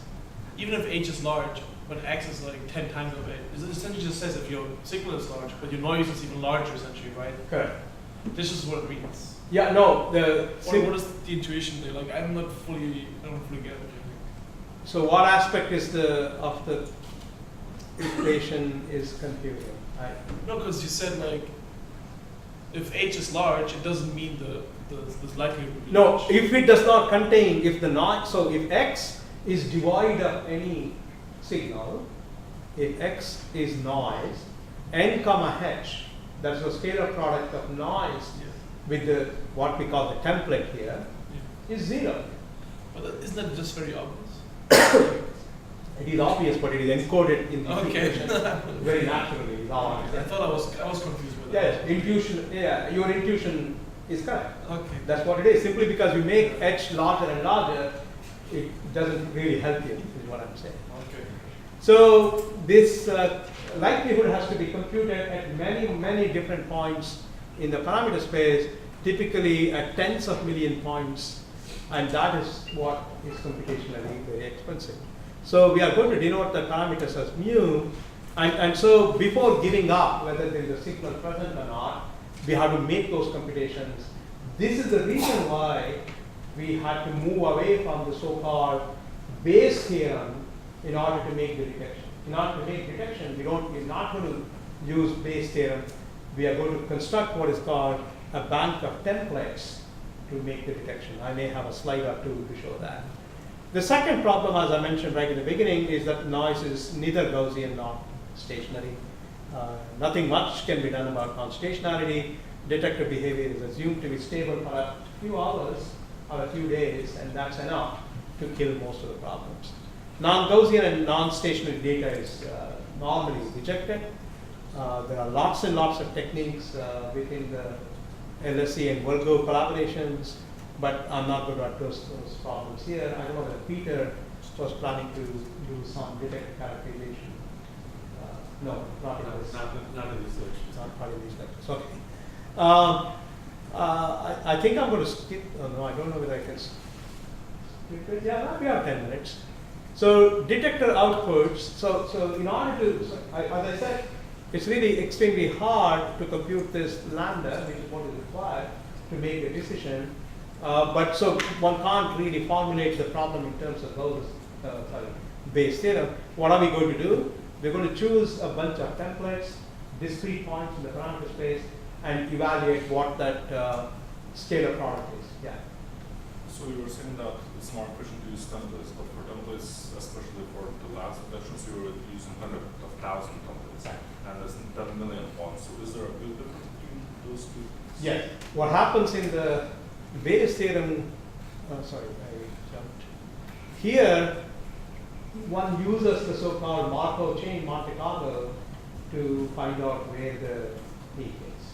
even if h is large, but x is like 10 times of it, it essentially just says if your signal is large, but your noise is even larger, essentially, right? Correct. This is what it means. Yeah. No. What is the intuition there? Like I don't fully get it. So what aspect is of the equation is confusing? No, because you said like if h is large, it doesn't mean the likelihood would be No, large. if it does not contain, if the noise, so if x is divide up any signal. If x is noise, n comma h, that's the scalar product of noise with the what we call the template here, is 0. But isn't that just very obvious? It is obvious, but it is encoded in the Okay. equation very naturally. Is all I'm I saying. thought I was confused with that. Yes, intuition. Yeah, your intuition is correct. Okay. That's what it is. Simply because you make h larger and larger, it doesn't really help you. Is what I'm saying. Okay. So this likelihood has to be computed at many different points in the parameter space, typically at tens of million points, and that is what is computationally very expensive. So we are going to denote the parameters as mu, and so before giving up whether there is a signal present or not, we have to make those computations. This is the reason why we had to move away from the so-called Bayes theorem in order to make the detection. In order to make detection, we're not going to use Bayes theorem. We are going to construct what is called a bank of templates to make the detection. I may have a slide or two to show that. The second problem, as I mentioned right in the beginning, is that noise is neither Gaussian nor stationary. Nothing much can be done about non-stationarity. Detector behavior is assumed to be stable for a few hours or a few days, and that's enough to kill most of the problems. Non-Gaussian and non-stationary data is normally rejected. There are lots and lots of techniques within the LSE and Virgo collaborations, but I'm not going to address those problems here. I don't know whether Peter was planning to do some detector characterization. No, not in this. Not in this search. Not part of these lectures. Okay. I think I'm going to skip. Oh, no, I don't know whether I can skip it. Yeah, we have 10 minutes. So detector outputs. So in order to, as I said, it's really extremely hard to compute this lambda, which is what is required to make a decision. But so one can't really formulate the problem in terms of those Bayes theorem. What are we going to do? We're going to choose a bunch of templates, discrete points in the parameter space, and evaluate what that scalar product is. Yeah. So you were saying that it's more efficient to use templates, but for templates, especially for the last detections, you were using hundreds of thousands of templates, and there's 10 million ones. So is there a big difference between those two? Yes. What happens in the Bayes theorem? Sorry, I jumped. Here, one uses the so-called Markov chain, Monte Carlo, to find out where the peak is,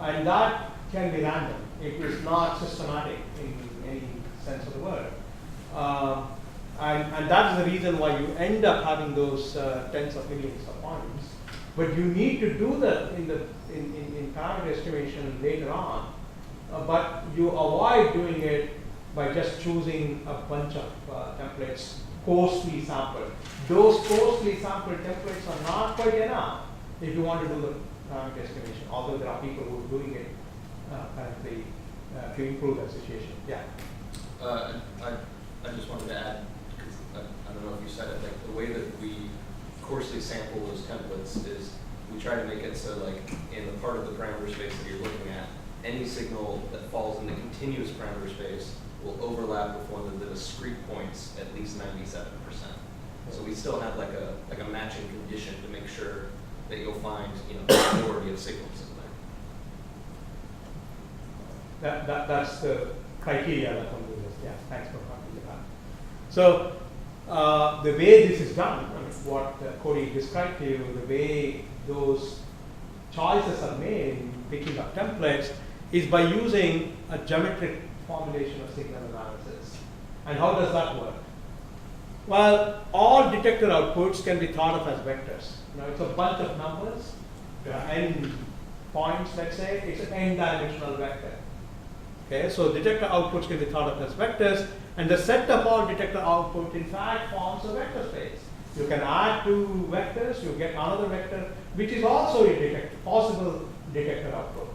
and that can be random. It is not systematic in any sense of the word. And that is the reason why you end up having those tens of millions of points. But you need to do that in parameter estimation later on. But you avoid doing it by just choosing a bunch of templates, coarsely sampled. Those coarsely sampled templates are not quite enough if you want to do the parameter estimation, although there are people who are doing it currently to improve that situation. Yeah. I just wanted to add, because I don't know if you said it, like the way that we coarsely sample those templates is we try to make it so like in the part of the parameter space that you're looking at, any signal that falls in the continuous parameter space will overlap with one of the discrete points at least 97%. So we still have like a matching condition to make sure that you'll find the majority of signals in there. That's the criteria that one uses. Yeah, thanks for pointing it out. So the way this is done, I mean, what Cody described to you, the way those choices are made in picking up templates is by using a geometric formulation of signal analysis. And how does that work? Well, all detector outputs can be thought of as vectors. It's a bunch of numbers, n points, let's say. It's an n-dimensional vector. Okay, so detector outputs can be thought of as vectors, and the set of all detector output, in fact, forms a vector space. You can add two vectors, you get another vector, which is also a possible detector output.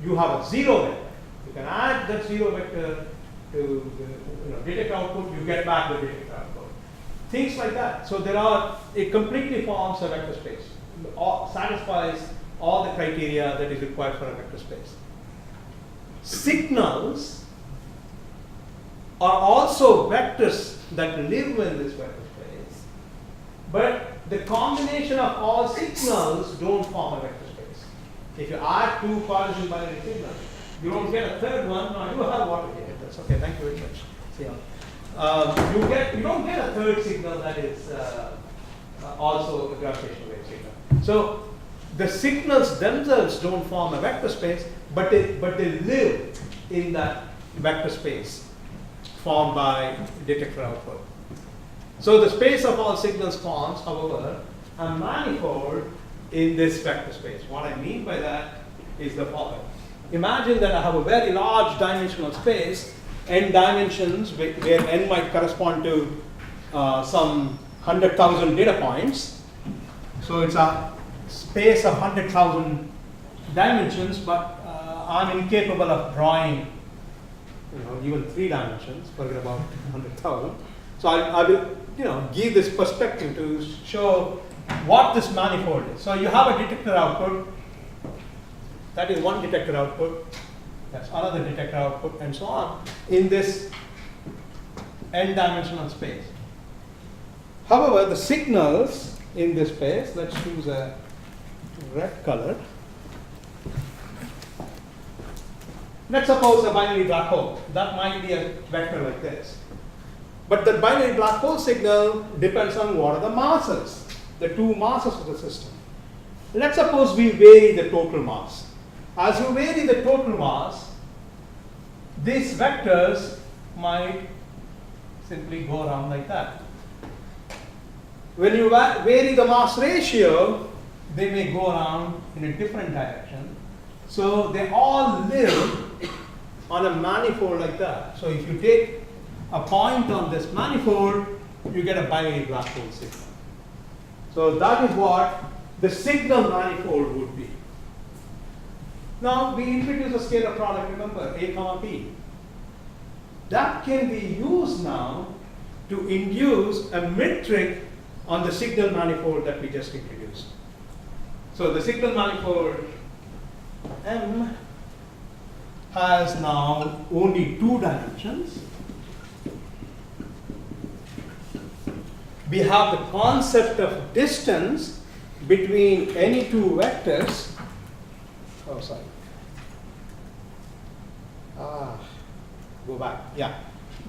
You have a zero vector. You can add that zero vector to the detector output, you get back the detector output. Things like that. So it completely forms a vector space. Satisfies all the criteria that is required for a vector space. Signals are also vectors that live in this vector space, but the combination of all signals don't form a vector space. If you add two partition binary signals, you don't get a third one. No, you have water here. That's okay. Thank you very much. See you. You don't get a third signal that is also a gravitational wave signal. So the signals themselves don't form a vector space, but they live in that vector space formed by detector output. So the space of all signals forms, however, a manifold in this vector space. What I mean by that is the following. Imagine that I have a very large dimensional space, n dimensions, where n might correspond to some 100,000 data points. So it's a space of 100,000 dimensions, but I'm incapable of drawing, even 3 dimensions. Forget about 100,000. So I will, give this perspective to show what this manifold is. So you have a detector output. That is one detector output. That's another detector output, and so on in this n-dimensional space. However, the signals in this space, let's choose a red color. Let's suppose a binary black hole. That might be a vector like this. But the binary black hole signal depends on what are the masses, the two masses of the system. Let's suppose we vary the total mass. As you vary the total mass, these vectors might simply go around like that. When you vary the mass ratio, they may go around in a different direction. So they all live on a manifold like that. So if you take a point on this manifold, you get a binary black hole signal. So that is what the signal manifold would be. Now we introduce a scalar product, remember, A comma B. That can be used now to induce a metric on the signal manifold that we just introduced. So the signal manifold M has now only 2 dimensions. We have the concept of distance between any two vectors. Oh, sorry. Go back. Yeah.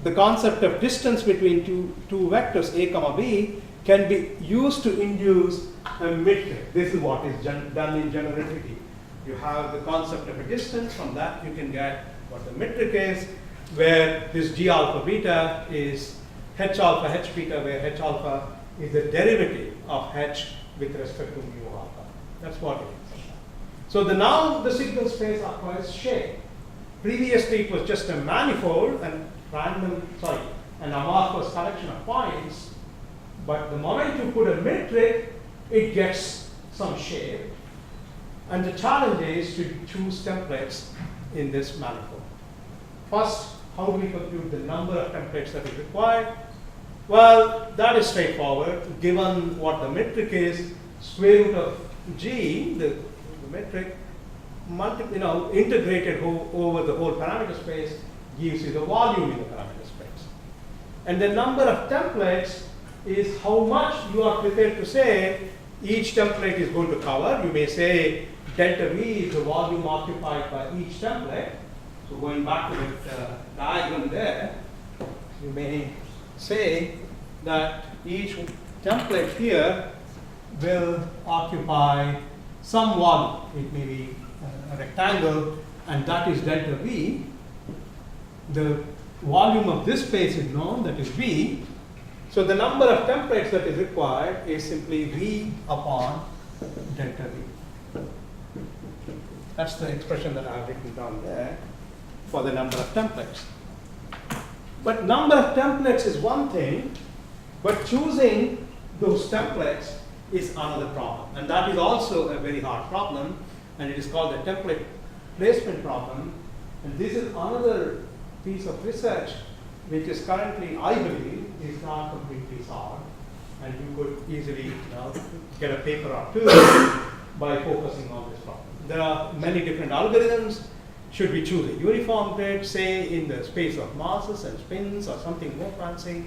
The concept of distance between two vectors, A comma B, can be used to induce a metric. This is what is done in general relativity. You have the concept of a distance. From that, you can get what the metric is, where this G alpha beta is H alpha H beta, where H alpha is the derivative of H with respect to mu alpha. That's what it is. So now the signal space acquires shape. Previously, it was just a manifold and an amorphous collection of points. But the moment you put a metric, it gets some shape. And the challenge is to choose templates in this manifold. First, how do we compute the number of templates that is required? Well, that is straightforward. Given what the metric is, square root of G, the metric, integrated over the whole parameter space gives you the volume in the parameter space. And the number of templates is how much you are prepared to say each template is going to cover. You may say delta V is the volume occupied by each template. So going back to the diagram there, you may say that each template here will occupy some volume. It may be a rectangle, and that is delta V. The volume of this space is known, that is V. So the number of templates that is required is simply V upon delta V. That's the expression that I have written down there for the number of templates. But number of templates is one thing, but choosing those templates is another problem. And that is also a very hard problem, and it is called the template placement problem. And this is another piece of research which is currently, I believe, is not completely solved. And you could easily get a paper or two by focusing on this problem. There are many different algorithms, should we choose a uniform grid, say in the space of masses and spins, or something more fancy,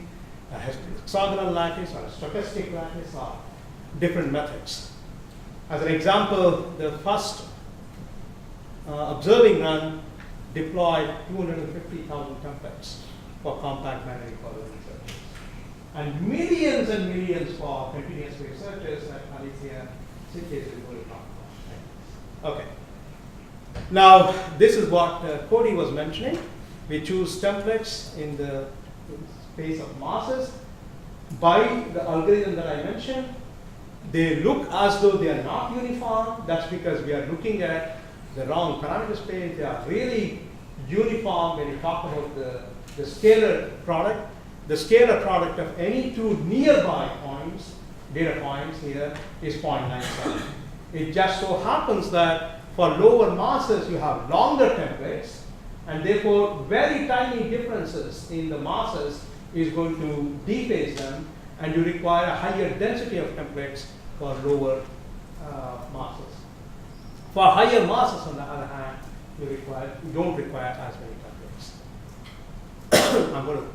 a hexagonal lattice or a stochastic lattice, or different methods. As an example, the first observing run deployed 250,000 templates for compact magnetic polarity searches, and millions for continuous wave searches like Alicia, Synthase is going to talk about. Okay. Now, this is what Cody was mentioning. We choose templates in the space of masses by the algorithm that I mentioned. They look as though they are not uniform. That's because we are looking at the wrong parameter space. They are really uniform when you talk about the scalar product. The scalar product of any two nearby points, data points here, is 0.97. It just so happens that for lower masses, you have longer templates, and therefore very tiny differences in the masses is going to dephase them, and you require a higher density of templates for lower masses. For higher masses, on the other hand, you don't require as many templates. I'm going to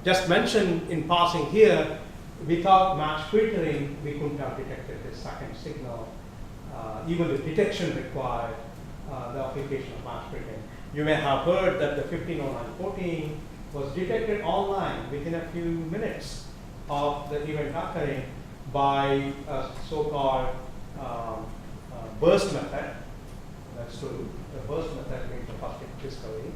just mention in passing here, without match filtering, we couldn't have detected this second signal. Even the detection required the application of match filtering. You may have heard that the 150914 was detected online within a few minutes of the event occurring by a so-called burst method. That's true. The burst method being the first discovery.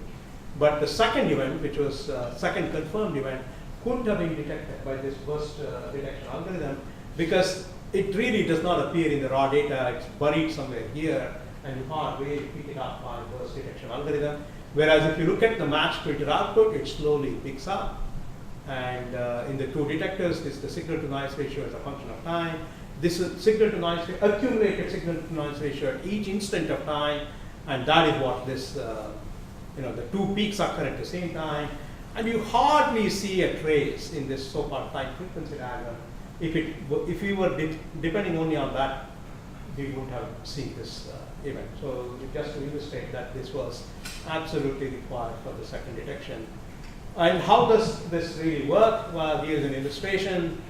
But the second event, which was second confirmed event, couldn't have been detected by this burst detection algorithm because it really does not appear in the raw data. It's buried somewhere here, and you can't really pick it up by burst detection algorithm. Whereas if you look at the match filter output, it slowly picks up. And in the two detectors, the signal to noise ratio is a function of time. This is signal to noise, accumulated signal to noise ratio at each instant of time, and that is what this, the two peaks occur at the same time. And you hardly see a trace in this so-called time frequency diagram. If we were depending only on that, we wouldn't have seen this event. So just to illustrate that this was absolutely required for the second detection. And how does this really work? Well, here's an illustration.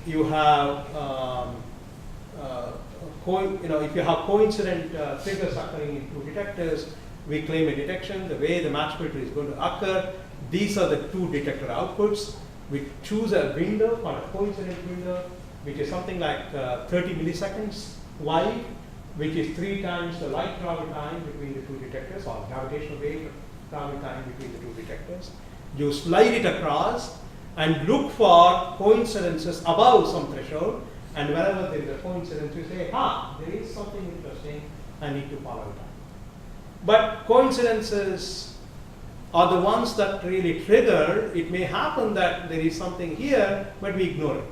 You have, if you have coincident figures occurring in two detectors, we claim a detection. The way the match filter is going to occur, these are the two detector outputs. We choose a window called a coincident window, which is something like 30 milliseconds wide, which is 3 times the light travel time between the two detectors, or gravitational wave travel time between the two detectors. You slide it across and look for coincidences above some threshold, and wherever there is a coincidence, you say, there is something interesting, I need to follow it up. But coincidences are the ones that really trigger. It may happen that there is something here, but we ignore it.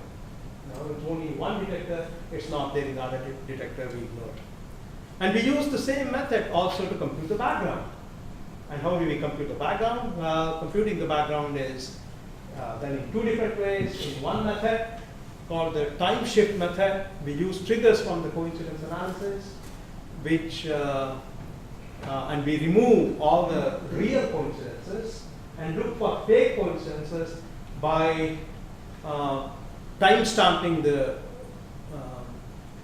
It's only one detector, it's not there in the other detector, we ignore it. And we use the same method also to compute the background. And how do we compute the background? Well, computing the background is done in two different ways. In one method, called the time shift method, we use triggers from the coincidence analysis, which and we remove all the real coincidences and look for fake coincidences by time stamping the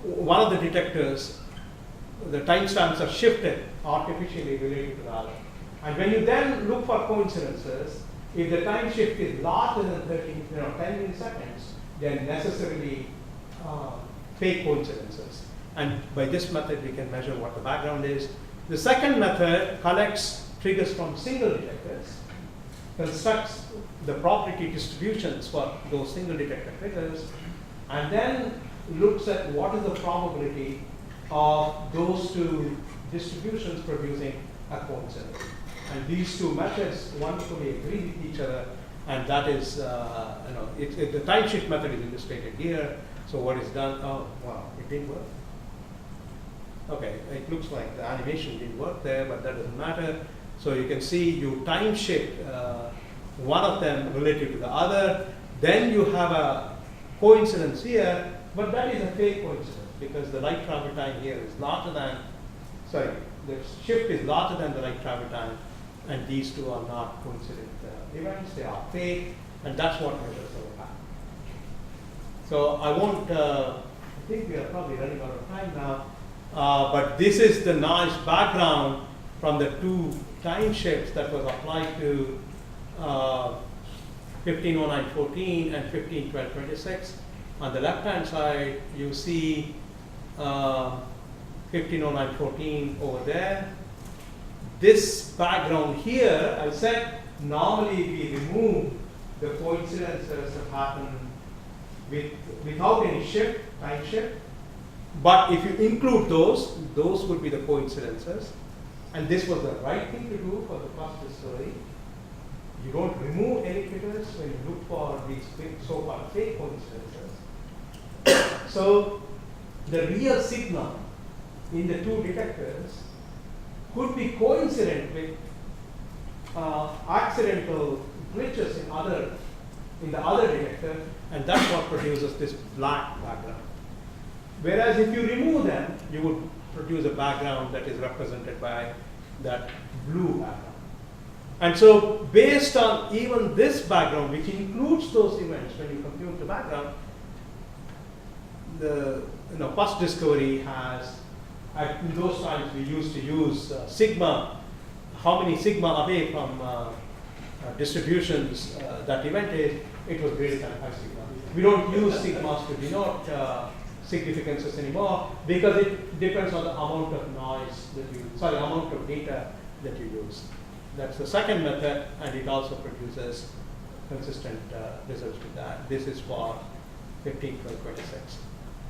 one of the detectors. The timestamps are shifted artificially related to the other. And when you then look for coincidences, if the time shift is larger than 10 milliseconds, they are necessarily fake coincidences. And by this method, we can measure what the background is. The second method collects triggers from single detectors, constructs the property distributions for those single detector triggers, and then looks at what is the probability of those two distributions producing a coincidence. And these two methods wonderfully agree with each other, and that is, the time shift method is illustrated here. So what is done? Oh, wow, it didn't work. Okay, it looks like the animation didn't work there, but that doesn't matter. So you can see you time shift one of them relative to the other. Then you have a coincidence here, but that is a fake coincidence because the light travel time here is larger than, the shift is larger than the light travel time, and these two are not coincident events, they are fake, and that's what measures our path. So I won't, I think we are probably running out of time now, but this is the nice background from the two time shifts that was applied to 150914 and 151226. On the left hand side, you see 150914 over there. This background here, I said, normally we remove the coincidences that happen without any shift, time shift. But if you include those would be the coincidences. And this was the right thing to do for the first discovery. You don't remove any figures when you look for these so-called fake coincidences. So the real signal in the two detectors could be coincident with accidental glitches in the other detector, and that's what produces this black background. Whereas if you remove them, you would produce a background that is represented by that blue background. And so based on even this background, which includes those events when you compute the background, the first discovery has, in those times we used to use sigma, how many sigma away from distributions that event is, it was greater than 5 sigma. We don't use sigmas to denote significances anymore because it depends on the amount of noise that amount of data that you use. That's the second method, and it also produces consistent results with that. This is for 151226.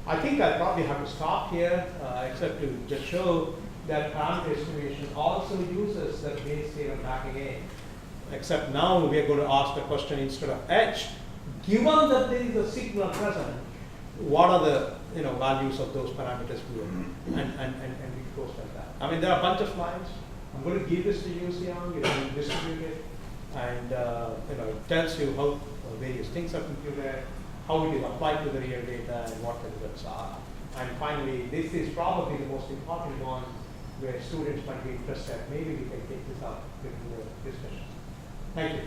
I think I probably have to stop here, except to just show that parameter estimation also uses the Bayes theorem back again. Except now we are going to ask the question instead of h, given that there is a signal present, what are the values of those parameters given? And it goes like that. I mean, there are a bunch of slides. I'm going to give this to you, Sian. You can distribute it, and it tells you how various things are computed, how it is applied to the real data, and what the results are. And finally, this is probably the most important one where students might be interested. Maybe we can take this up within the discussion. Thank you.